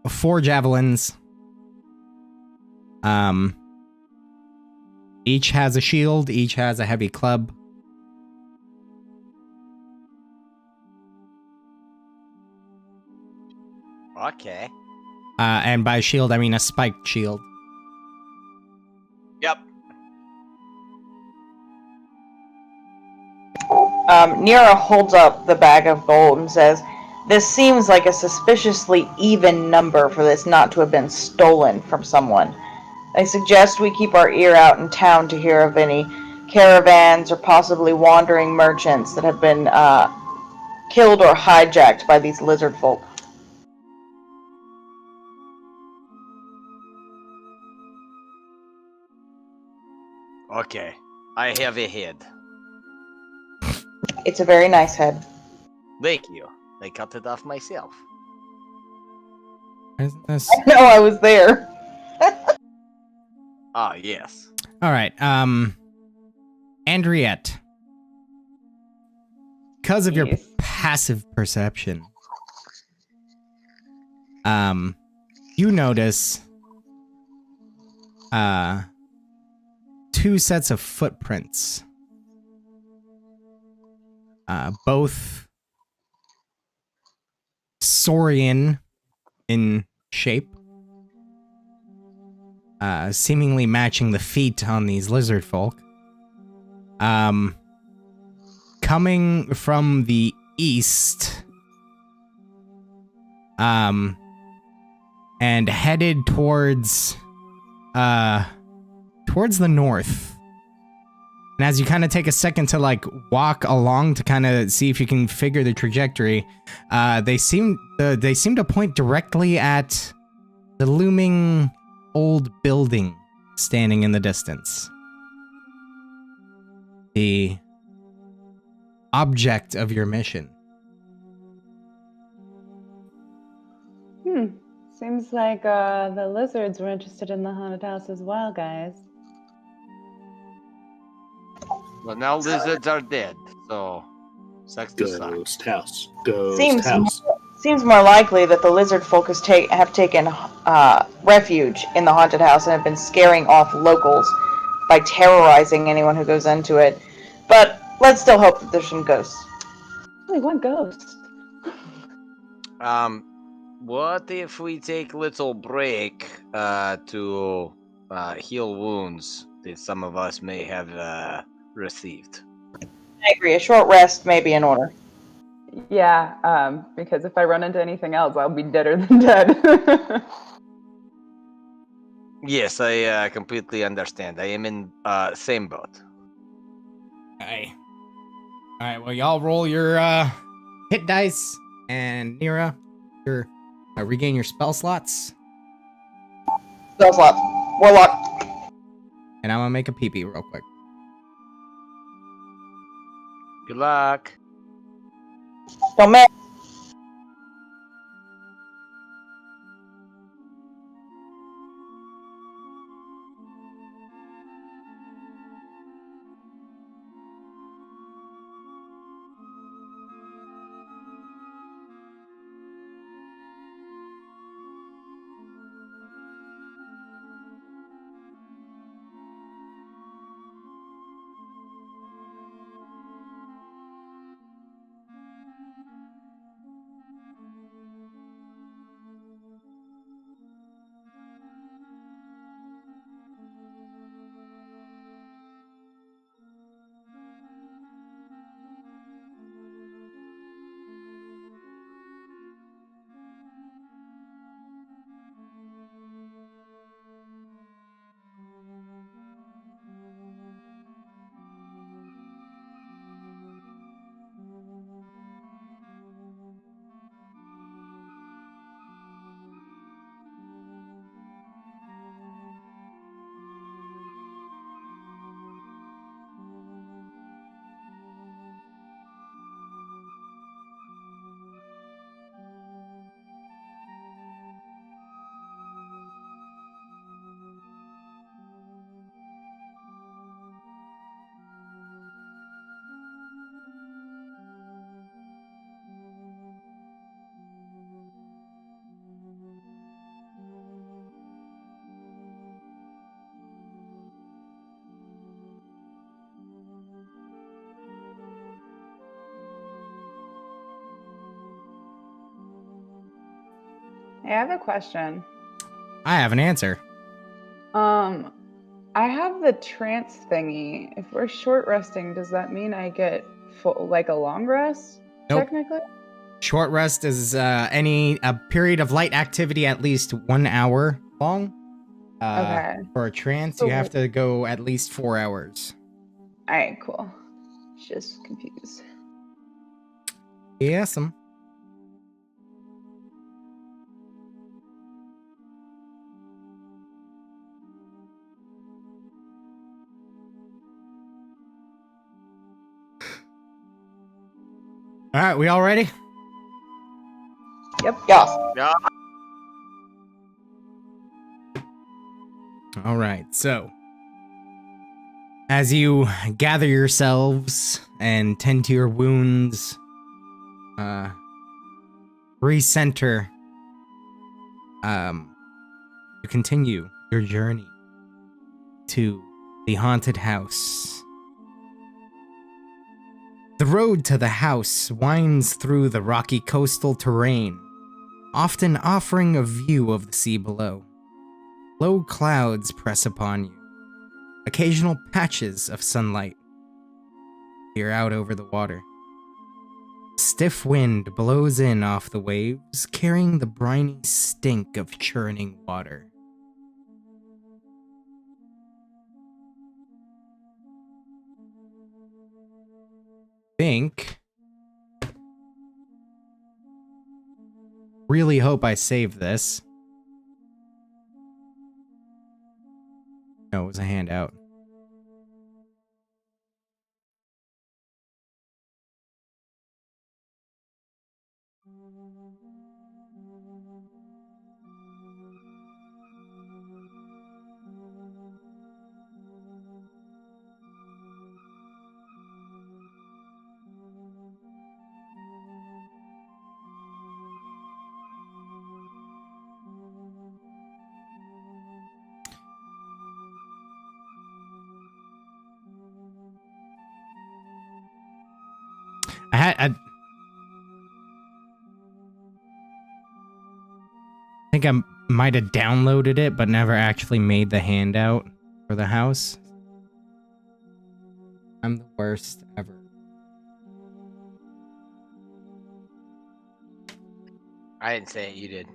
4 javelins. Each has a shield, each has a heavy club. Okay. And by shield, I mean a spiked shield. Yep. Nira holds up the bag of gold and says, "This seems like a suspiciously even number for this not to have been stolen from someone. I suggest we keep our ear out in town to hear of any caravans or possibly wandering merchants that have been killed or hijacked by these lizard folk." Okay. I have a head. It's a very nice head. Thank you. I cut it off myself. Isn't this... No, I was there. Ah, yes. Alright, Andriette. Because of your Yes. passive perception, you notice, 2 sets of footprints. Both saurian in shape. Seemingly matching the feet on these lizard folk. Coming from the east, and headed towards the north. And as you kind of take a second to like walk along to kind of see if you can figure the trajectory, they seem to point directly at the looming old building standing in the distance. The object of your mission. Seems like the lizards were interested in the haunted house as well, guys. Well, now lizards are dead, so sucks to suck. Ghost house. Ghost Seems house. seems more likely that the lizard folk have taken refuge in the haunted house and have been scaring off locals by terrorizing anyone who goes into it. But let's still hope that there's some ghosts. Only one ghost. What if we take a little break to heal wounds that some of us may have received? I agree. A short rest may be in order. Yeah, because if I run into anything else, I'll be deader than dead. Yes, I completely understand. I am in same boat. Alright, well, y'all roll your hit dice, and Nira, your regain your spell slots. Spell slots. Warlock. And I'm gonna make a pee-pee real quick. Good luck. Don't miss. Hey, I have a question. I have an answer. I have the trance thingy. If we're short resting, does that mean I get full, like a long rest? Nope. Technically. Short rest is a period of light activity at least 1 hour long. Okay. For a trance, So- you have to go at least 4 hours. All right, cool. Just confused. Yes'm. All right, we all ready? Yep. Yes. Yeah. All right, so as you gather yourselves and tend to your wounds, recenter, you continue your journey to the haunted house. The road to the house winds through the rocky coastal terrain, often offering a view of the sea below. Low clouds press upon you. Occasional patches of sunlight peer out over the water. Stiff wind blows in off the waves, carrying the briny stink of churning water. Really hope I saved this. No, it was a handout. I think I might have downloaded it, but never actually made the handout for the house. I'm the worst ever. I didn't say it. You did.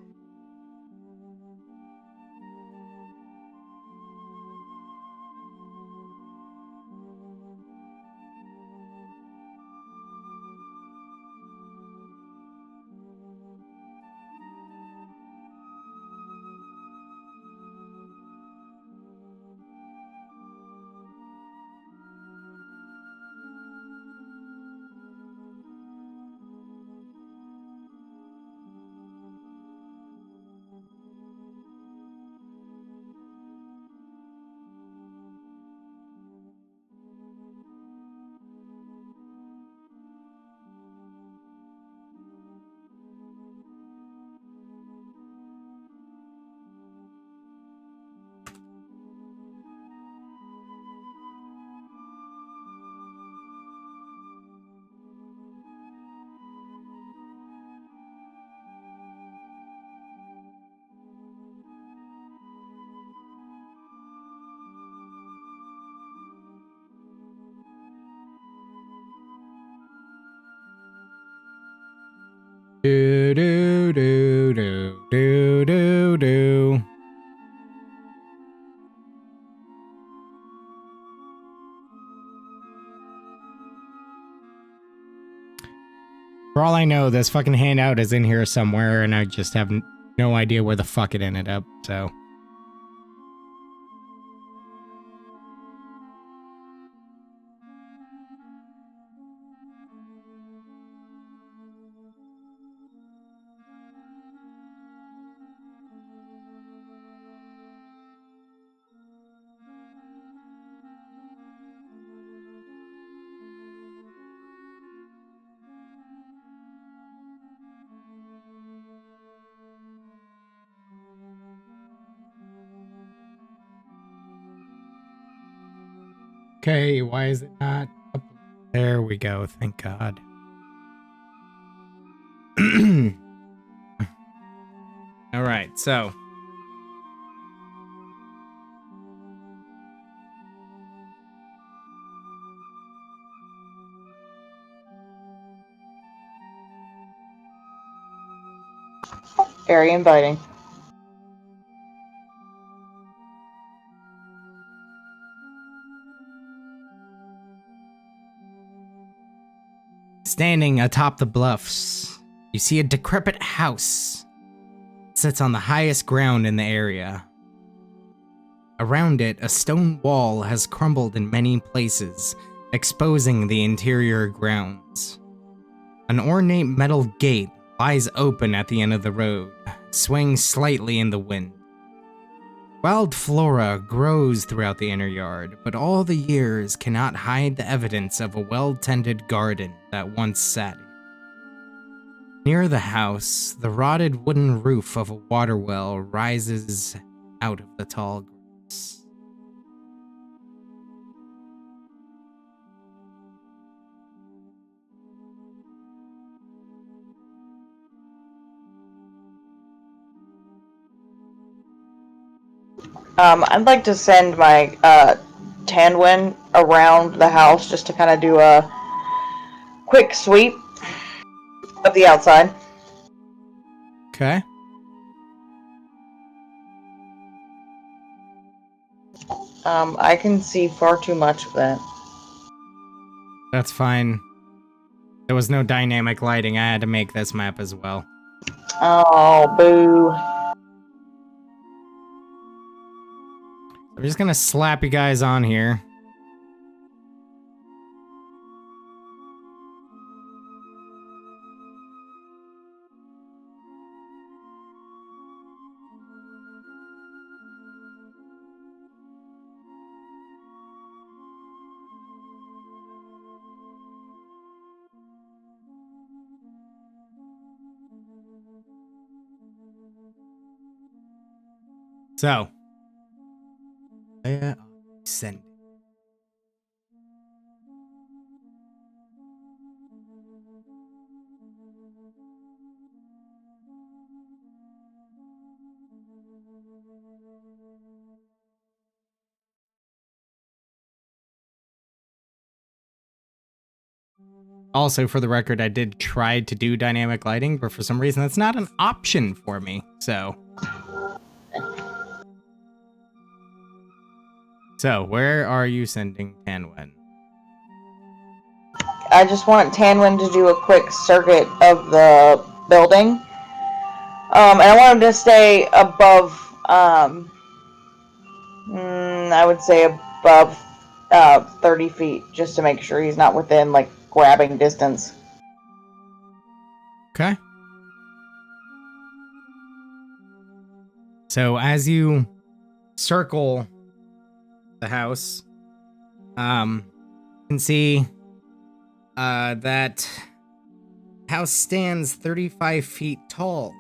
Do do do do do do do. For all I know, this fucking handout is in here somewhere, and I just have no idea where the fuck it ended up, so. Okay, why is it not up? There we go, thank God. Alright. so Very inviting. standing atop the bluffs, you see a decrepit house. It sits on the highest ground in the area. Around it, a stone wall has crumbled in many places, exposing the interior grounds. An ornate metal gate lies open at the end of the road, swaying slightly in the wind. Wild flora grows throughout the inner yard, but all the years cannot hide the evidence of a well-tended garden that once sat here. Near the house, the rotted wooden roof of a water well rises out of the tall grass. I'd like to send my Tanwin around the house just to kind of do a quick sweep of the outside. Okay. I can see far too much of that. That's fine. There was no dynamic lighting. I had to make this map as well. Oh, boo. I'm just gonna slap you guys on here. So, send. Also, for the record, I did try to do dynamic lighting, but for some reason that's not an option for me, so. So, where are you sending Tanwen? I just want Tanwin to do a quick circuit of the building. And I want him to stay above, I would say above 30 feet, just to make sure he's not within, like, grabbing distance. Okay. So, as you circle the house, you can see that house stands 35 feet tall,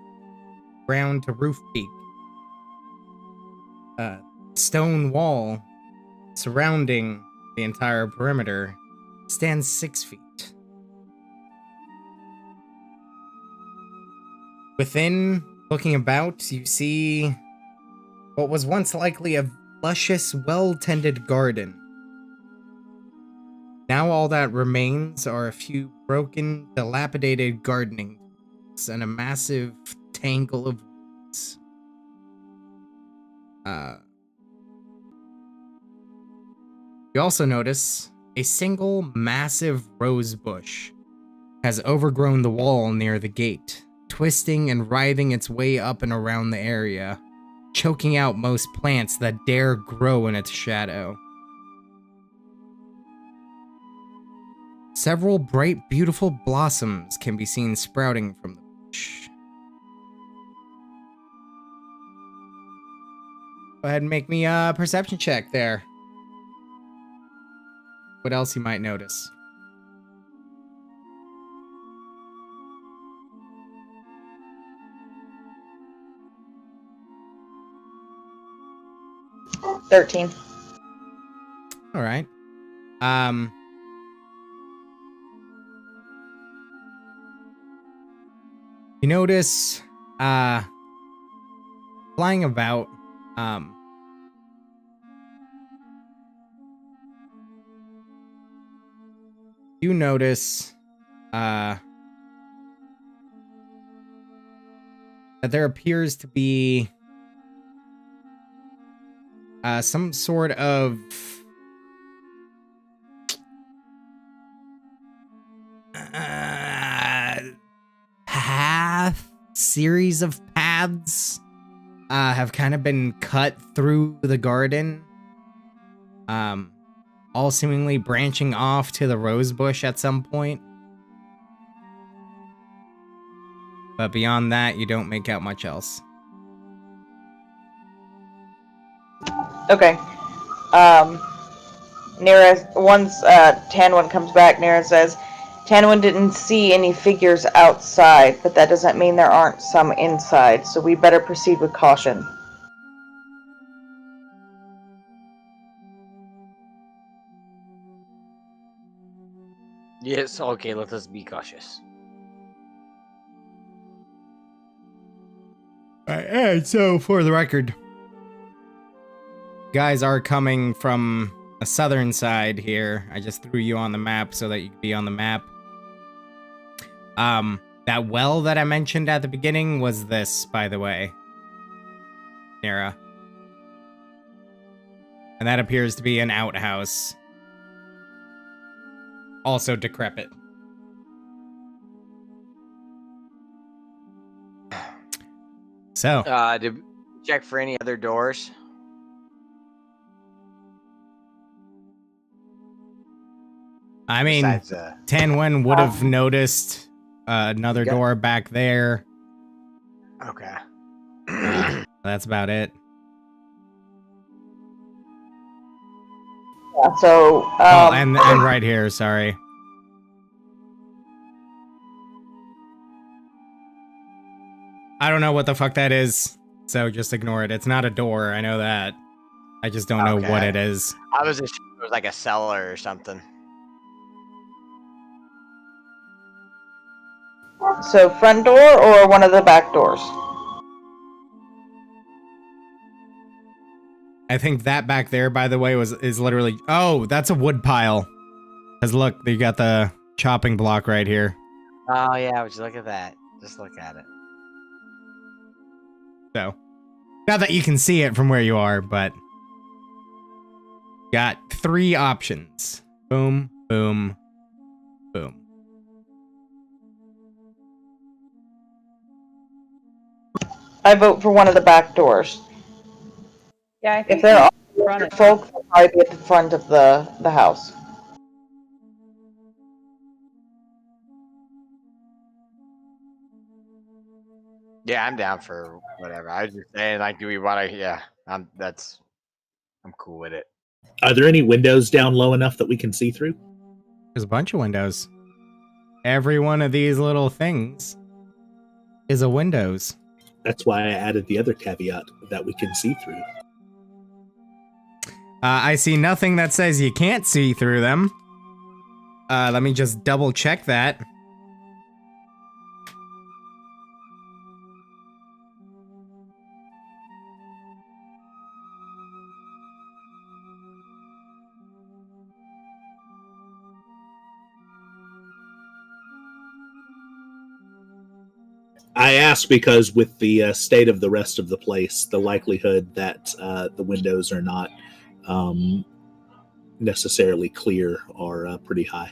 ground to roof peak. Stone wall surrounding the entire perimeter stands 6 feet. Within, looking about, you see what was once likely a luscious, well-tended garden. Now all that remains are a few broken, dilapidated gardening tools and a massive tangle of weeds. You also notice a single massive rose bush has overgrown the wall near the gate, twisting and writhing its way up and around the area, choking out most plants that dare grow in its shadow. Several bright, beautiful blossoms can be seen sprouting from the bush. Go ahead and make me a perception check there. What else you might notice? – 13. All right. You notice, flying about. You notice that there appears to be some sort of series of paths have kind of been cut through the garden, all seemingly branching off to the rose bush at some point. But beyond that, you don't make out much else. Okay. Nira, once Tanwin comes back, Nira says, Tanwin didn't see any figures outside, but that doesn't mean there aren't some inside, so we better proceed with caution. Yes, okay, let us be cautious. And so, for the record, guys are coming from the southern side here. I just threw you on the map so that you could be on the map. That well that I mentioned at the beginning was this, by the way. Nira. And that appears to be an outhouse. Also decrepit. So. Did we check for any other doors? I mean, Besides, Tanwen would have noticed another Yeah. door back there. okay. That's about it. Yeah, so, Oh, and right here, sorry. I don't know what the fuck that is, so just ignore it. It's not a door, I know that. I just don't know what Okay. it is. I was just it was like a cellar or something. so front door or one of the back doors? I think that back there, by the way, is literally... Oh, that's a wood pile. Because look, you got the chopping block right here. Oh yeah, would you look at that? Just look at it. So, not that you can see it from where you are, but... Got 3 options. Boom, boom, boom. I vote for one of the back doors. Yeah, I If think they're all front is folks, they'll probably be at the front of the house. Yeah, I'm down for whatever. I was just saying, like, do we want to? Yeah, I'm cool with it. Are there any windows down low enough that we can see through? There's a bunch of windows. Every one of these little things is a windows. That's why I added the other caveat that we can see through. I see nothing that says you can't see through them. Let me just double check that. I ask because with the state of the rest of the place, the likelihood that the windows are not necessarily clear are pretty high.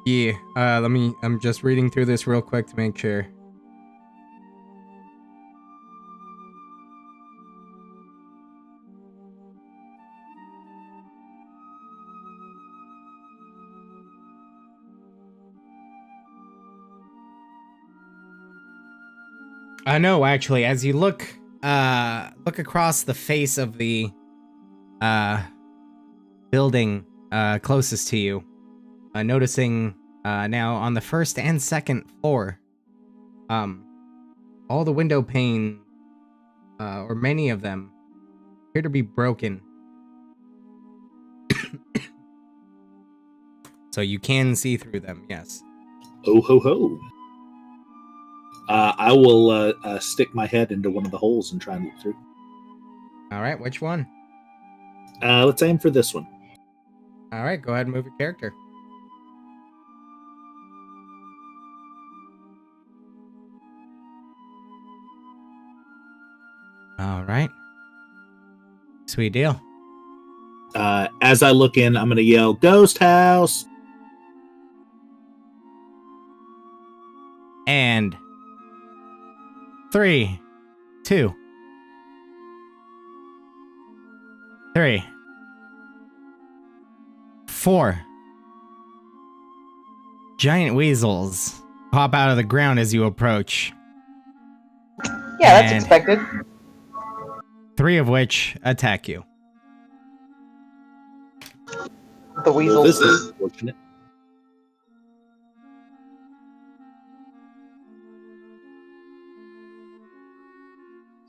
Yeah, I'm just reading through this real quick to make sure. No, actually, as you look across the face of the building closest to you, noticing now on the first and second floor, all the window pane, or many of them, appear to be broken. So you can see through them, yes. Ho ho ho. I will stick my head into one of the holes and try and look through. All right, which one? Let's aim for this one. All right, go ahead and move your character. All right. Sweet deal. As I look in, I'm going to yell, "Ghost house!" And 3, 2, 3, 4. Giant weasels pop out of the ground as you approach. Yeah, that's And expected. 3 of which attack you. The Well, weasels. this is unfortunate.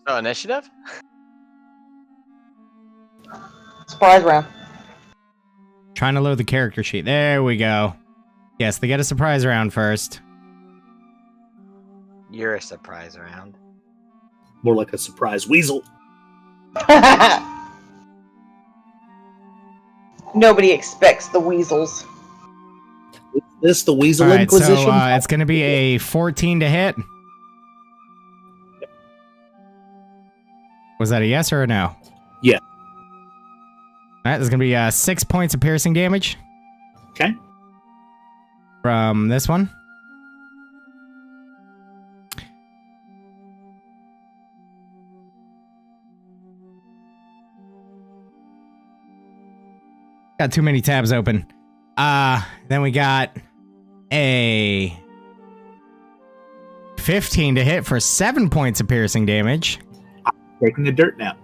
So initiative? Surprise round. Trying to load the character sheet. There we go. Yes, they get a surprise round first. You're a surprise round. More like a surprise weasel. Nobody expects the weasels. Is this the Weasel All right, Inquisition? so it's going to be a 14 to hit. Was that a yes or a no? Yeah. All right, there's going to be 6 points of piercing damage Okay. from this one. Got too many tabs open. Then we got a 15 to hit for 7 points of piercing damage. Taking a dirt nap.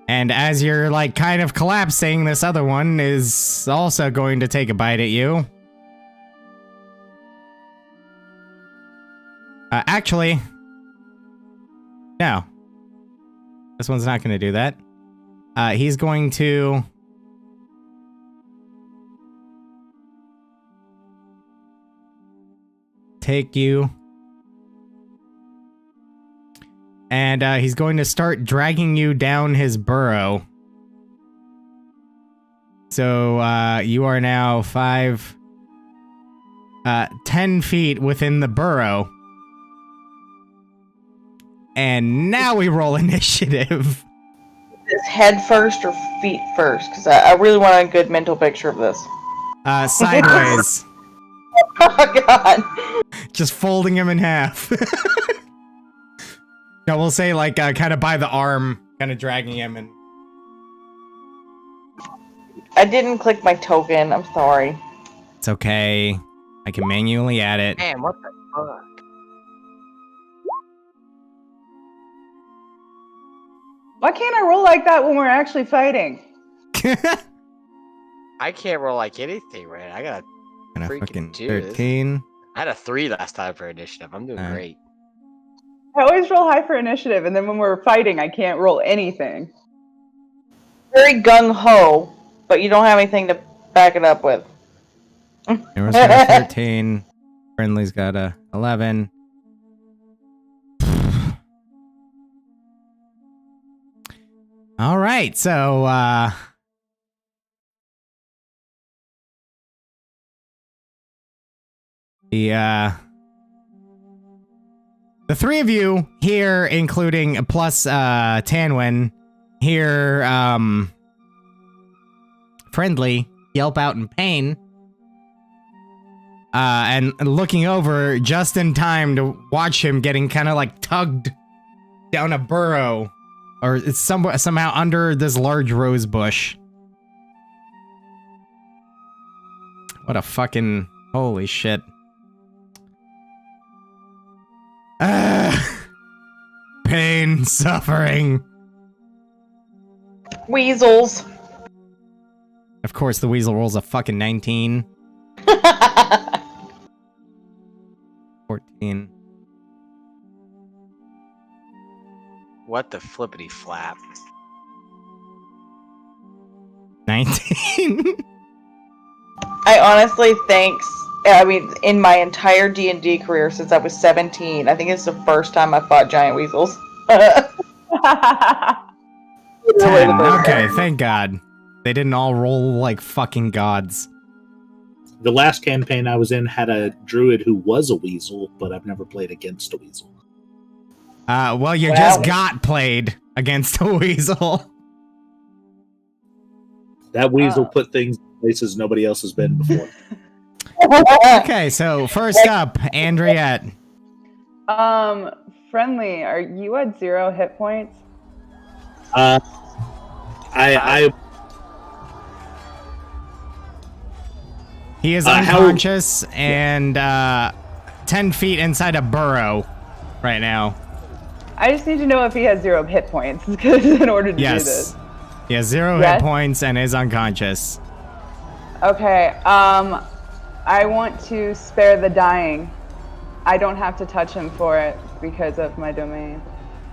And as you're like kind of collapsing, this other one is also going to take a bite at you. Actually, no. This one's not going to do that. He's going to take you. And he's going to start dragging you down his burrow. So you are now 10 feet within the burrow. And now we roll initiative. Is head first or feet first? Because I really want a good mental picture of this. Sideways. Oh, God. Just folding him in half. No, we'll say like kind of by the arm, kind of dragging him. And I didn't click my token. I'm sorry. it's okay. I can manually add it. Man, what the fuck? Why can't I roll like that when we're actually fighting? I can't roll like anything, right? I got And a freaking fucking Judas. 13. I had a 3 last time for initiative. I'm doing great. I always roll high for initiative, and then when we're fighting, I can't roll anything. Very gung-ho, but you don't have anything to back it up with. Yours got a 13. Friendly's got a 11. All right, so the 3 of you here, including plus Tanwin, hear Friendly yelp out in pain. And looking over just in time to watch him getting kind of like tugged down a burrow. Or it's somehow under this large rose bush. What a fucking... Holy shit. Pain, suffering. Weasels. Of course, the weasel rolls a fucking 19. 14. What the flippity flap? 19. I honestly think, I mean, in my entire D&D career since I was 17, I think it's the first time I fought giant weasels. Literally 10. the first Okay, time. thank God. They didn't all roll like fucking gods. The last campaign I was in had a druid who was a weasel, but I've never played against a weasel. Well, you Well. just got played against a weasel. That weasel put things in places nobody else has been before. Okay, so first up, Andriette. Friendly, are you at 0 hit points? He is unconscious and 10 feet inside a burrow right now. I just need to know if he has 0 hit points because in order to do this. He has 0 hit points and is unconscious. Okay, I want to spare the dying. I don't have to touch him for it because of my domain.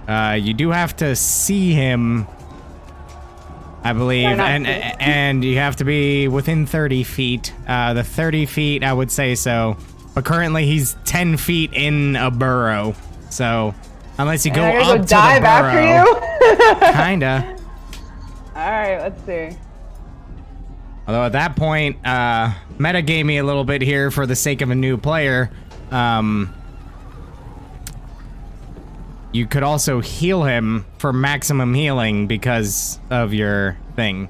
You do have to see him, I believe, and you have to be within 30 feet. The 30 feet, I would say so. But currently he's 10 feet in a burrow. So, unless you go up to dive the burrow. After you? Kinda. Alright, let's see. Although at that point, meta-game me a little bit here for the sake of a new player. You could also heal him for maximum healing because of your thing,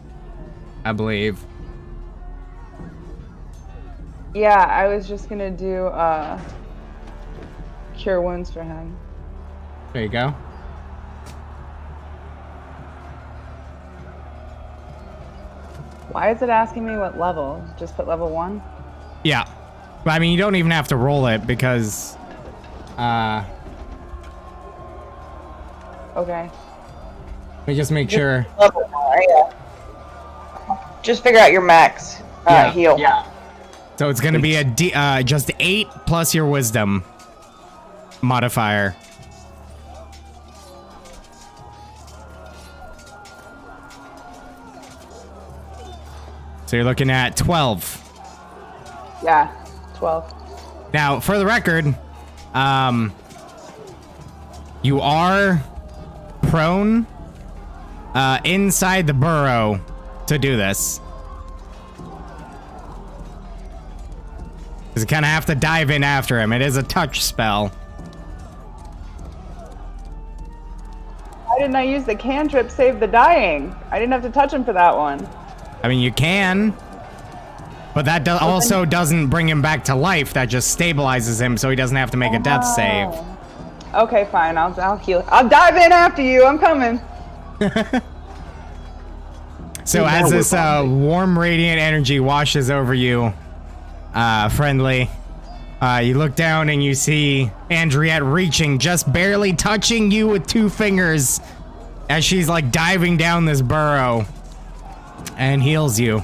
I believe. Yeah, I was just gonna do cure wounds for him. There you go. Why is it asking me what level? Just put level 1? Yeah. But I mean, you don't even have to roll it because, Okay. let me just make sure. Level 4, yeah. Just figure out your max heal. Yeah. So it's gonna be a just 8 plus your wisdom modifier. So you're looking at 12. Yeah, 12. Now, for the record, you are prone inside the burrow to do this. Because you kind of have to dive in after him. It is a touch spell. Why didn't I use the cantrip save the dying? I didn't have to touch him for that one. I mean, you can, but that also doesn't bring him back to life. That just stabilizes him so he doesn't have to make a death save. Okay, fine. I'll heal. I'll dive in after you. I'm coming. So as this warm, radiant energy washes over you, Friendly, you look down and you see Andriette reaching, just barely touching you with 2 fingers as she's like diving down this burrow and heals you.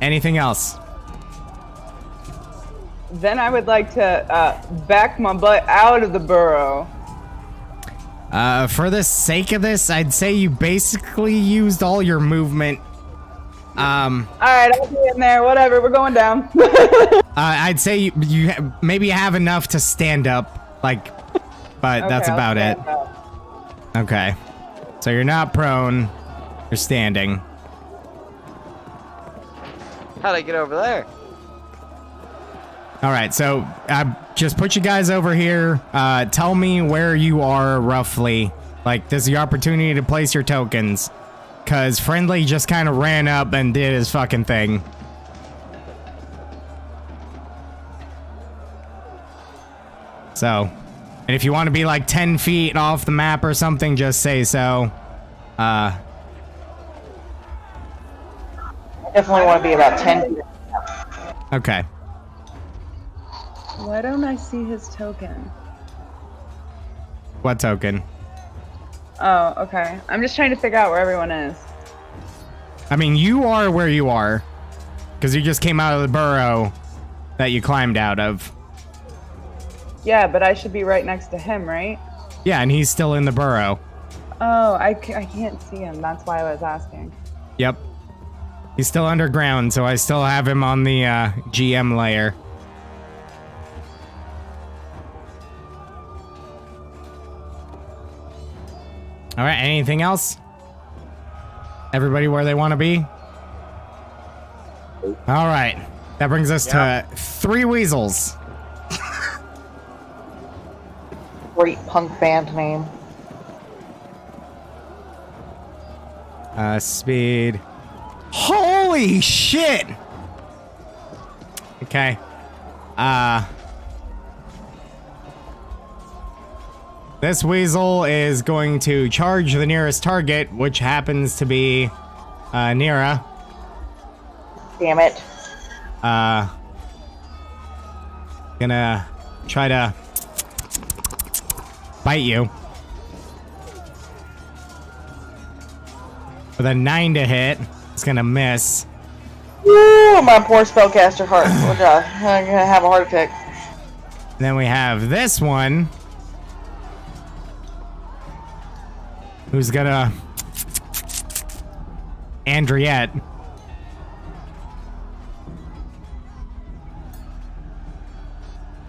Anything else? Then I would like to back my butt out of the burrow. For the sake of this, I'd say you basically used all your movement. Alright, I'll be in there. Whatever, we're going down. I'd say you maybe have enough to stand up, like, but that's about it. Okay. So you're not prone, you're standing. How'd I get over there? All right, so just put you guys over here. Tell me where you are roughly. Like, this is your opportunity to place your tokens. Because Friendly just kind of ran up and did his fucking thing. So, and if you want to be like 10 feet off the map or something, just say so. I definitely want to be about 10 feet. Okay. Why don't I see his token? What token? Oh, okay. I'm just trying to figure out where everyone is. I mean, you are where you are. Because you just came out of the burrow that you climbed out of. Yeah, but I should be right next to him, right? Yeah, and he's still in the burrow. Oh, I can't see him. That's why I was asking. Yep. He's still underground, so I still have him on the GM layer. All right, anything else? Everybody where they want to be? All right, that brings us to 3 weasels. Great punk band name. Speed. Holy shit! Okay. This weasel is going to charge the nearest target, which happens to be Nira. Damn it. Gonna try to bite you. With a 9 to hit, it's gonna miss. Woo, my poor spellcaster heart. Oh god, I'm gonna have a heart attack. And then we have this one, who's gonna Andriette.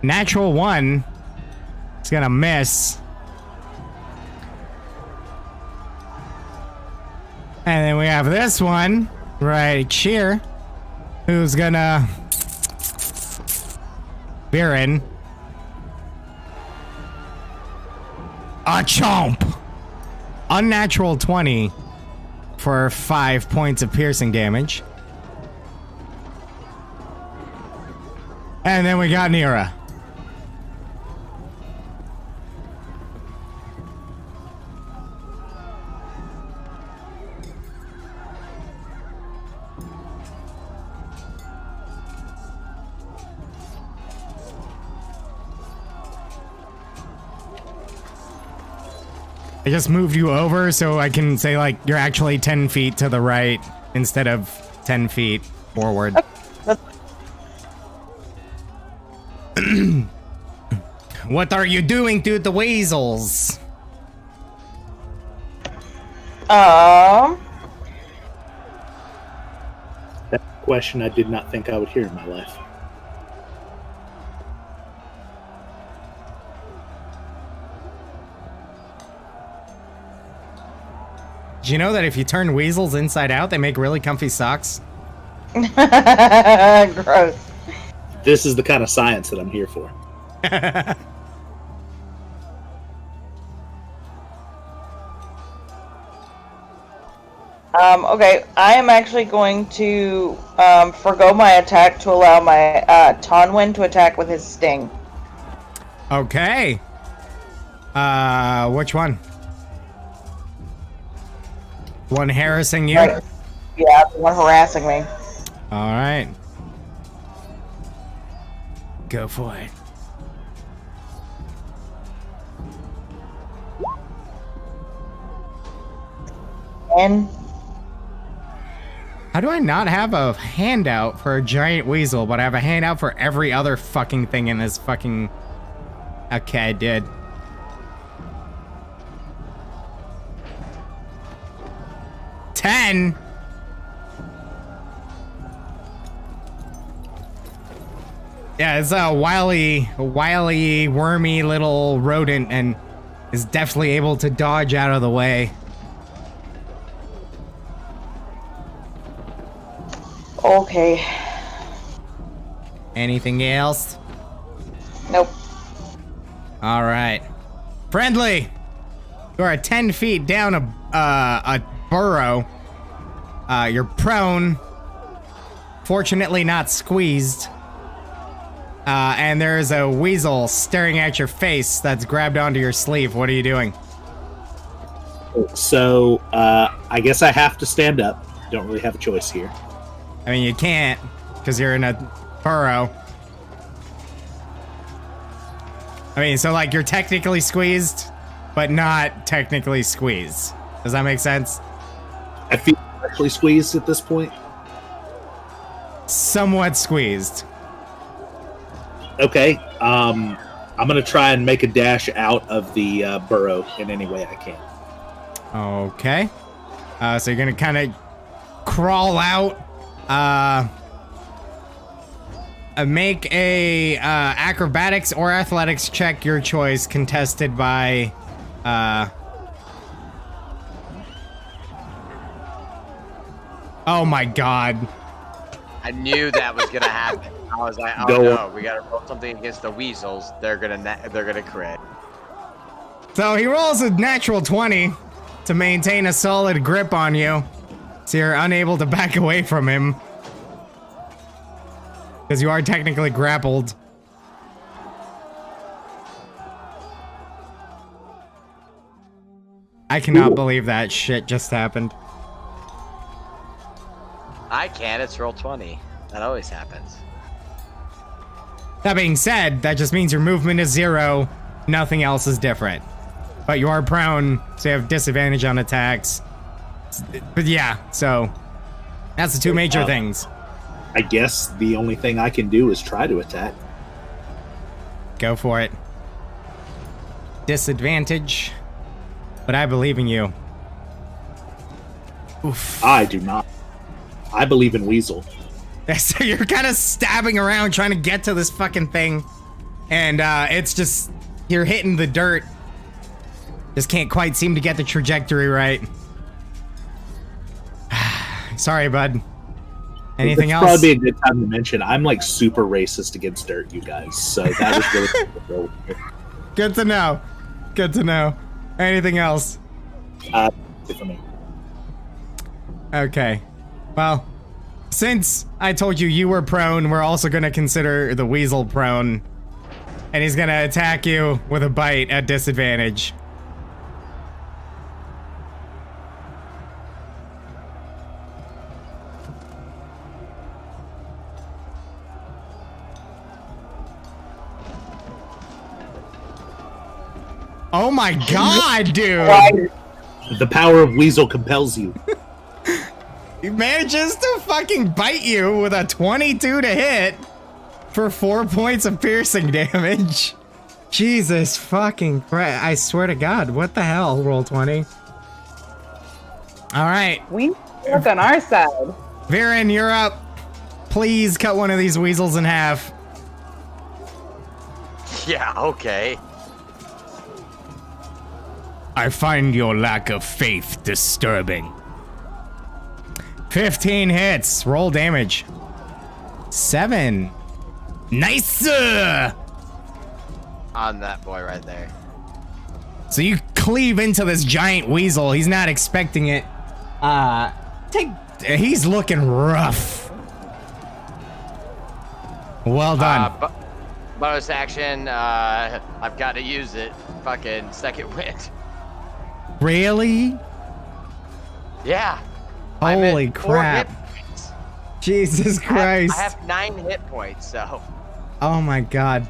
Natural 1. It's gonna miss. And then we have this one right here, who's gonna Viren. A chomp. Unnatural 20 for 5 points of piercing damage. And then we got Nira. I just moved you over so I can say, like, you're actually 10 feet to the right instead of 10 feet forward. What are you doing to the weasels? That's a question I did not think I would hear in my life. Did you know that if you turn weasels inside out, they make really comfy socks? Gross. This is the kind of science that I'm here for. Okay, I am actually going to forgo my attack to allow my Tonwin to attack with his sting. Okay. Which one? One harassing you? Right. Yeah, the one harassing me. All right. Go for it. And How do I not have a handout for a giant weasel, but I have a handout for every other fucking thing in this fucking... Okay, I did. $10? Yeah, it's a wily, wormy little rodent and is definitely able to dodge out of the way. okay. Anything else? Nope. All right. Friendly! You are 10 feet down a burrow. You're prone. Fortunately not squeezed. And there's a weasel staring at your face that's grabbed onto your sleeve. What are you doing? So, I guess I have to stand up. Don't really have a choice here. I mean, you can't, because you're in a burrow. I mean, so, like, you're technically squeezed, but not technically squeezed. Does that make sense? I feel actually squeezed at this point. Somewhat squeezed. Okay, I'm gonna try and make a dash out of the burrow in any way I can. Okay. So you're gonna kind of crawl out Make a acrobatics or athletics check, your choice, contested by oh my god. I knew that was gonna happen. I was like, oh Go no, we gotta roll something against the weasels. They're gonna crit. So he rolls a natural 20 to maintain a solid grip on you, so you're unable to back away from him. Because you are technically grappled. I cannot believe that shit just happened. I can. It's roll 20. That always happens. That being said, that just means your movement is 0. Nothing else is different. But you are prone, so you have disadvantage on attacks. But yeah, so that's the two major things. I guess the only thing I can do is try to attack. Go for it. Disadvantage. But I believe in you. Oof. I do not. I believe in Weasel. So you're kind of stabbing around trying to get to this fucking thing. And it's just, you're hitting the dirt. Just can't quite seem to get the trajectory right. Sorry, bud. Anything else? Probably a good time to mention, I'm like super racist against dirt, you guys. So that was really Good to know. Good to know. Anything else? for me. Okay. Well, since I told you you were prone, we're also going to consider the weasel prone. And he's going to attack you with a bite at disadvantage. Oh my god, dude! The power of Weasel compels you. He manages to fucking bite you with a 22 to hit for 4 points of piercing damage. Jesus fucking Christ. I swear to God, what the hell, roll 20? Alright. We work on our side. Viren, you're up. Please cut one of these weasels in half. Yeah, okay. I find your lack of faith disturbing. 15 hits. Roll damage. 7. Nice! On that boy right there. So you cleave into this giant weasel. He's not expecting it. He's looking rough. Well done. Bonus action, I've got to use it. Fucking second wind. Really? Yeah. Holy crap. Jesus Christ. I have 9 hit points, so. Oh my god.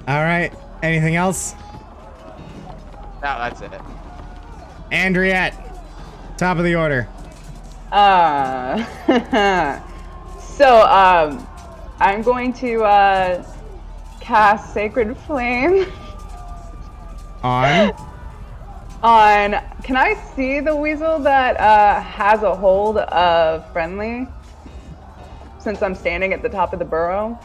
Alright. Anything else? No, that's it. Andriette. Top of the order. I'm going to cast Sacred Flame On. Can I see the weasel that has a hold of Friendly? Since I'm standing at the top of the burrow?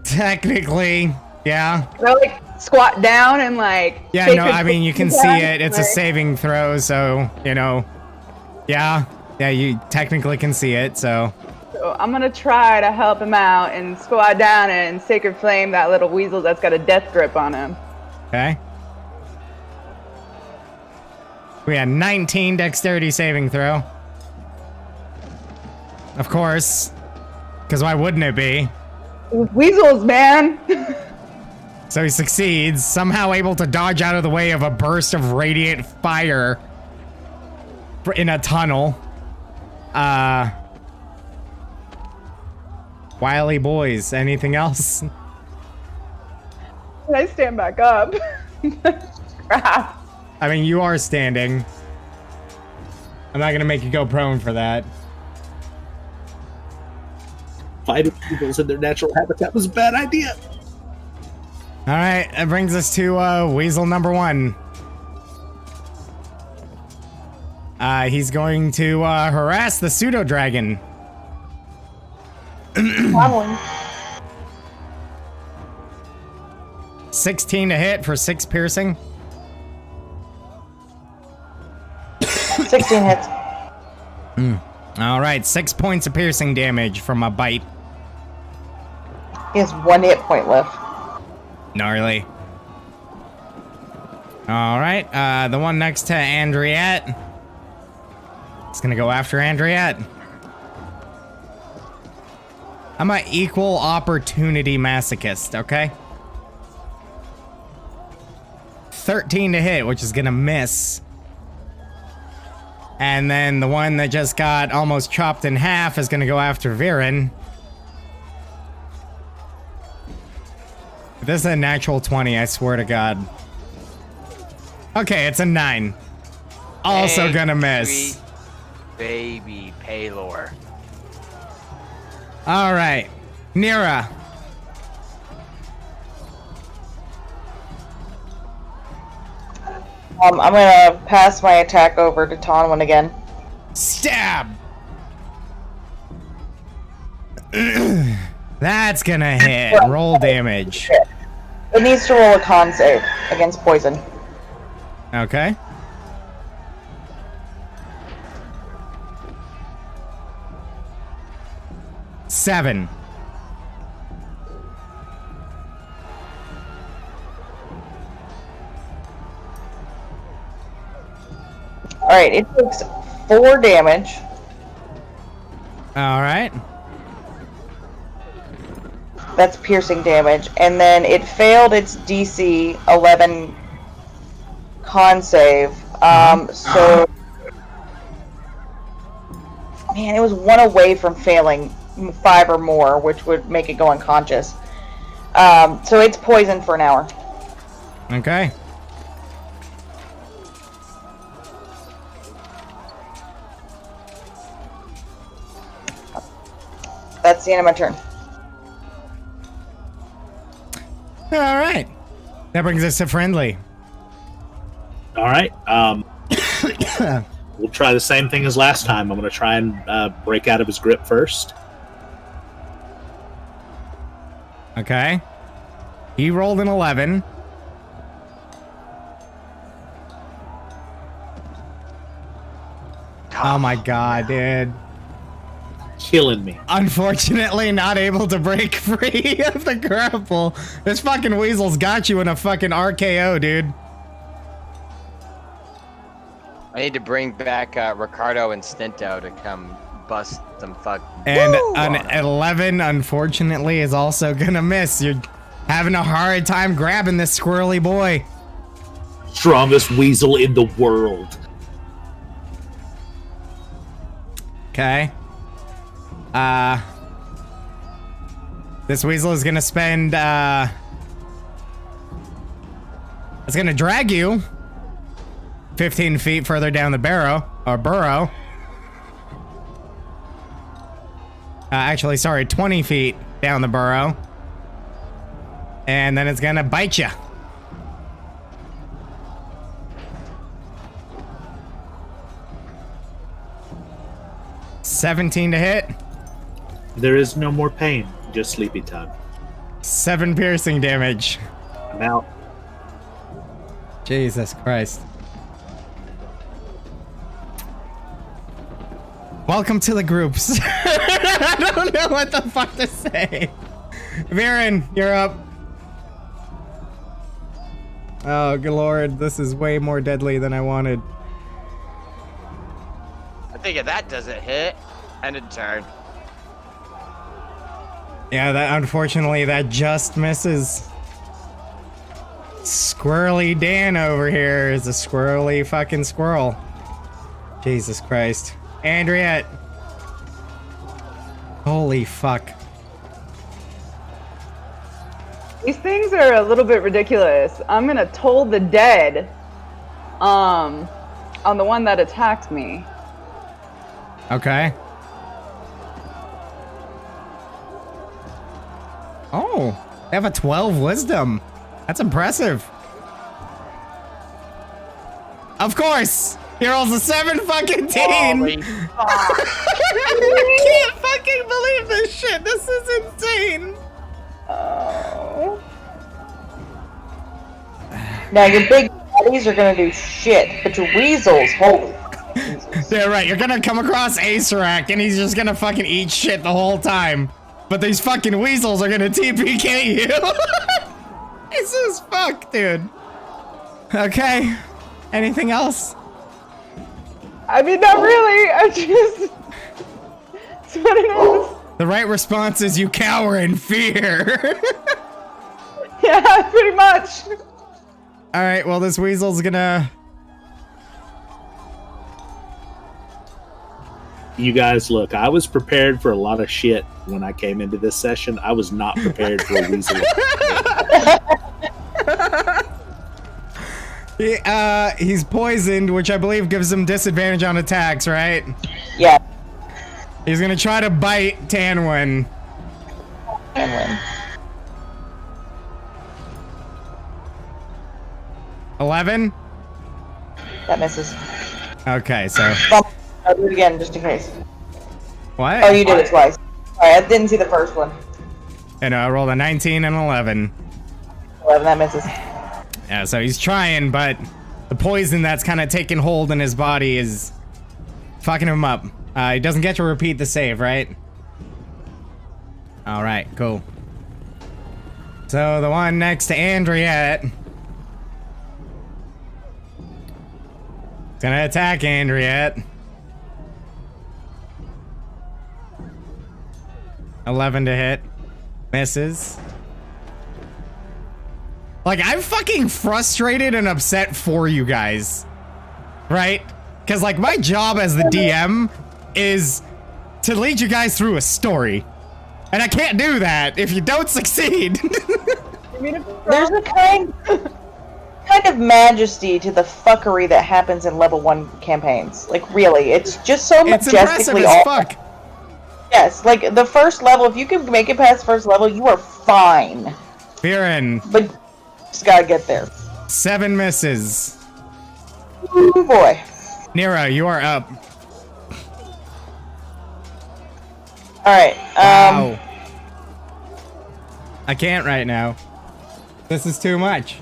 Technically, yeah. Can I like squat down and like... Yeah, no, I mean, you can see it. It's a saving throw, so, you know. Yeah, you technically can see it, so. So I'm gonna try to help him out and squat down and Sacred Flame that little weasel that's got a death grip on him. Okay. We had 19 dexterity saving throw. Of course. Because why wouldn't it be? Weasels, man! So he succeeds, somehow able to dodge out of the way of a burst of radiant fire in a tunnel. Wily boys, anything else? Can I stand back up? Crap. I mean, you are standing. I'm not gonna make you go prone for that. Fighting eagles in their natural habitat was a bad idea. Alright, that brings us to weasel number 1. He's going to harass the pseudo dragon. Probably. 16 to hit for 6 piercing. 16 hits. All right, 6 points of piercing damage from a bite. He has 1 hit point left. Gnarly. All right, the one next to Andriette. It's gonna go after Andriette. I'm an equal opportunity masochist, okay? 13 to hit, which is gonna miss. And then the one that just got almost chopped in half is gonna go after Viren. This is a natural 20, I swear to God. Okay, it's a 9. Also Hey, gonna miss. sweet baby Paylor. All right, Nira. I'm gonna pass my attack over to Tonwin again. Stab! That's gonna hit. Roll damage. It needs to roll a con save against poison. Okay. Seven. Alright, it takes 4 damage. All right. That's piercing damage. And then it failed its DC 11 con save. So... Man, it was 1 away from failing 5 or more, which would make it go unconscious. So it's poisoned for an hour. Okay. That's the end of my turn. All right. That brings us to friendly. All right. We'll try the same thing as last time. I'm going to try and break out of his grip first. Okay. He rolled an 11. Oh my God, dude. Killing me. Unfortunately, not able to break free of the grapple. This fucking weasel's got you in a fucking RKO, dude. I need to bring back Ricardo and Stinto to come bust some fuck. And Woo! an 11, unfortunately, is also gonna miss. You're having a hard time grabbing this squirrely boy. Strongest weasel in the world. Okay. This weasel is gonna spend, it's gonna drag you 15 feet further down the burrow. Actually, sorry, 20 feet down the burrow. And then it's gonna bite you. $17 to hit. There is no more pain, just sleepy time. 7 piercing damage. I'm out. Jesus Christ. Welcome to the groups. I don't know what the fuck to say. Viren, you're up. Oh, good lord. This is way more deadly than I wanted. I think if that doesn't hit, end of turn. Yeah, that unfortunately that just misses. Squirrely Dan over here is a squirrely fucking squirrel. Jesus Christ. Andriette. Holy fuck. These things are a little bit ridiculous. I'm gonna toll the dead on the one that attacked me. Okay. Oh, they have a 12 wisdom. That's impressive. Of course. He rolls a 7 fucking teen. Holy fuck. I can't fucking believe this shit. This is insane. Oh. Now your big buddies are gonna do shit, but your weasels, holy. Yeah, right. You're gonna come across Acerak and he's just gonna fucking eat shit the whole time. But these fucking weasels are gonna TPK you. This is fuck, dude. Okay. Anything else? I mean, not really. I'm just. That's what it is. The right response is you cower in fear. Yeah, pretty much. Alright, well, this weasel's gonna... You guys, look, I was prepared for a lot of shit when I came into this session. I was not prepared for a weasel. He's poisoned, which I believe gives him disadvantage on attacks, right? Yeah. He's gonna try to bite Tanwin. Tanwin. 11? That misses. Okay, so... I'll do it again, just in case. What? Oh, you did it twice. Alright, I didn't see the first one. And I rolled a 19 and 11. 11, that misses. Yeah, so he's trying, but the poison that's kind of taking hold in his body is fucking him up. He doesn't get to repeat the save, right? Alright, cool. So the one next to Andriette. Gonna attack Andriette. 11 to hit. Misses. Like, I'm fucking frustrated and upset for you guys. Right? Because, like, my job as the DM is to lead you guys through a story. And I can't do that if you don't succeed. There's a kind of majesty to the fuckery that happens in level 1 campaigns. Like, really, it's just so It's impressive majestically as fuck. Yes, like, the first level, if you can make it past first level, you are fine. Viren, But just gotta get there. 7 misses. Ooh, boy. Nira, you are up. Alright, Wow. I can't right now. This is too much.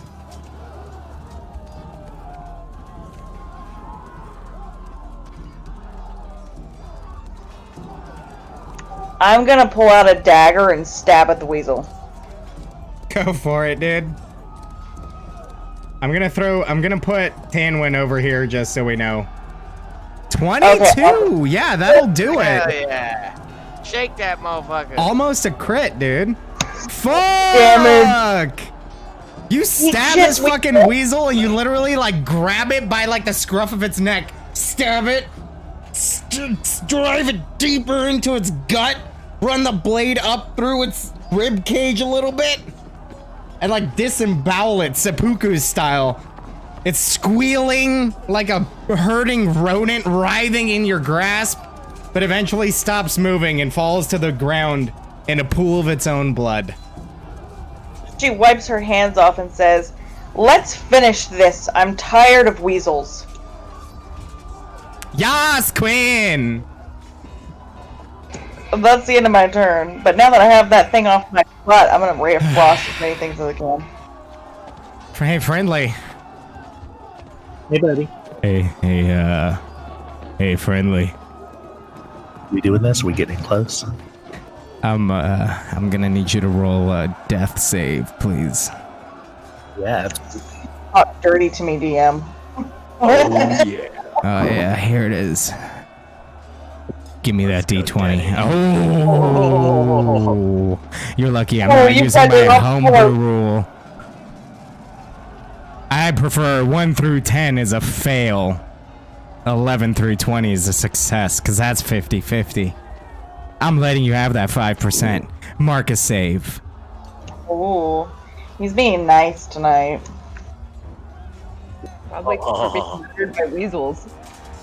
I'm gonna pull out a dagger and stab at the weasel. Go for it, dude. I'm gonna put Tanwin over here just so we know. 22! Okay. Yeah, that'll do Hell it. yeah. Shake that motherfucker. Almost a crit, dude. Fuck! Damn You stab shit, this fucking weasel and you literally like grab it by like the scruff of its neck, stab it, drive it deeper into its gut, run the blade up through its rib cage a little bit, and like disembowel it seppuku style. It's squealing like a hurting rodent writhing in your grasp, but eventually stops moving and falls to the ground in a pool of its own blood. She wipes her hands off and says, "Let's finish this. I'm tired of weasels." Yas, Queen! That's the end of my turn. But now that I have that thing off my butt, I'm gonna Ray of Frost as many things as I can. Hey, friendly. Hey, buddy. Hey, friendly. We doing this? We getting close? I'm gonna need you to roll a death save, please. Yeah. Talk dirty to me, DM. Oh, yeah. Oh, yeah, here it is. Give me that D20. Oh! You're lucky I'm not you using said you're my up homebrew for it. rule. I prefer 1 through 10 is a fail. 11 through 20 is a success, because that's 50-50. I'm letting you have that 5%. Mark a save. Ooh, he's being nice tonight. Probably for being murdered by weasels.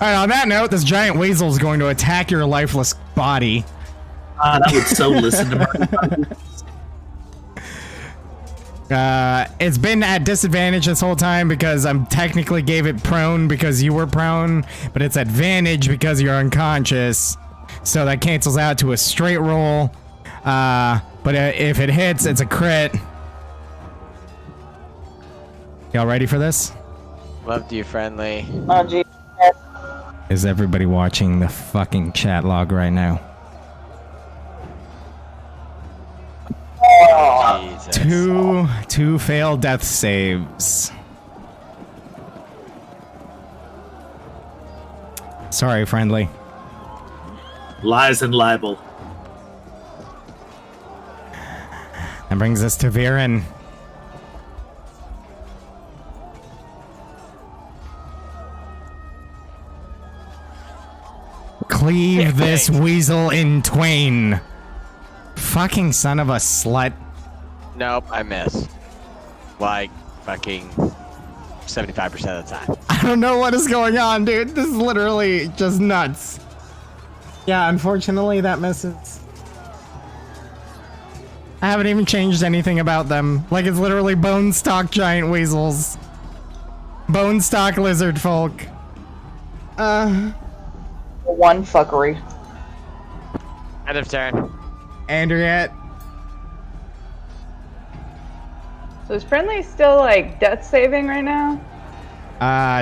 Alright, on that note, this giant weasel is going to attack your lifeless body. God, I would so listen to my It's been at disadvantage this whole time because I'm technically gave it prone because you were prone, but it's advantage because you're unconscious. So that cancels out to a straight roll. But if it hits, it's a crit. Y'all ready for this? Love to you, friendly. Oh, geez. Is everybody watching the fucking chat log right now? Jesus. Two failed death saves. Sorry, friendly. Lies and libel. That brings us to Viren. Cleave this weasel in twain. Fucking son of a slut. Nope, I miss. Like, fucking 75% of the time. I don't know what is going on, dude. This is literally just nuts. Yeah, unfortunately, that misses. I haven't even changed anything about them. Like, it's literally bone stock giant weasels. Bone stock lizard folk. One fuckery. End of turn. Andriette. So is Friendly still like death saving right now?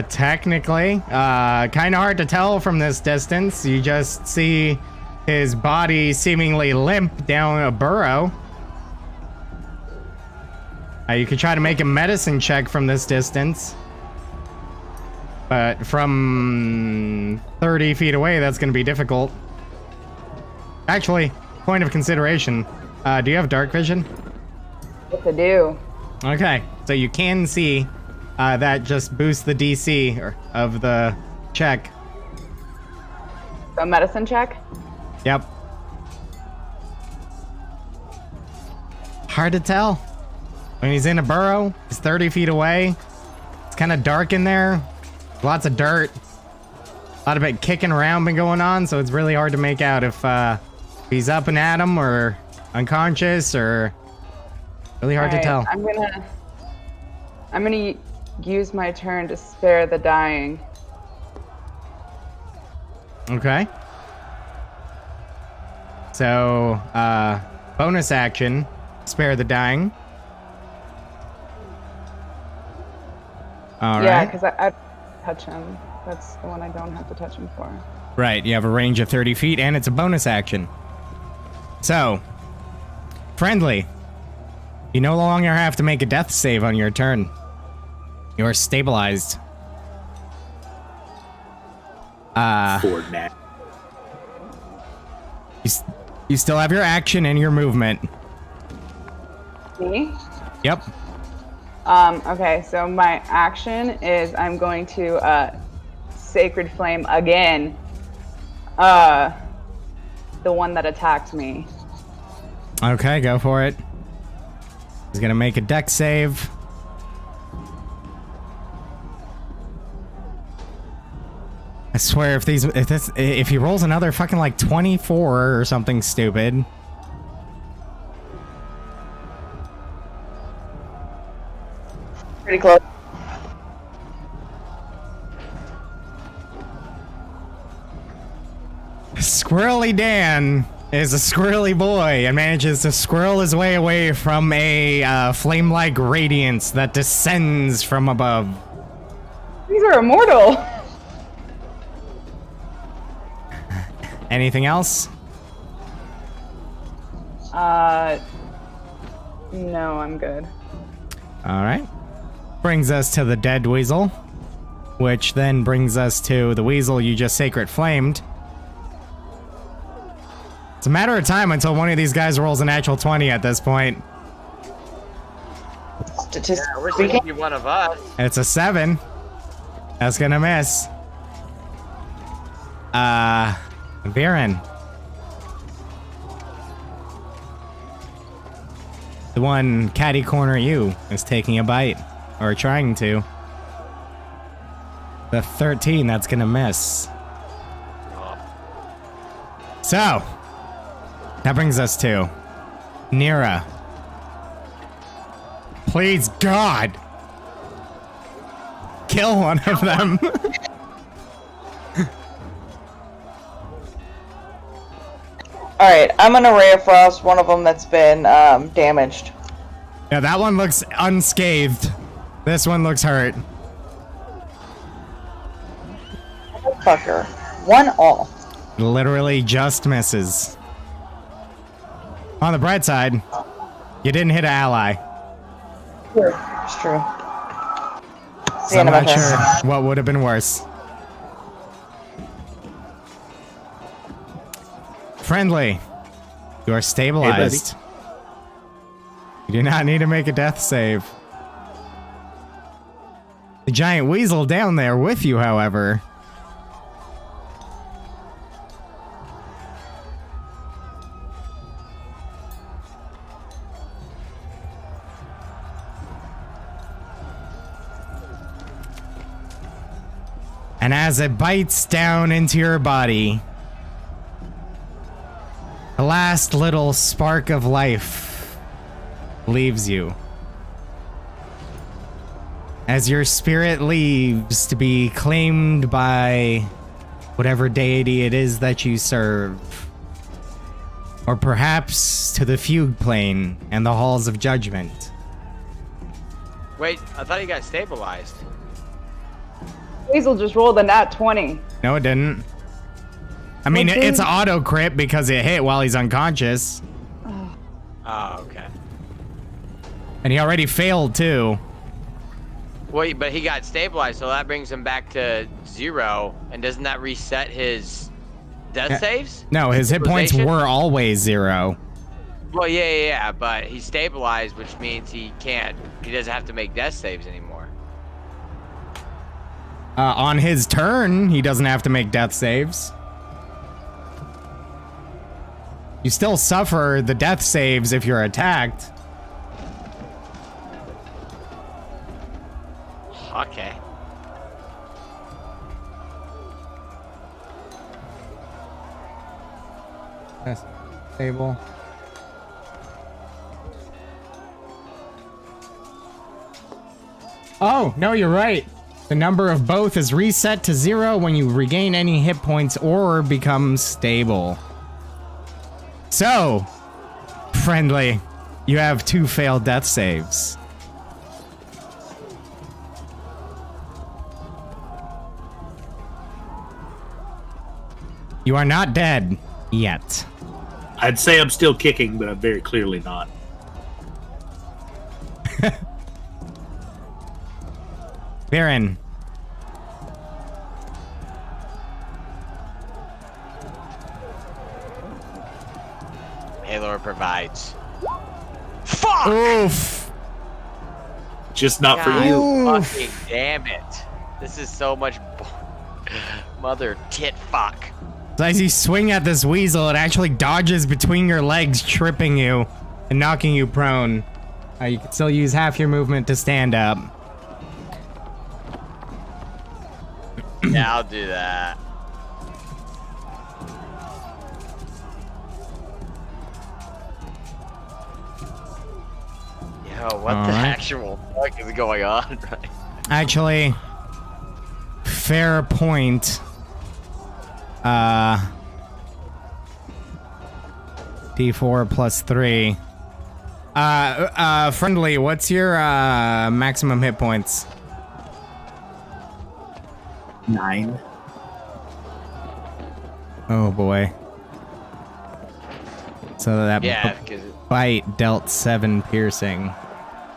Technically. Kind of hard to tell from this distance. You just see his body seemingly limp down a burrow. You could try to make a medicine check from this distance. But from 30 feet away, that's going to be difficult. Actually, point of consideration. Do you have dark vision? Yes, I do. Okay, so you can see that just boosts the DC of the check. So medicine check? Yep. Hard to tell. When he's in a burrow, he's 30 feet away. It's kind of dark in there. Lots of dirt. A lot of it kicking around been going on, so it's really hard to make out if he's up and at him or unconscious or really hard to tell. I'm gonna use my turn to spare the dying. Okay. So, bonus action, spare the dying. All Yeah, right. because I touch him. That's the one I don't have to touch him for. Right, you have a range of 30 feet, and it's a bonus action. So, friendly, you no longer have to make a death save on your turn. You're stabilized. For now. You still have your action and your movement. Me? Yep. Okay, so my action is I'm going to Sacred Flame again. The one that attacked me. Okay, go for it. He's gonna make a dex save. I swear, if he rolls another fucking like 24 or something stupid. Pretty close. Squirrely Dan is a squirrely boy and manages to squirrel his way away from a flame-like radiance that descends from above. These are immortal. Anything else? No, I'm good. All right. Brings us to the dead weasel, which then brings us to the weasel you just sacred flamed. It's a matter of time until one of these guys rolls an actual 20 at this point. Statistically We're speaking, going to be one of us. It's a 7. That's gonna miss. Viren. The one catty corner you is taking a bite. Or trying to. The 13, that's gonna miss. So, that brings us to Nira. Please, God. Kill one of them. Alright, I'm gonna Ray of Frost one of them that's been damaged. Yeah, that one looks unscathed. This one looks hurt. Fucker. One all. Literally just misses. On the bright side, you didn't hit an ally. Sure. It's true. So I'm not sure what would have been worse. Friendly, you are stabilized. You do not need to make a death save. The giant weasel down there with you, however. And as it bites down into your body, the last little spark of life leaves you. As your spirit leaves to be claimed by whatever deity it is that you serve. Or perhaps to the fugue plane and the halls of judgment. Wait, I thought he got stabilized. Hazel just rolled a nat 20. No, it didn't. I mean, Well, it's dude. an auto crit because it hit while he's unconscious. Oh, okay. And he already failed, too. Wait, but he got stabilized, so that brings him back to 0. And doesn't that reset his death saves? No, his hit points Stabilization? were always 0. Well, yeah, but he's stabilized, which means he doesn't have to make death saves anymore. On his turn, he doesn't have to make death saves. You still suffer the death saves if you're attacked. Okay. That's stable. Oh, no, you're right. The number of both is reset to 0 when you regain any hit points or become stable. So, friendly, you have 2 failed death saves. You are not dead yet. I'd say I'm still kicking, but I'm very clearly not. Baron. Halor provides. Fuck! Oof. Just not for God you. fucking damn it. This is so much mother tit fuck. So as you swing at this weasel, it actually dodges between your legs, tripping you and knocking you prone. You can still use half your movement to stand up. Yeah, I'll do that. Yo, what the Alright. actual fuck is going on? Actually, fair point. D4 plus 3. Friendly, what's your maximum hit points? 9. Oh boy. So that Yeah, because bite dealt 7 piercing,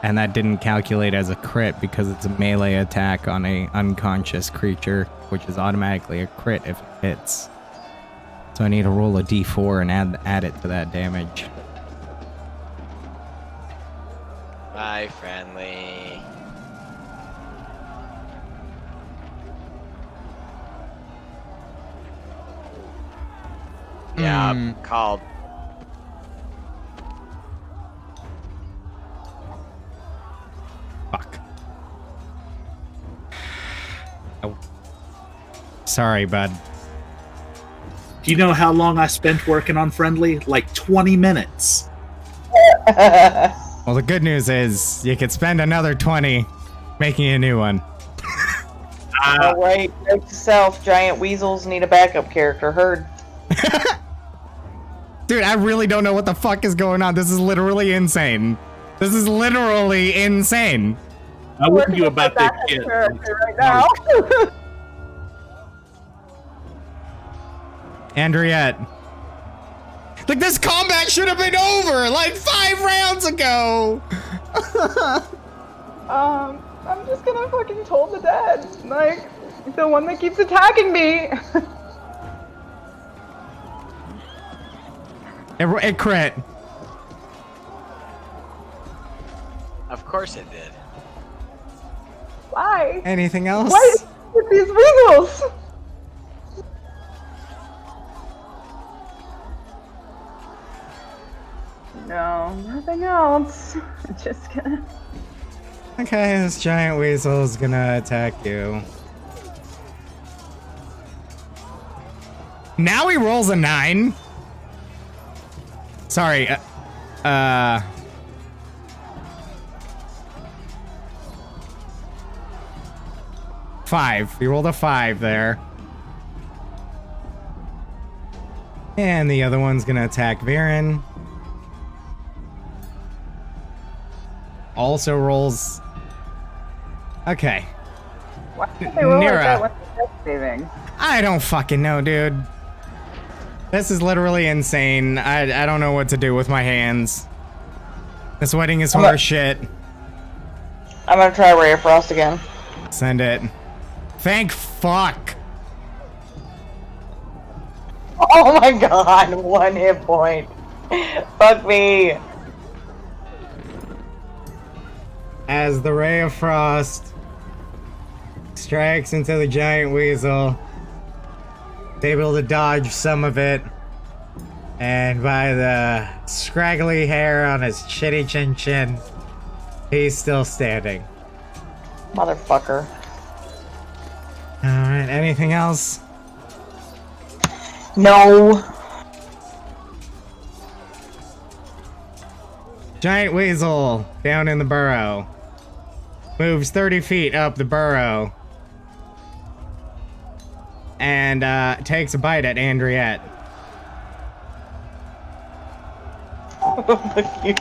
and that didn't calculate as a crit because it's a melee attack on a unconscious creature, which is automatically a crit if it hits. So I need to roll a d4 and add it to that damage. bye, friendly. Yeah, called. Fuck. Oh. Sorry, bud. Do you know how long I spent working on Friendly? Like 20 minutes. Well, the good news is you could spend another 20 making a new one. Oh, right. Note to self, giant weasels need a backup character. Heard. Dude, I really don't know what the fuck is going on. This is literally insane. This is literally insane. I wouldn't you about this That shit. character right now. Andriette. Like, this combat should have been over like 5 rounds ago. I'm just gonna fucking toll the dead. Like, the one that keeps attacking me. It crit. Of course it did. Why? Anything else? Why with these weasels? No, nothing else. Just gonna. Okay, this giant weasel is gonna attack you. Now he rolls a 9. Sorry, 5. He rolled a 5 there. And the other one's gonna attack Viren. Also rolls. Okay. Why did they roll like Nira. that when they're death saving? I don't fucking know, dude. This is literally insane. I don't know what to do with my hands. This wedding is horse shit. I'm gonna try Ray of Frost again. Send it. Thank fuck. Oh my god, 1 hit point. Fuck me. As the Ray of Frost strikes into the giant weasel, it's able to dodge some of it, and by the scraggly hair on his shitty chin, he's still standing. Motherfucker. Alright, anything else? No. Giant weasel down in the burrow. Moves 30 feet up the burrow. And takes a bite at Andriette. Fuck you.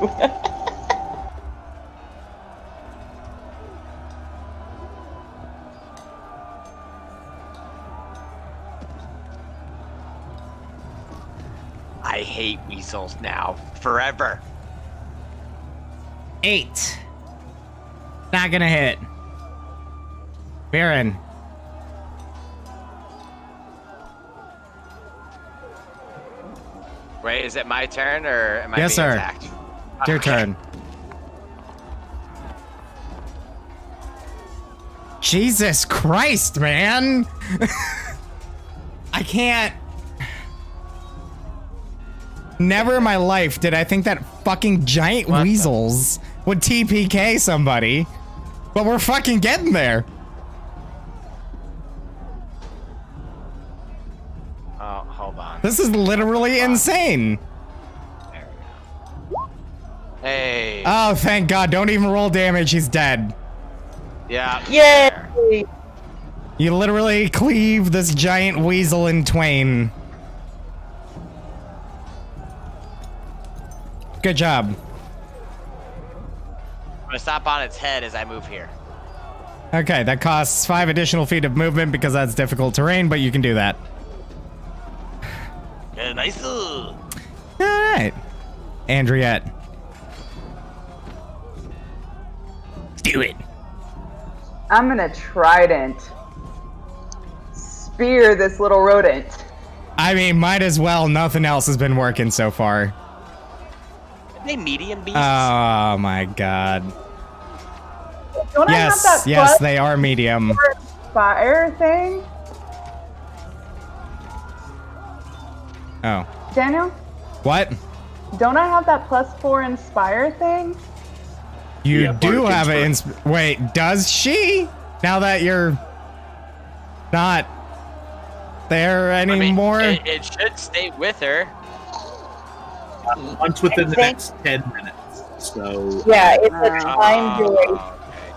I hate weasels now. Forever. 8. Not gonna hit. Baron. Wait, is it my turn or am I Yes, being sir. attacked? It's your Okay. turn. Jesus Christ, man! I can't. Never in my life did I think that fucking giant What the- weasels would TPK somebody. But we're fucking getting there. Oh, hold on. This is literally insane. There we go. Hey. Oh, thank God. Don't even roll damage. He's dead. Yeah. Yay! You literally cleave this giant weasel in twain. Good job. I'm gonna stop on its head as I move here. Okay, that costs 5 additional feet of movement because that's difficult terrain, but you can do that. Yeah, nice. All right, Andriette. Do it. I'm gonna trident spear this little rodent. I mean, might as well. Nothing else has been working so far. Are they medium beasts? Oh my God. Don't I have Yes, that yes, plus they are medium. fire thing, Oh, Daniel? what? Don't I have that +4 inspire thing? You Yeah, do Bardic have an Inspire. wait, does she? Now that you're not there I mean, anymore? it should stay with her. Once within the Thank- next 10 minutes. So Yeah, it's a time duration,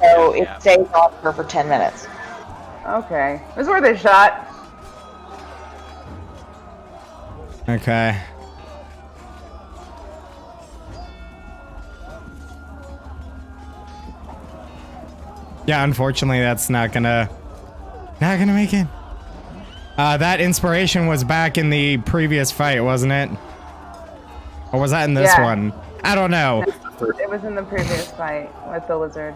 so okay. it stays on for 10 minutes. Okay. It was worth a shot. Okay. Yeah, unfortunately, that's not gonna make it. That inspiration was back in the previous fight, wasn't it? Or was that in this Yeah. one? I don't know. It was in the previous fight with the lizard.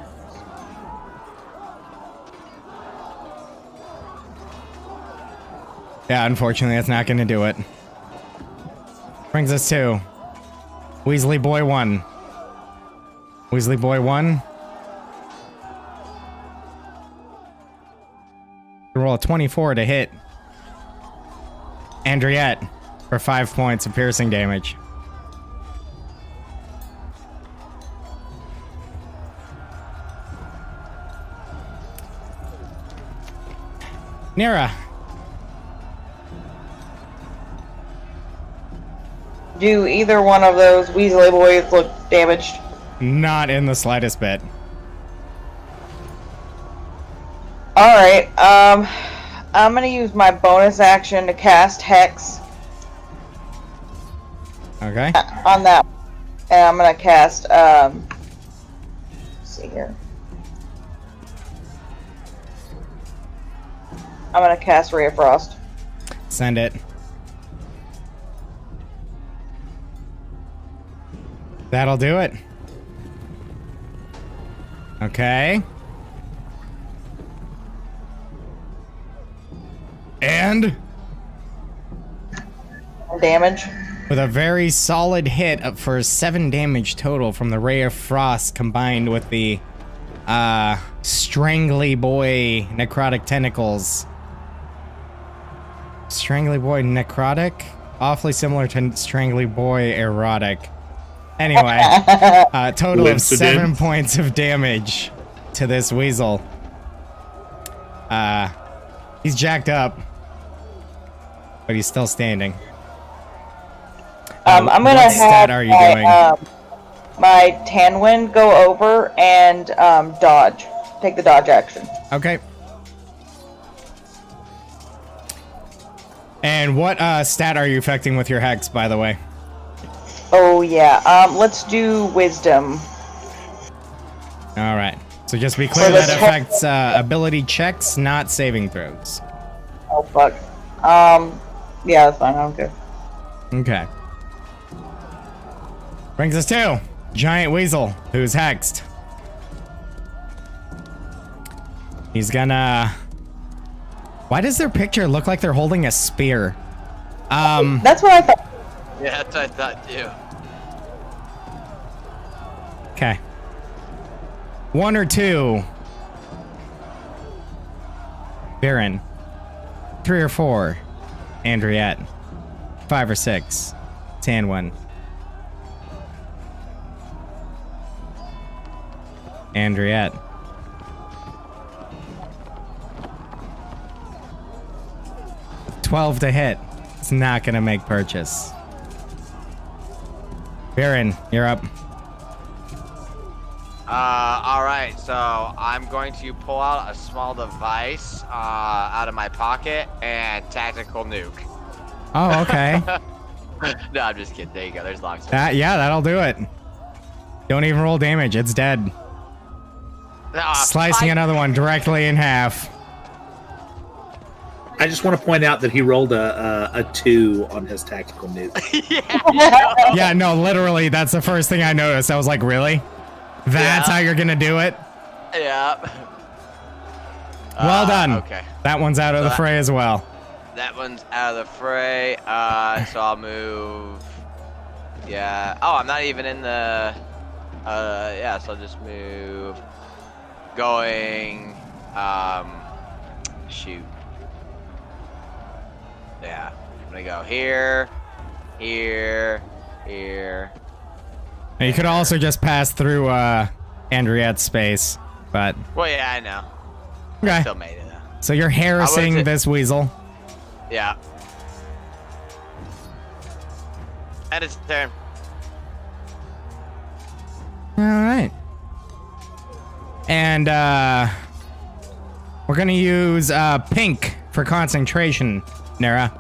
Yeah, unfortunately, that's not gonna do it. Brings us to Weasley Boy 1. Weasley Boy 1. Roll a 24 to hit Andriette for 5 points of piercing damage. Nira. Do either one of those Weasley boys look damaged? Not in the slightest bit. Alright, I'm gonna use my bonus action to cast Hex Okay. on that. And I'm gonna cast, let's see here. I'm gonna cast Ray of Frost. Send it. That'll do it. Okay. And Damage. with a very solid hit up for 7 damage total from the Ray of Frost combined with the Strangly Boy Necrotic Tentacles. Strangly Boy Necrotic? Awfully similar to Strangly Boy Erotic. Anyway, total of 7 points of damage to this weasel. He's jacked up, but he's still standing. I'm gonna what have stat are you doing? My Tanwin go over and dodge. Take the dodge action. Okay. And what stat are you affecting with your hex, by the way? Oh yeah. Let's do Wisdom. All right. So just be clear, that affects ability checks, not saving throws. Oh fuck. Yeah, that's fine. I don't care. Okay. Brings us to Giant Weasel, who's hexed. He's gonna... Why does their picture look like they're holding a spear? That's what I thought. Yeah, that's what I thought too. Okay. 1 or 2. Baron. 3 or 4. Andriette. 5 or 6. Tanwin. Andriette. $12 to hit. It's not gonna make purchase. Baron, you're up. All right, so I'm going to pull out a small device out of my pocket and tactical nuke. Oh, okay. No, I'm just kidding. There you go. There's logs. Yeah, that'll do it. Don't even roll damage. It's dead. Slicing another one directly in half. I just want to point out that he rolled a 2 on his tactical nuke. Yeah, no, literally, that's the first thing I noticed. I was like, really? That's how you're gonna do it? Yeah. Well done. Okay. That one's out of the fray as well. That one's out of the fray. So I'll move. Yeah. Oh, I'm not even in the. Yeah. So I'll just move. Going. Shoot. Yeah. I'm gonna go here, here, here. Now, you could also just pass through Andriette's space, but Well, yeah, I know. okay. Still made it though. So you're harassing this weasel. Yeah. And it's turn. All right. And we're gonna use pink for concentration, Nera.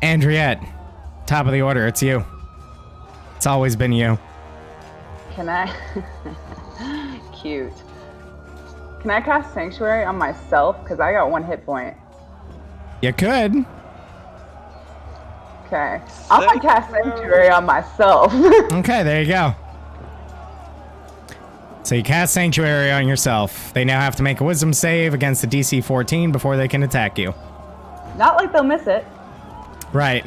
Andriette, top of the order, it's you. It's always been you. Can I? Cute. Can I cast Sanctuary on myself? Because I got 1 hit point. You could. Okay. I'm gonna cast Sanctuary on myself. Okay, there you go. So you cast Sanctuary on yourself. They now have to make a Wisdom save against the DC 14 before they can attack you. Not like they'll miss it. Right.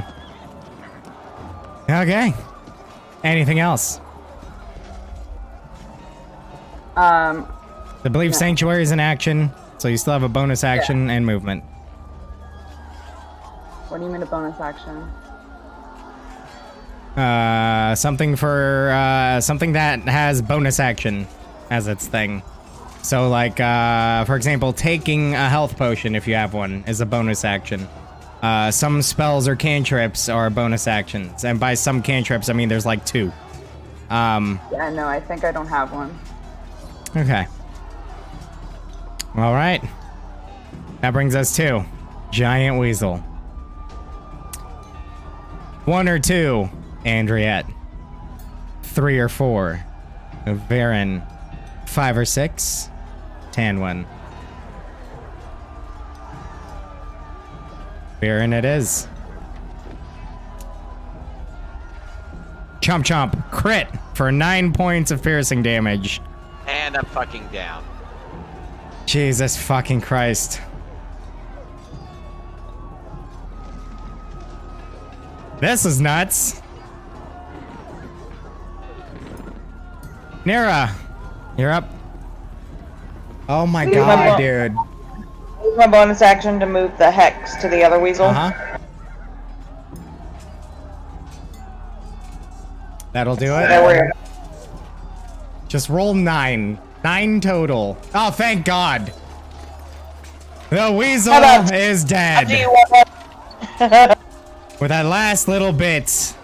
Okay. Anything else? I believe Sanctuary is an action, so you still have a bonus action and movement. What do you mean a bonus action? Something for something that has bonus action as its thing. So like for example, taking a health potion if you have one is a bonus action. Some spells or cantrips are bonus actions, and by some cantrips I mean there's like 2. Yeah, no, I think I don't have one. Okay. All right. That brings us to Giant Weasel. 1 or 2, Andriette. 3 or 4, Varen. 5 or 6, Tanwin. Varen it is. Chomp chomp, crit for 9 points of piercing damage. And I'm fucking down. Jesus fucking Christ. This is nuts. Nera, you're up. Oh my god, dude. Use my bonus action to move the hex to the other weasel. Uh-huh. That'll do it. There we go. Just roll 9. 9 total. Oh, thank God. The weasel is dead. With that last little bit,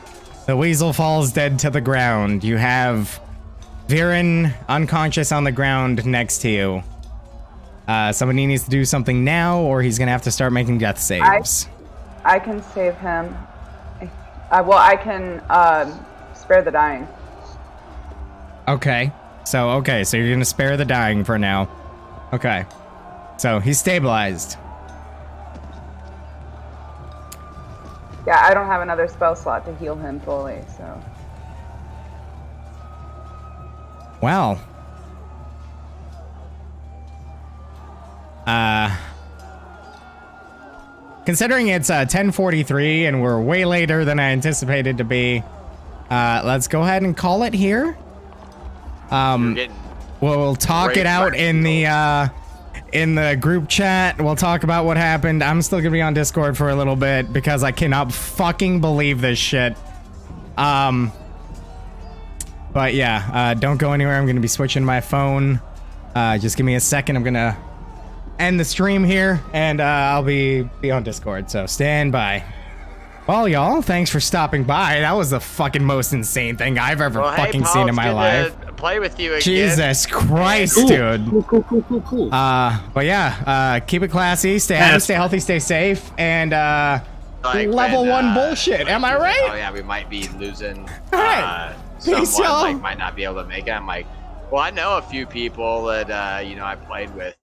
the weasel falls dead to the ground. You have Viren unconscious on the ground next to you. Somebody needs to do something now, or he's gonna have to start making death saves. I can save him. Well, I can spare the dying. Okay. So you're gonna spare the dying for now. Okay. So he's stabilized. Yeah, I don't have another spell slot to heal him fully, so. Well. Considering it's 10:43 and we're way later than I anticipated to be, let's go ahead and call it here. We'll talk it out in the group chat. We'll talk about what happened. I'm still gonna be on Discord for a little bit because I cannot fucking believe this shit. But yeah, don't go anywhere. I'm gonna be switching my phone. Just give me a second. I'm gonna end the stream here, and I'll be on Discord. So stand by. Well, y'all, thanks for stopping by. That was the fucking most insane thing I've ever fucking Paul, seen in my life. Play with you again. Jesus Christ, dude. Cool. But yeah, keep it classy, stay happy, stay healthy, stay safe, and level 1 bullshit. Am I right? Oh yeah, we might be losing. Alright. Peace, Someone y'all. like might not be able to make it. I'm like, well, I know a few people that I played with.